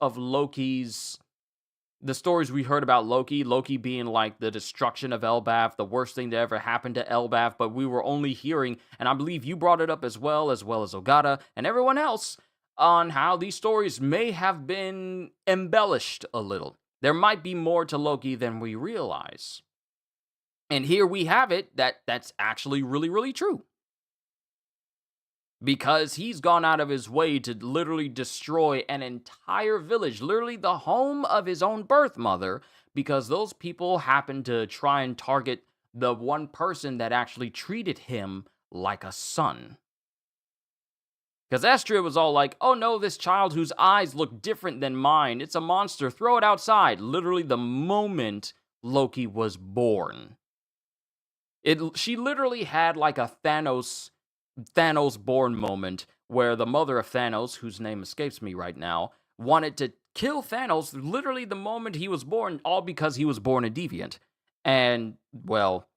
we heard about Loki being like the destruction of Elbaf, the worst thing to ever happen to Elbaf, but we were only hearing, and I believe you brought it up as well as Ogata and everyone else, on how these stories may have been embellished a little. There might be more to Loki than we realize. And here we have it, that's actually really, really true. Because he's gone out of his way to literally destroy an entire village, literally the home of his own birth mother, because those people happened to try and target the one person that actually treated him like a son. Because Astrid was all like, oh no, this child whose eyes look different than mine, it's a monster, throw it outside. Literally the moment Loki was born. She literally had like a Thanos born moment where the mother of Thanos, whose name escapes me right now, wanted to kill Thanos literally the moment he was born, all because he was born a deviant. And well,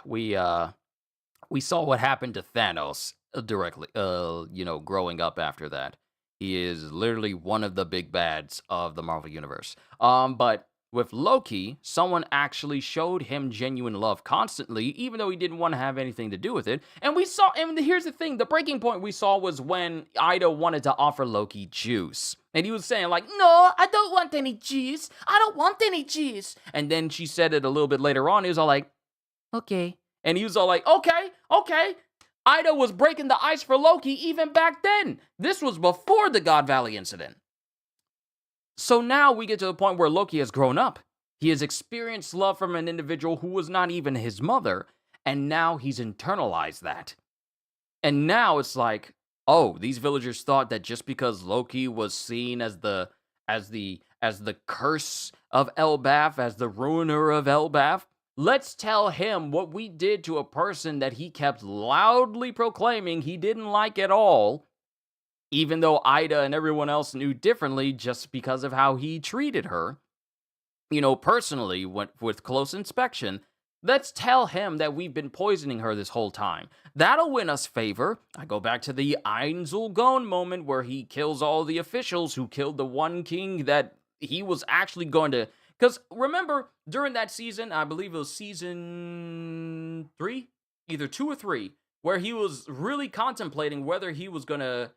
we saw what happened to Thanos directly, growing up after that. He is literally one of the big bads of the Marvel Universe. But with Loki, someone actually showed him genuine love constantly, even though he didn't want to have anything to do with it. And here's the thing, the breaking point we saw was when Ida wanted to offer Loki juice. And he was saying like, no, I don't want any juice. I don't want any juice. And then she said it a little bit later on. He was all like, okay. And he was all like, okay. Ida was breaking the ice for Loki even back then. This was before the God Valley incident. So now we get to the point where Loki has grown up. He has experienced love from an individual who was not even his mother, and now he's internalized that. And now it's like, oh, these villagers thought that just because Loki was seen as the curse of Elbaf, as the ruiner of Elbaf, let's tell him what we did to a person that he kept loudly proclaiming he didn't like at all, even though Ida and everyone else knew differently just because of how he treated her. Personally, with close inspection, Let's tell him that we've been poisoning her this whole time. That'll win us favor. I go back to the Einzelgon moment where he kills all the officials who killed the one king that he was actually going to. Because remember, during that season, I believe it was season 3, either 2 or 3, where he was really contemplating whether he was gonna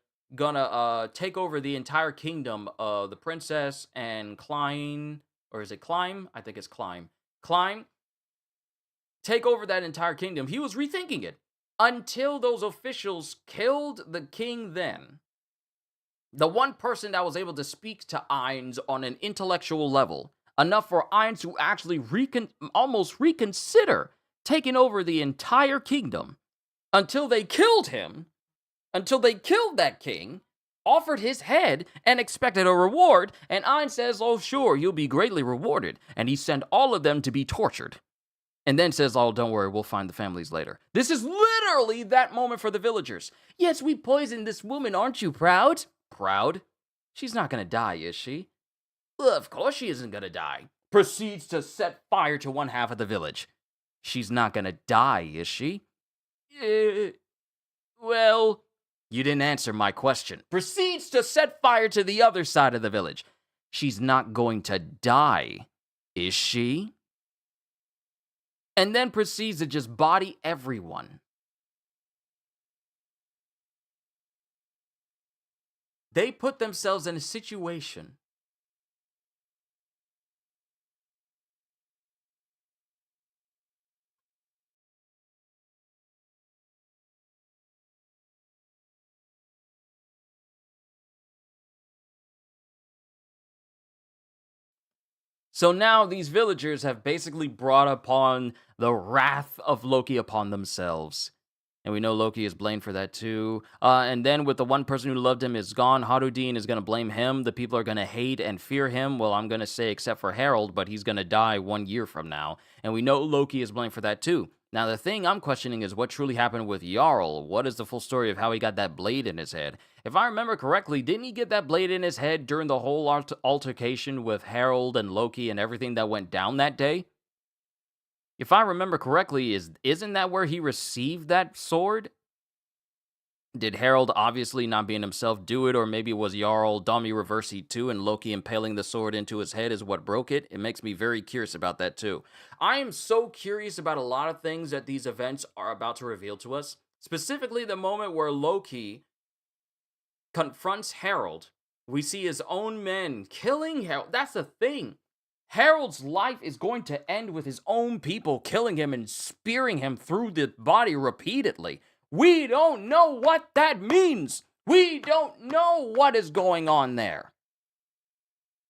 take over the entire kingdom of the princess and Klein, or is it Climb? I think it's Climb. Climb, take over that entire kingdom. He was rethinking it until those officials killed the king then. The one person that was able to speak to Ainz on an intellectual level, enough for Ainz to actually almost reconsider taking over the entire kingdom, until they killed him, until they killed that king, offered his head, and expected a reward, and Ainz says, oh sure, you'll be greatly rewarded, and he sent all of them to be tortured. And then says, oh, don't worry, we'll find the families later. This is literally that moment for the villagers. Yes, we poisoned this woman, aren't you proud? Proud? She's not gonna die, is she? Well, of course she isn't gonna die. Proceeds to set fire to one half of the village. She's not gonna die, is she? Well, you didn't answer my question. Proceeds to set fire to the other side of the village. She's not going to die, is she? And then proceeds to just body everyone. They put themselves in a situation. So now these villagers have basically brought upon the wrath of Loki upon themselves. And we know Loki is blamed for that too. And then with the one person who loved him is gone, Harudin is going to blame him. The people are going to hate and fear him. Well, I'm going to say except for Harald, but he's going to die 1 year from now. And we know Loki is blamed for that too. Now, the thing I'm questioning is what truly happened with Jarl. What is the full story of how he got that blade in his head? If I remember correctly, didn't he get that blade in his head during the whole altercation with Harald and Loki and everything that went down that day? If I remember correctly, isn't that where he received that sword? Did Harald, obviously not being himself, do it? Or maybe it was Jarl dummy reversey too, and Loki impaling the sword into his head is what broke it? It makes me very curious about that too. I am so curious about a lot of things that these events are about to reveal to us. Specifically, the moment where Loki confronts Harald. We see his own men killing Harald. That's the thing. Harold's life is going to end with his own people killing him and spearing him through the body repeatedly. We don't know what that means. We don't know what is going on there.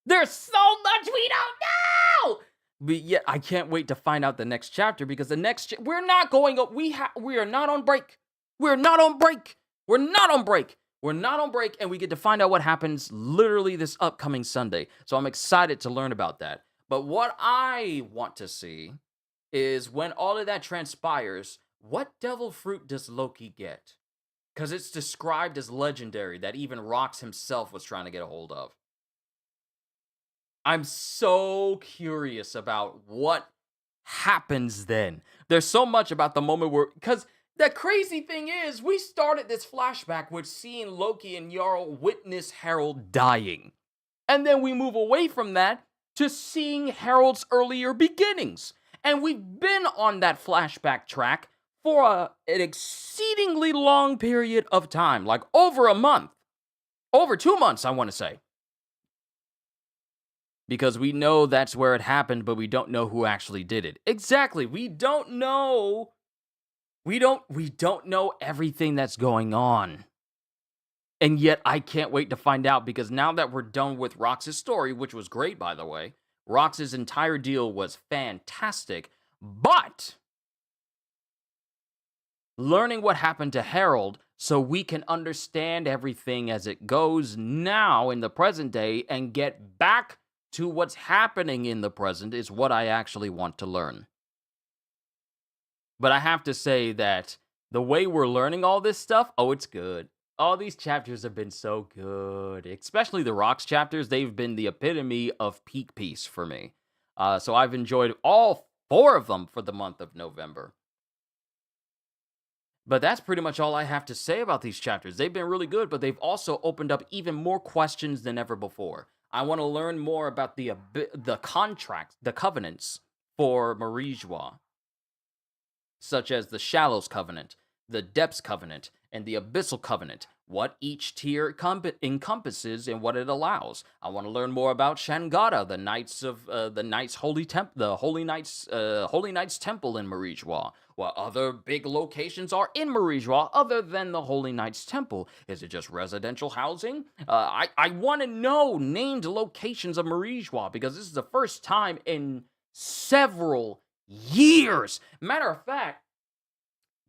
There's so much we don't know. But yet, I can't wait to find out the next chapter, because the next we're not going up. We are not on break. We're not on break. We're not on break. We're not on break, and we get to find out what happens literally this upcoming Sunday. So I'm excited to learn about that. But what I want to see is when all of that transpires, what devil fruit does Loki get? Because it's described as legendary, that even Rox himself was trying to get a hold of. I'm so curious about what happens then. There's so much about the moment where, because the crazy thing is, we started this flashback with seeing Loki and Jarl witness Harald dying. And then we move away from that to seeing Harald's earlier beginnings. And we've been on that flashback track for an exceedingly long period of time, like over a month. Over 2 months, I want to say. Because we know that's where it happened, but we don't know who actually did it. Exactly, we don't know. We don't know everything that's going on. And yet, I can't wait to find out, because now that we're done with Rox's story, which was great, by the way, Rox's entire deal was fantastic, but learning what happened to Harald so we can understand everything as it goes now in the present day and get back to what's happening in the present is what I actually want to learn. But I have to say that the way we're learning all this stuff, oh, it's good. All these chapters have been so good. Especially the Rox chapters, they've been the epitome of peak piece for me. So I've enjoyed all 4 of them for the month of November. But that's pretty much all I have to say about these chapters. They've been really good, but they've also opened up even more questions than ever before. I want to learn more about the contracts, the covenants for Marijua, such as the Shallows Covenant, the Depths Covenant, and the Abyssal Covenant. What each tier encompasses and what it allows. I want to learn more about Shangara, the Knights of the Knights Holy the Holy Knights Temple in Marijua. What other big locations are in Marijua other than the Holy Knights Temple? Is it just residential housing? I want to know named locations of Marijua because this is the first time in several years. Matter of fact,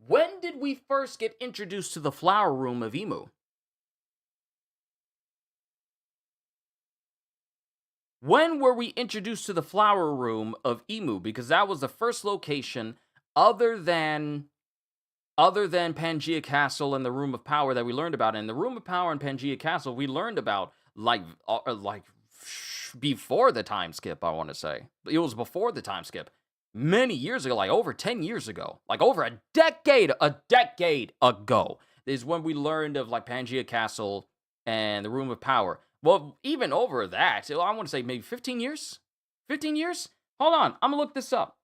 when did we first get introduced to the flower room of Emu? When were we introduced to the flower room of Emu? Because that was the first location other than Pangea Castle and the Room of Power that we learned about. In the Room of Power and Pangea Castle, we learned about like before the time skip, I want to say. It was before the time skip. Many years ago, like over 10 years ago, like over a decade ago, is when we learned of like Pangea Castle and the Room of Power. Well, even over that, I want to say maybe 15 years? 15 years? Hold on, I'm gonna look this up.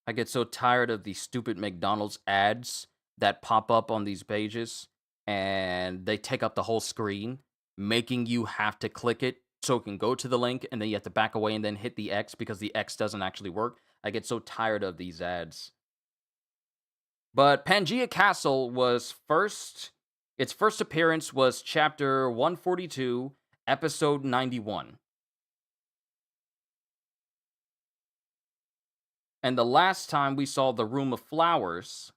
I get so tired of these stupid McDonald's ads that pop up on these pages and they take up the whole screen, making you have to click it so it can go to the link and then you have to back away and then hit the X because the X doesn't actually work. I get so tired of these ads. But Pangea Castle was its first appearance was chapter 142, episode 91. And the last time we saw the Room of Flowers,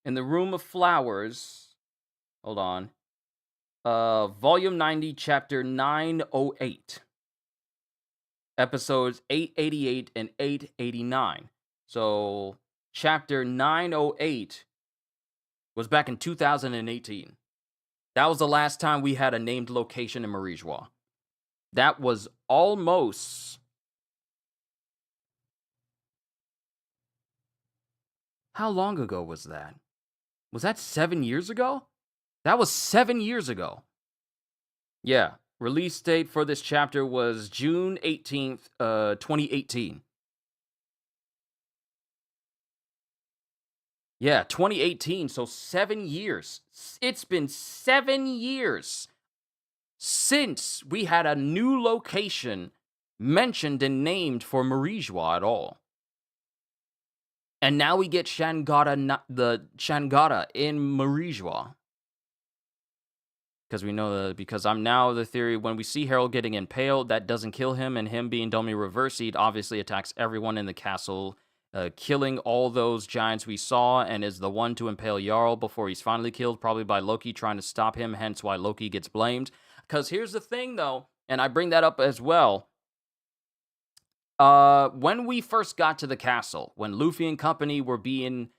in the Room of Flowers, hold on. Volume 90, chapter 908. Episodes 888 and 889. So, chapter 908 was back in 2018. That was the last time we had a named location in Marijua. That was almost... How long ago was that? Was that 7 years ago? That was 7 years ago. Yeah. Release date for this chapter was June 18th, 2018. Yeah, 2018, so 7 years. It's been 7 years since we had a new location mentioned and named for Marijua at all. And now we get the Shangara in Marijua. Because we know because I'm now the theory when we see Harald getting impaled, that doesn't kill him, and him being Domi Reversied obviously attacks everyone in the castle, killing all those giants we saw, and is the one to impale Jarl before he's finally killed, probably by Loki trying to stop him, hence why Loki gets blamed. Because here's the thing, though, and I bring that up as well. When we first got to the castle, when Luffy and company were being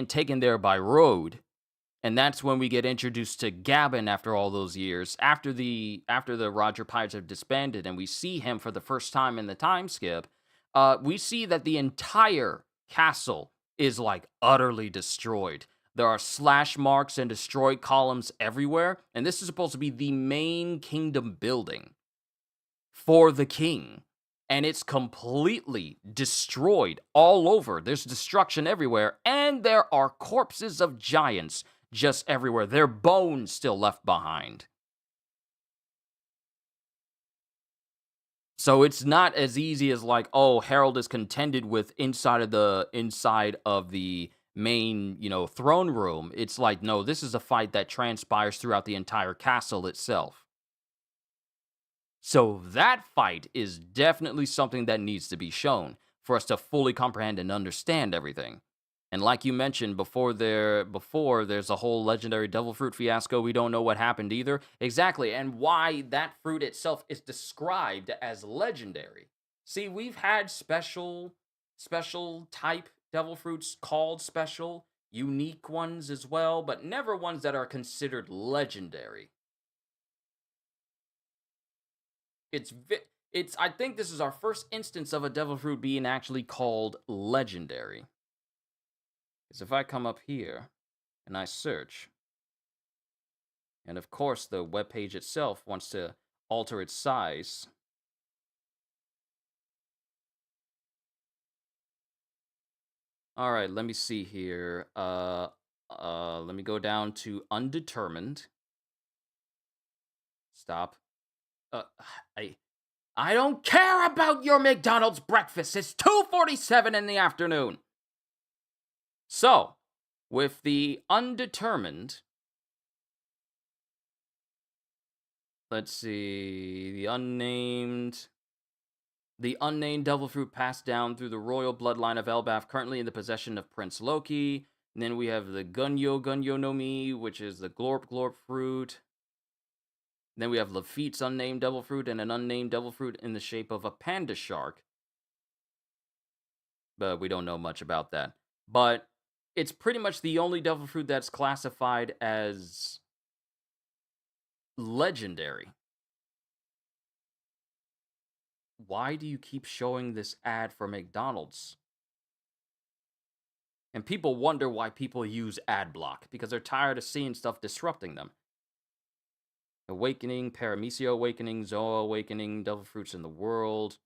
taken there by Road, and that's when we get introduced to Gabin after all those years, after the Roger Pirates have disbanded, and we see him for the first time in the time skip. We see that the entire castle is like utterly destroyed. There are slash marks and destroyed columns everywhere, and this is supposed to be the main kingdom building for the king. And it's completely destroyed all over. There's destruction everywhere, and there are corpses of giants just everywhere. Their bones still left behind. So it's not as easy as like, oh, Harald is contended with inside of the main, throne room. It's like, no, this is a fight that transpires throughout the entire castle itself. So that fight is definitely something that needs to be shown for us to fully comprehend and understand everything. And like you mentioned before there's a whole legendary devil fruit fiasco, we don't know what happened either. Exactly, and why that fruit itself is described as legendary. See, we've had special type devil fruits called special, unique ones as well, but never ones that are considered legendary. It's vi- it's I think this is our first instance of a devil fruit being actually called legendary. Because if I come up here and I search, and of course the web page itself wants to alter its size. All right, let me see here. Let me go down to undetermined. Stop. Uh, I I don't care about your McDonald's breakfast. It's 2:47 in the afternoon. So, with the undetermined, let's see, the unnamed devil fruit passed down through the royal bloodline of Elbaf, currently in the possession of Prince Loki. And then we have the Gunyo no Mi, which is the Glorp Glorp fruit. Then we have Lafitte's unnamed devil fruit and an unnamed devil fruit in the shape of a panda shark. But we don't know much about that. But it's pretty much the only devil fruit that's classified as legendary. Why do you keep showing this ad for McDonald's? And people wonder why people use ad block because they're tired of seeing stuff disrupting them. Awakening, Paramecia Awakening, Zoa Awakening, Devil Fruits in the World,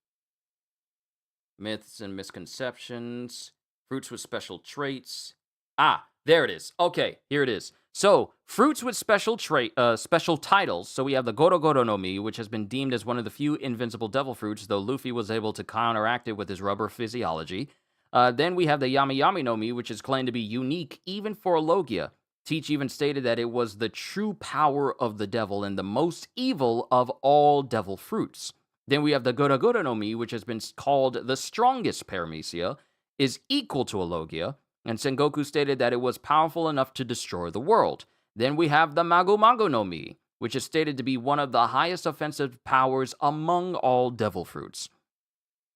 Myths and Misconceptions, Fruits with Special Traits. Ah, there it is. Okay, here it is. So, fruits with special titles. So we have the Goro Goro no Mi, which has been deemed as one of the few invincible devil fruits, though Luffy was able to counteract it with his rubber physiology. Then we have the Yami Yami no Mi, which is claimed to be unique even for Logia. Teach even stated that it was the true power of the devil and the most evil of all devil fruits. Then we have the Gura Gura no Mi, which has been called the strongest paramecia, is equal to a Logia, and Sengoku stated that it was powerful enough to destroy the world. Then we have the Mago Mago no Mi, which is stated to be one of the highest offensive powers among all devil fruits.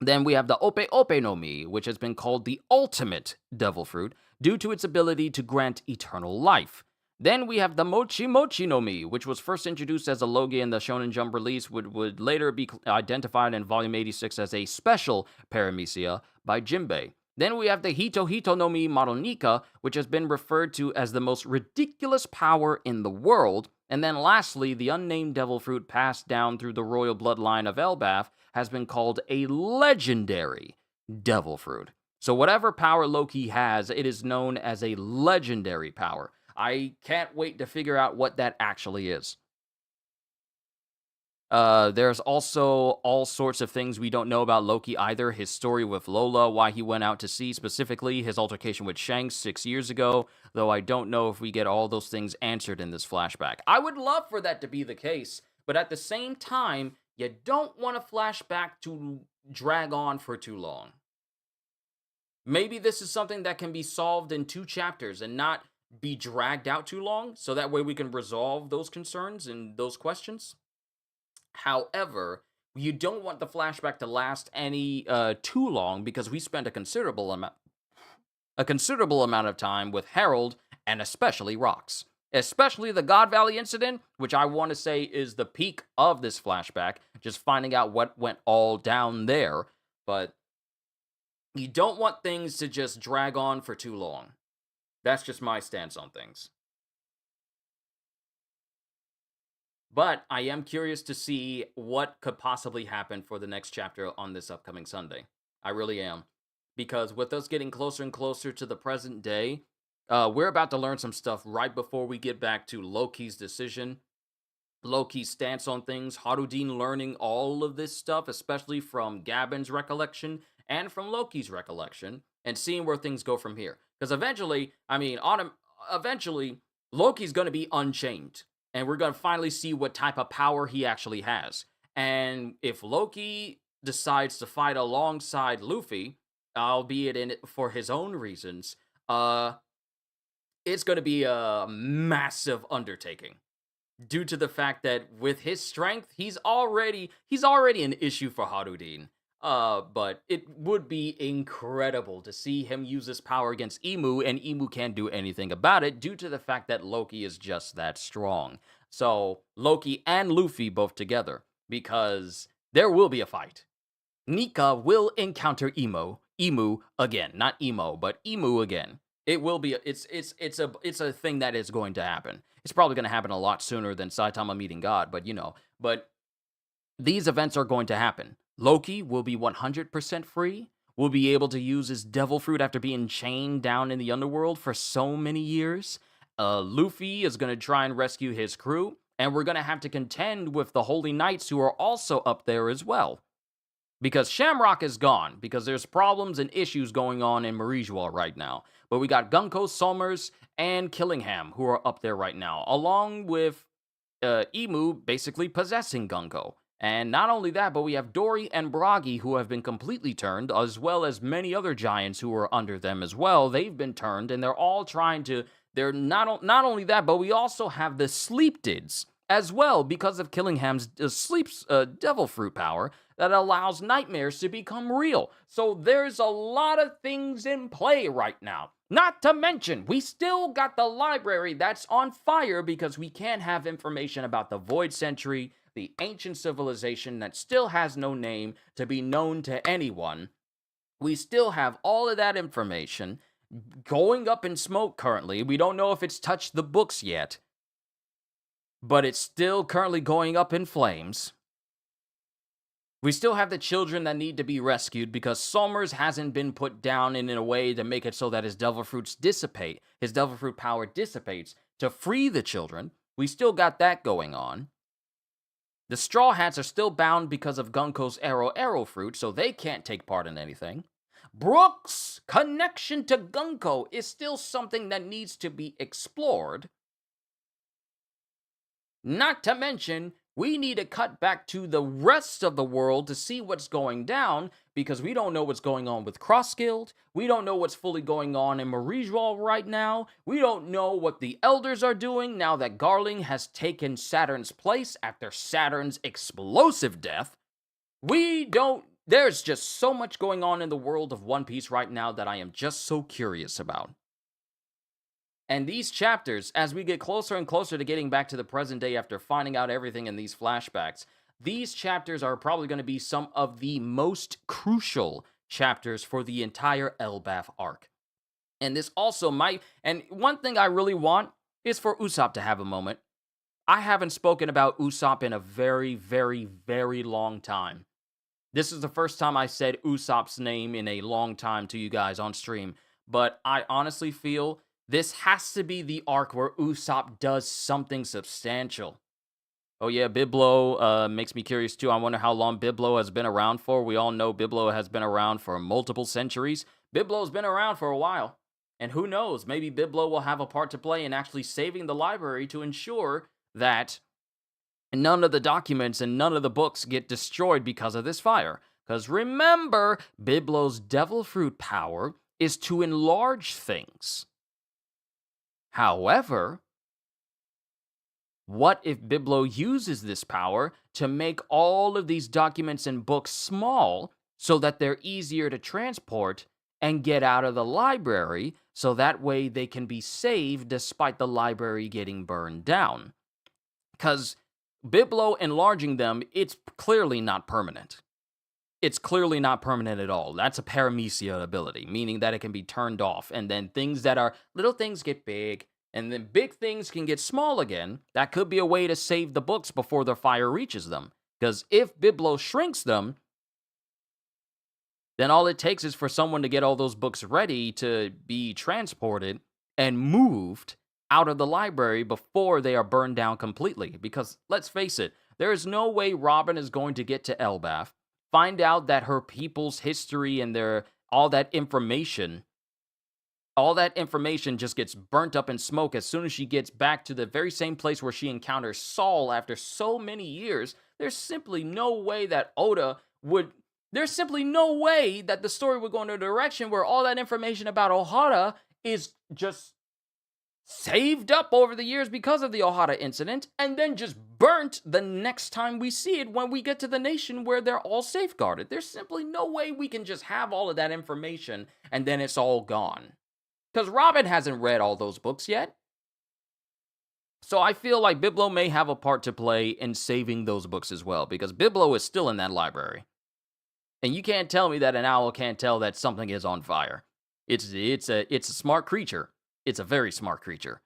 Then we have the Ope Ope no Mi, which has been called the ultimate devil fruit due to its ability to grant eternal life. Then we have the Mochi Mochi no Mi, which was first introduced as a Logia in the Shonen Jump release, would later be identified in Volume 86 as a special paramecia by Jinbei. Then we have the Hito Hito no Mi Madonika, which has been referred to as the most ridiculous power in the world. And then lastly, the unnamed devil fruit passed down through the royal bloodline of Elbaf has been called a legendary devil fruit. So whatever power Loki has, it is known as a legendary power. I can't wait to figure out what that actually is. There's also all sorts of things we don't know about Loki either. His story with Lola, why he went out to sea specifically, his altercation with Shanks 6 years ago, though I don't know if we get all those things answered in this flashback. I would love for that to be the case, but at the same time, you don't want a flashback to drag on for too long. Maybe this is something that can be solved in 2 chapters and not be dragged out too long, so that way we can resolve those concerns and those questions. However, you don't want the flashback to last any too long because we spent a considerable amount of time with Harald and especially Rox. Especially the God Valley incident, which I want to say is the peak of this flashback, just finding out what went all down there. But you don't want things to just drag on for too long. That's just my stance on things. But I am curious to see what could possibly happen for the next chapter on this upcoming Sunday. I really am. Because with us getting closer and closer to the present day, we're about to learn some stuff right before we get back to Loki's decision, Loki's stance on things, Harudin learning all of this stuff, especially from Gabin's recollection and from Loki's recollection, and seeing where things go from here. Because eventually, Loki's going to be unchained, and we're going to finally see what type of power he actually has. And if Loki decides to fight alongside Luffy, albeit in it for his own reasons, uh, it's going to be a massive undertaking due to the fact that with his strength, he's already an issue for Harudin. But it would be incredible to see him use his power against Emu, and Emu can't do anything about it due to the fact that Loki is just that strong. So Loki and Luffy both together, because there will be a fight. Nika will encounter Emu again, not Emo, but Emu again. It will be. It's a thing that is going to happen. It's probably going to happen a lot sooner than Saitama meeting God, but But these events are going to happen. Loki will be 100% free. Will be able to use his devil fruit after being chained down in the underworld for so many years. Luffy is going to try and rescue his crew, and we're going to have to contend with the Holy Knights who are also up there as well. Because Shamrock is gone, because there's problems and issues going on in Marijois right now. But we got Gunko, Somers, and Killingham who are up there right now, along with Emu basically possessing Gunko. And not only that, but we have Dory and Bragi who have been completely turned, as well as many other giants who are under them as well. They've been turned, and they're all trying to... They're not only that, but we also have the Sleeptids as well, because of Killingham's devil fruit power that allows nightmares to become real. So there's a lot of things in play right now. Not to mention, we still got the library that's on fire because we can't have information about the Void Century, the ancient civilization that still has no name to be known to anyone. We still have all of that information going up in smoke currently. We don't know if it's touched the books yet, but it's still currently going up in flames. We still have the children that need to be rescued because Somers hasn't been put down in a way to make it so that his devil fruits dissipate. His devil fruit power dissipates to free the children. We still got that going on. The Straw Hats are still bound because of Gunko's arrow fruit, so they can't take part in anything. Brook's connection to Gunko is still something that needs to be explored. Not to mention, we need to cut back to the rest of the world to see what's going down, because we don't know what's going on with Crossguild. We don't know what's fully going on in Marijois right now. We don't know what the Elders are doing now that Garling has taken Saturn's place after Saturn's explosive death. There's just so much going on in the world of One Piece right now that I am just so curious about. And these chapters, as we get closer and closer to getting back to the present day after finding out everything in these flashbacks, these chapters are probably going to be some of the most crucial chapters for the entire Elbaf arc. And this also and one thing I really want is for Usopp to have a moment. I haven't spoken about Usopp in a very, very, very long time. This is the first time I said Usopp's name in a long time to you guys on stream, but I honestly feel this has to be the arc where Usopp does something substantial. Oh yeah, Biblo makes me curious too. I wonder how long Biblo has been around for. We all know Biblo has been around for multiple centuries. Biblo's been around for a while. And who knows, maybe Biblo will have a part to play in actually saving the library to ensure that none of the documents and none of the books get destroyed because of this fire. Because remember, Biblo's devil fruit power is to enlarge things. However, what if Biblo uses this power to make all of these documents and books small so that they're easier to transport and get out of the library, so that way they can be saved despite the library getting burned down? Because Biblo enlarging them, it's clearly not permanent. It's clearly not permanent at all. That's a paramecia ability, meaning that it can be turned off, and then things that are little things get big, and then big things can get small again. That could be a way to save the books before the fire reaches them. Because if Biblo shrinks them, then all it takes is for someone to get all those books ready to be transported and moved out of the library before they are burned down completely. Because let's face it, there is no way Robin is going to get to Elbaf, find out that her people's history and all that information All that information just gets burnt up in smoke as soon as she gets back to the very same place where she encounters Saul after so many years. There's simply no way that Oda would. There's simply no way that the story would go in a direction where all that information about Ohara is just saved up over the years because of the Ohara incident, and then just burnt the next time we see it when we get to the nation where they're all safeguarded. There's simply no way we can just have all of that information and then it's all gone. Because Robin hasn't read all those books yet. So I feel like Biblo may have a part to play in saving those books as well, because Biblo is still in that library. And you can't tell me that an owl can't tell that something is on fire. It's a smart creature. It's a very smart creature.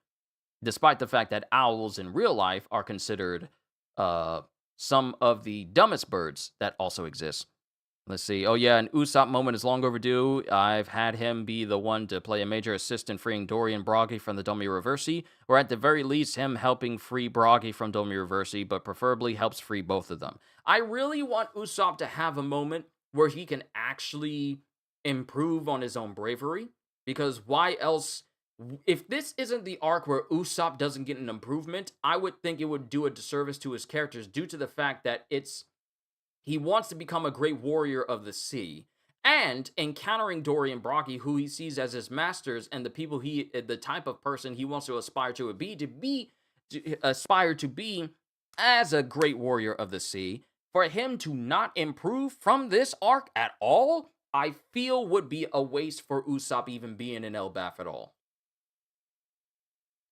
Despite the fact that owls in real life are considered some of the dumbest birds that also exist. Let's see. Oh, yeah, an Usopp moment is long overdue. I've had him be the one to play a major assist in freeing Dory and Broggy from the Domi Reversi, or at the very least, him helping free Broggy from Domi Reversi, but preferably helps free both of them. I really want Usopp to have a moment where he can actually improve on his own bravery, because why else? If this isn't the arc where Usopp doesn't get an improvement, I would think it would do a disservice to his characters due to the fact that he wants to become a great warrior of the sea, and encountering Dory and Broggy, who he sees as his masters and the type of person he wants to aspire to be as a great warrior of the sea. For him to not improve from this arc at all, I feel would be a waste for Usopp even being in Elbaf at all.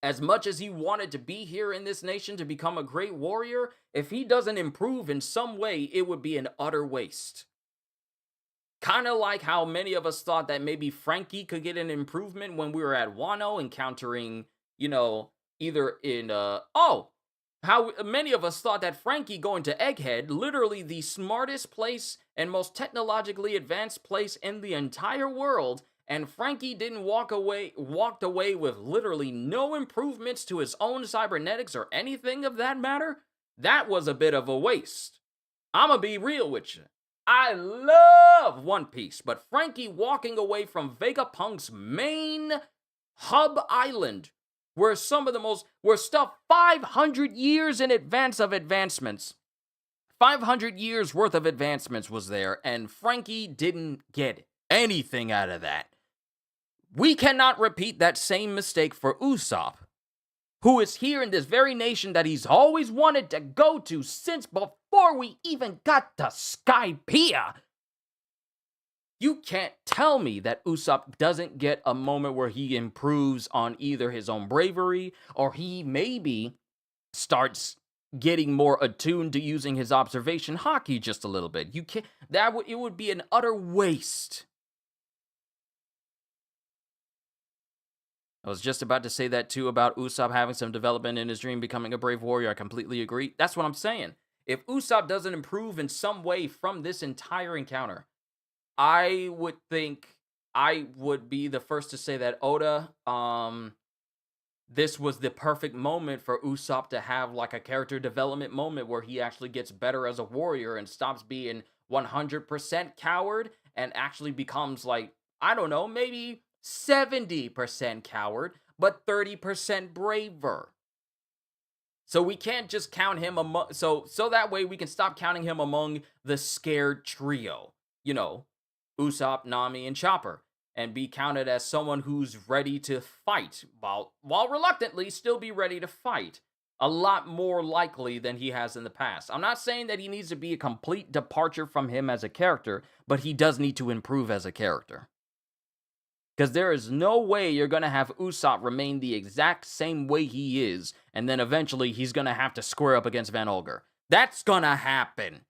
As much as he wanted to be here in this nation to become a great warrior, if he doesn't improve in some way, it would be an utter waste. Kind of like how many of us thought that maybe Frankie could get an improvement when we were at Wano encountering, either in, how many of us thought that Frankie going to Egghead, literally the smartest place and most technologically advanced place in the entire world, and Frankie walked away with literally no improvements to his own cybernetics or anything of that matter, that was a bit of a waste. I'ma be real with you. I love One Piece, but Frankie walking away from Vegapunk's main hub island, where stuff 500 years in advance of advancements, 500 years worth of advancements was there, and Frankie didn't get anything out of that. We cannot repeat that same mistake for Usopp, who is here in this very nation that he's always wanted to go to since before we even got to Skypiea. You can't tell me that Usopp doesn't get a moment where he improves on either his own bravery or he maybe starts getting more attuned to using his observation haki just a little bit. It would be an utter waste. I was just about to say that too about Usopp having some development in his dream, becoming a brave warrior. I completely agree. That's what I'm saying. If Usopp doesn't improve in some way from this entire encounter, I would think I would be the first to say that Oda, this was the perfect moment for Usopp to have like a character development moment where he actually gets better as a warrior and stops being 100% coward and actually becomes like, I don't know, maybe 70% coward, but 30% braver. So we can't just count him among, so that way we can stop counting him among the scared trio, Usopp, Nami, and Chopper, and be counted as someone who's ready to fight, while reluctantly still be ready to fight, a lot more likely than he has in the past. I'm not saying that he needs to be a complete departure from him as a character, but he does need to improve as a character. Because there is no way you're going to have Usopp remain the exact same way he is, and then eventually he's going to have to square up against Van Olger. That's going to happen.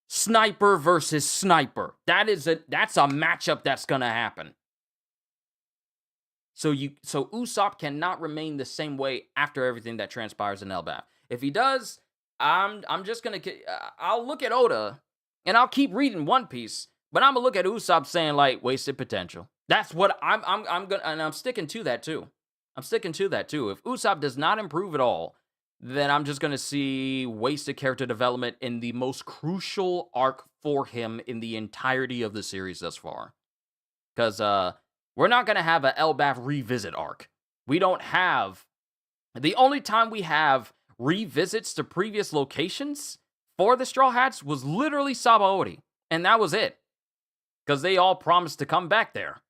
Sniper versus sniper. That's a matchup that's going to happen. So Usopp cannot remain the same way after everything that transpires in Elbaf. If he does, I'm just going to... I'll look at Oda, and I'll keep reading One Piece, but I'm going to look at Usopp saying, like, wasted potential. That's what I'm gonna, and I'm sticking to that too. If Usopp does not improve at all, then I'm just gonna see wasted character development in the most crucial arc for him in the entirety of the series thus far. Because We're not going to have a Elbaf revisit arc. We don't have. The only time we have revisits to previous locations for the Straw Hats was literally Sabaody. And that was it. Because they all promised to come back there.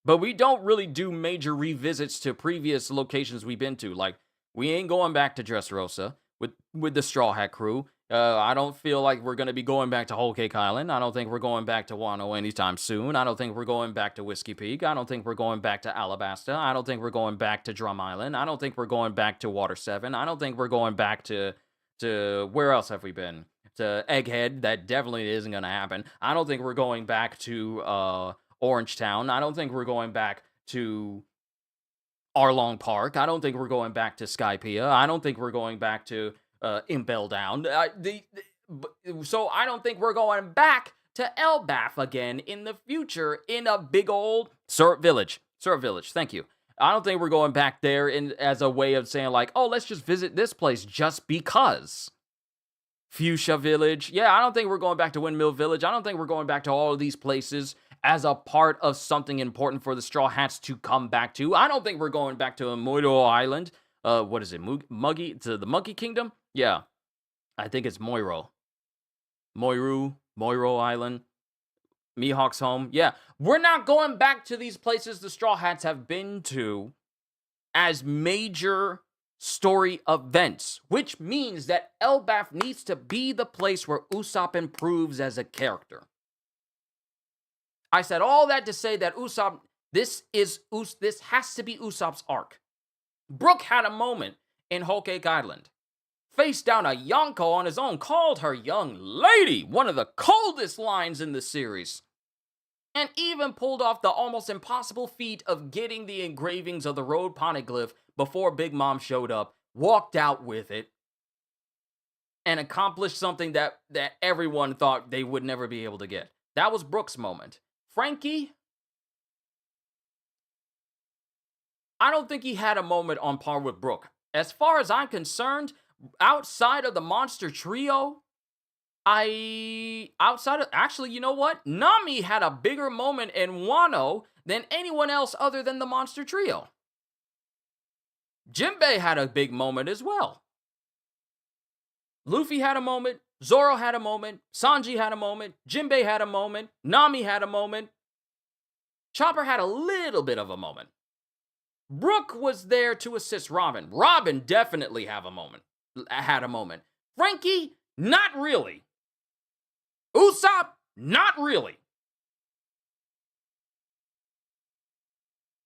But we don't really do major revisits to previous locations we've been to. Like, we ain't going back to Dressrosa with the Straw Hat crew. I don't feel like we're going to be going back to Whole Cake Island. I don't think we're going back to Wano anytime soon. I don't think we're going back to Whiskey Peak. I don't think we're going back to Alabasta. I don't think we're going back to Drum Island. I don't think we're going back to Water 7. I don't think we're going back to where else have we been? To Egghead. That definitely isn't going to happen. I don't think we're going back to Orange Town. I don't think we're going back to Arlong Park. I don't think we're going back to Skypiea. I don't think we're going back to Impel Down. So I don't think we're going back to Elbaf again in the future in a big old Syrup Village. Syrup Village, thank you. I don't think we're going back there as a way of saying like, oh, let's just visit this place just because. Fuchsia Village. Yeah, I don't think we're going back to Windmill Village. I don't think we're going back to all of these places as a part of something important for the Straw Hats to come back to. I don't think we're going back to Moiro Island. What is it? Muggy to the Monkey Kingdom? Yeah. I think it's Moiro. Moiro Island. Mihawk's home. Yeah. We're not going back to these places the Straw Hats have been to as major story events, which means that Elbaf needs to be the place where Usopp improves as a character. I said all that to say that Usopp, this has to be Usopp's arc. Brook had a moment in Whole Cake Island. Faced down a Yonko on his own, called her young lady, one of the coldest lines in the series. And even pulled off the almost impossible feat of getting the engravings of the road poneglyph before Big Mom showed up, walked out with it, and accomplished something that everyone thought they would never be able to get. That was Brook's moment. Frankie, I don't think he had a moment on par with Brook. As far as I'm concerned, outside of the Monster Trio, actually, you know what? Nami had a bigger moment in Wano than anyone else other than the Monster Trio. Jinbei had a big moment as well. Luffy had a moment. Zoro had a moment. Sanji had a moment. Jinbei had a moment. Nami had a moment. Chopper had a little bit of a moment. Brook was there to assist Robin. Robin definitely had a moment. Frankie, not really. Usopp, not really.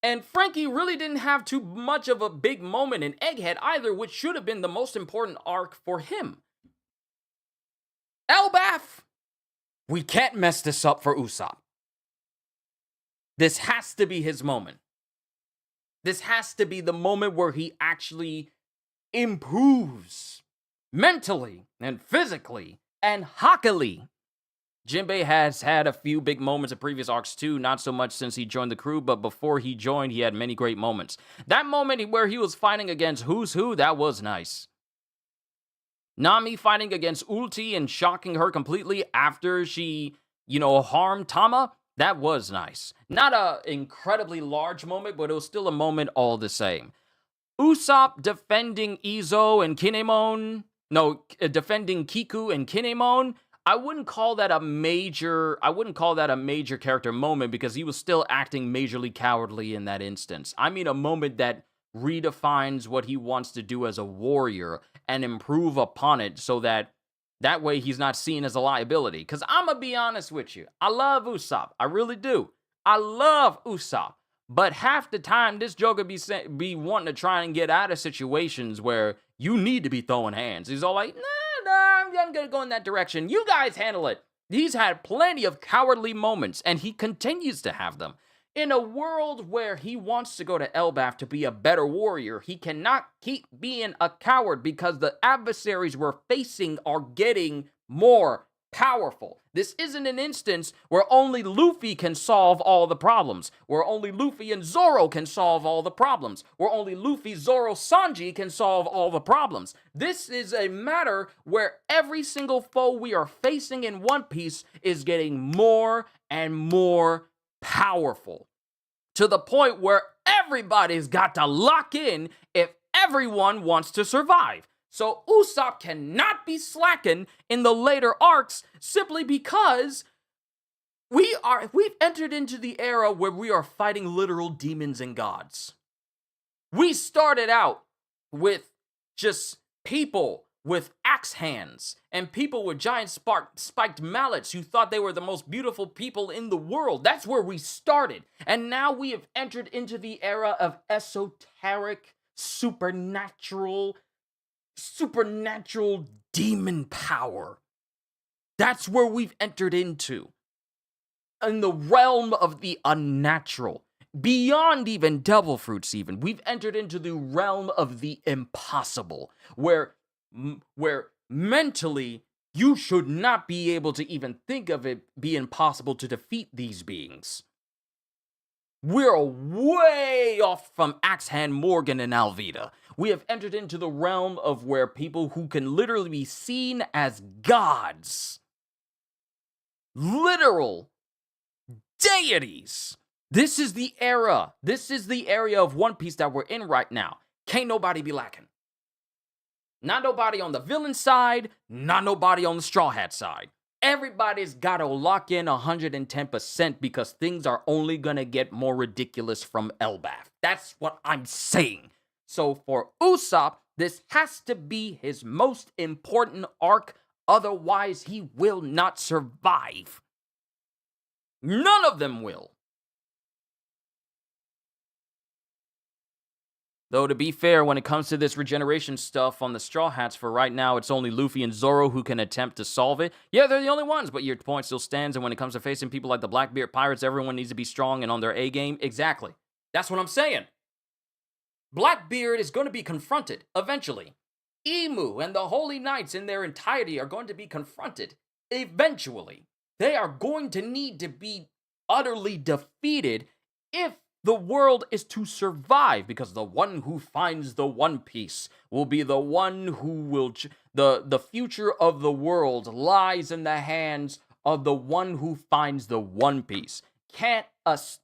And Frankie really didn't have too much of a big moment in Egghead either, which should have been the most important arc for him. Elbaf, we can't mess this up for Usopp. This has to be his moment. This has to be the moment where he actually improves mentally and physically and hockily. Jinbei has had a few big moments in previous arcs too, not so much since he joined the crew, but before he joined, he had many great moments. That moment where he was fighting against Who's Who, that was nice. Nami fighting against Ulti and shocking her completely after she, harmed Tama, that was nice. Not an incredibly large moment, but it was still a moment all the same. Usopp defending Izo and Kinemon, defending Kiku and Kinemon, I wouldn't call that a major character moment because he was still acting majorly cowardly in that instance. I mean a moment that redefines what he wants to do as a warrior and improve upon it so that way he's not seen as a liability. Because I'm going to be honest with you. I love Usopp. I really do. I love Usopp. But half the time, this Joker be wanting to try and get out of situations where you need to be throwing hands. He's all like, nah, I'm going to go in that direction. You guys handle it. He's had plenty of cowardly moments, and he continues to have them. In a world where he wants to go to Elbaf to be a better warrior, he cannot keep being a coward because the adversaries we're facing are getting more powerful. This isn't an instance where only Luffy can solve all the problems, where only Luffy and Zoro can solve all the problems, where only Luffy, Zoro, Sanji can solve all the problems. This is a matter where every single foe we are facing in One Piece is getting more and more powerful, to the point where everybody's got to lock in if everyone wants to survive. So Usopp cannot be slacking in the later arcs simply because we've entered into the era where we are fighting literal demons and gods. We started out with just people with axe hands and people with giant spiked mallets who thought they were the most beautiful people in the world. That's where we started. And now we have entered into the era of esoteric, supernatural demon power. That's where we've entered into. In the realm of the unnatural. Beyond even devil fruits even. We've entered into the realm of the impossible. Where mentally you should not be able to even think of it being possible to defeat these beings. We're way off from Axe-Hand Morgan and Alvida. We have entered into the realm of where people who can literally be seen as gods, literal deities. This is the era. This is the area of One Piece that we're in right now. Can't nobody be lacking. Not nobody on the villain side, not nobody on the Straw Hat side. Everybody's got to lock in 110% because things are only going to get more ridiculous from Elbaf. That's what I'm saying. So for Usopp, this has to be his most important arc. Otherwise, he will not survive. None of them will. Though, to be fair, when it comes to this regeneration stuff on the Straw Hats, for right now, it's only Luffy and Zoro who can attempt to solve it. Yeah, they're the only ones, but your point still stands, and when it comes to facing people like the Blackbeard Pirates, everyone needs to be strong and on their A-game. Exactly. That's what I'm saying. Blackbeard is going to be confronted, eventually. Emu and the Holy Knights in their entirety are going to be confronted, eventually. They are going to need to be utterly defeated if the world is to survive, because the one who finds the One Piece will be the one who will... The future of the world lies in the hands of the one who finds the One Piece.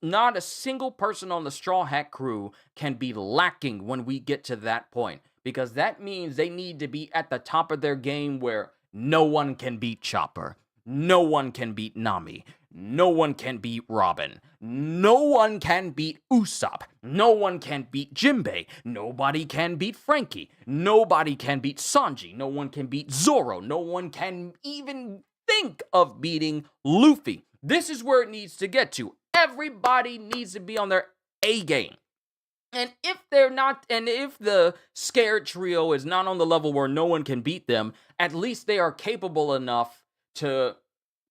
Not a single person on the Straw Hat crew can be lacking when we get to that point, because that means they need to be at the top of their game where no one can beat Chopper. No one can beat Nami. No one can beat Robin. No one can beat Usopp. No one can beat Jinbei. Nobody can beat Frankie. Nobody can beat Sanji. No one can beat Zoro. No one can even think of beating Luffy. This is where it needs to get to. Everybody needs to be on their A game. And if they're not, and if the Scared Trio is not on the level where no one can beat them, at least they are capable enough to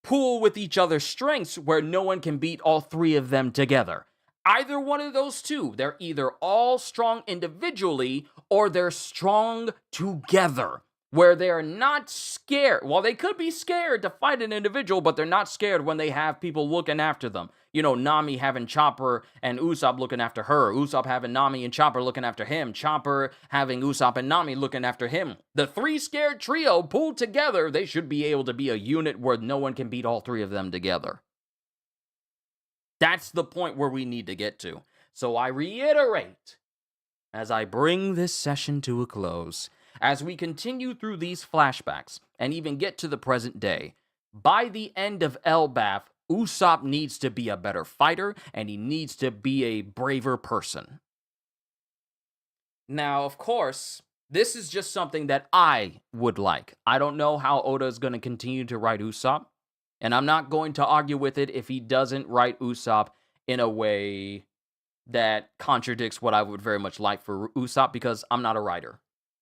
pool with each other's strengths where no one can beat all three of them together. Either one of those two, they're either all strong individually or they're strong together, where they're not scared. Well, they could be scared to fight an individual, but they're not scared when they have people looking after them. You know, Nami having Chopper and Usopp looking after her. Usopp having Nami and Chopper looking after him. Chopper having Usopp and Nami looking after him. The three Scared Trio pulled together, they should be able to be a unit where no one can beat all three of them together. That's the point where we need to get to. So I reiterate, as I bring this session to a close, as we continue through these flashbacks and even get to the present day, by the end of Elbaf, Usopp needs to be a better fighter, and he needs to be a braver person. Now, of course, this is just something that I would like. I don't know how Oda is going to continue to write Usopp, and I'm not going to argue with it if he doesn't write Usopp in a way that contradicts what I would very much like for Usopp, because I'm not a writer.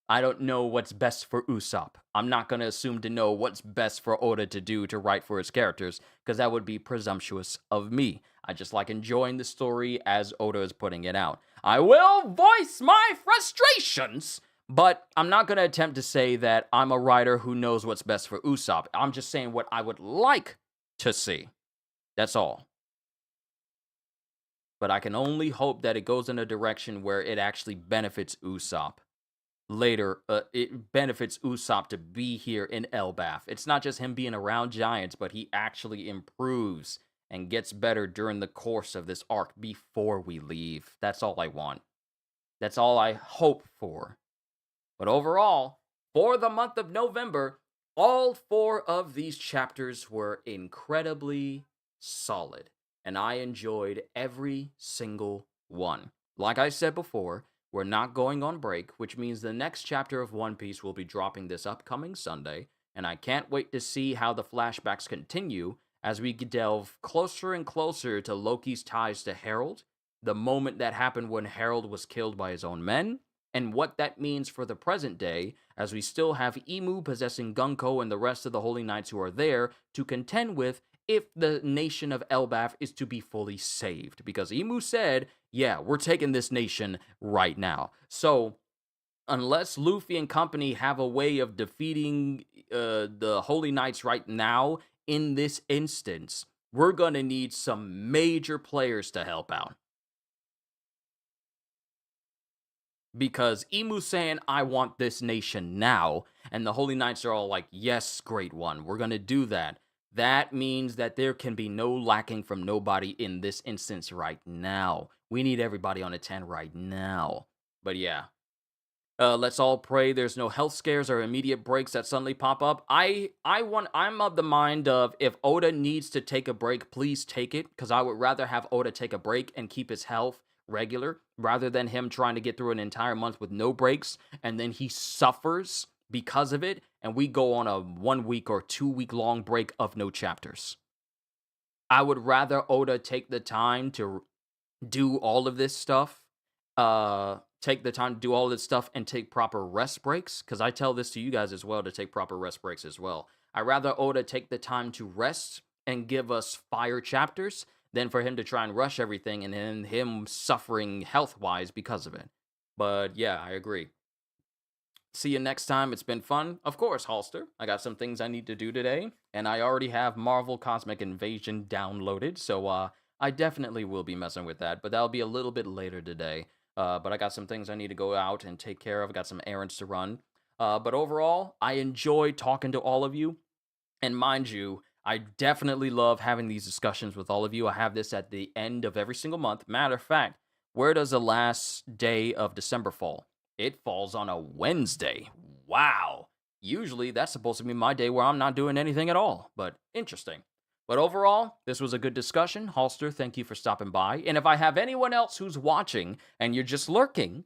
I don't know what's best for Usopp. I'm not going to assume to know what's best for Oda to do to write for his characters, because that would be presumptuous of me. I just like enjoying the story as Oda is putting it out. I will voice my frustrations, But I'm not going to attempt to say that I'm a writer who knows what's best for Usopp. I'm just saying what I would like to see. That's all. But I can only hope that it goes in a direction where it actually benefits Usopp. Later, it benefits Usopp to be here in Elbaf. It's not just him being around giants, but he actually improves and gets better during the course of this arc before we leave. That's all I want. That's all I hope for. But overall, for the month of November, all 4 of these chapters were incredibly solid, and I enjoyed every single one. Like I said before, we're not going on break, which means the next chapter of One Piece will be dropping this upcoming Sunday, and I can't wait to see how the flashbacks continue as we delve closer and closer to Loki's ties to Harald, the moment that happened when Harald was killed by his own men, and what that means for the present day, as we still have Imu possessing Gunko and the rest of the Holy Knights who are there to contend with if the nation of Elbaf is to be fully saved. Because Imu said, yeah, we're taking this nation right now. So, unless Luffy and company have a way of defeating the Holy Knights right now, in this instance, we're going to need some major players to help out. Because Imu's saying, I want this nation now, and the Holy Knights are all like, yes, great one, we're gonna do that. That means that there can be no lacking from nobody in this instance right now. We need everybody on a 10 right now. But yeah. Let's all pray there's no health scares or immediate breaks that suddenly pop up. I'm of the mind of, if Oda needs to take a break, please take it, because I would rather have Oda take a break and keep his health regular rather than him trying to get through an entire month with no breaks and then he suffers because of it and we go on a 1 week or 2 week long break of no chapters. I would rather Oda take the time to do all of this stuff, take the time to do all this stuff and take proper rest breaks, because I tell this to you guys as well, to take proper rest breaks as well. I'd rather Oda take the time to rest and give us fire chapters than for him to try and rush everything and then him suffering health-wise because of it. But yeah, I agree. See you next time. It's been fun. Of course, Halster. I got some things I need to do today, and I already have Marvel Cosmic Invasion downloaded, so I definitely will be messing with that, but that'll be a little bit later today. But I got some things I need to go out and take care of. I got some errands to run. But overall, I enjoy talking to all of you. And mind you, I definitely love having these discussions with all of you. I have this at the end of every single month. Matter of fact, where does the last day of December fall? It falls on a Wednesday. Wow. Usually, that's supposed to be my day where I'm not doing anything at all. But interesting. But overall, this was a good discussion. Halster, thank you for stopping by. And if I have anyone else who's watching and you're just lurking,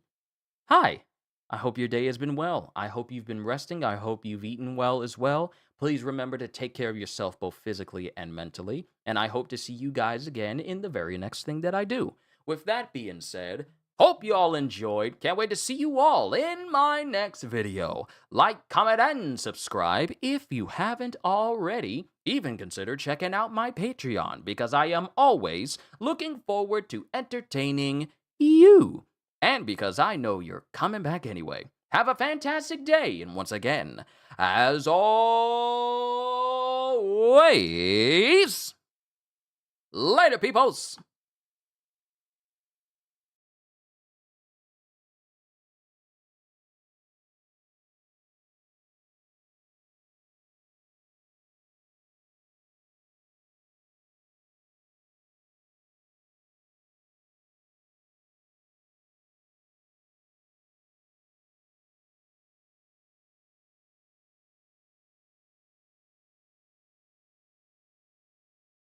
hi. I hope your day has been well. I hope you've been resting. I hope you've eaten well as well. Please remember to take care of yourself both physically and mentally. And I hope to see you guys again in the very next thing that I do. With that being said, hope you all enjoyed. Can't wait to see you all in my next video. Like, comment, and subscribe if you haven't already. Even consider checking out my Patreon, because I am always looking forward to entertaining you. And because I know you're coming back anyway. Have a fantastic day, and once again, as always, later, peoples!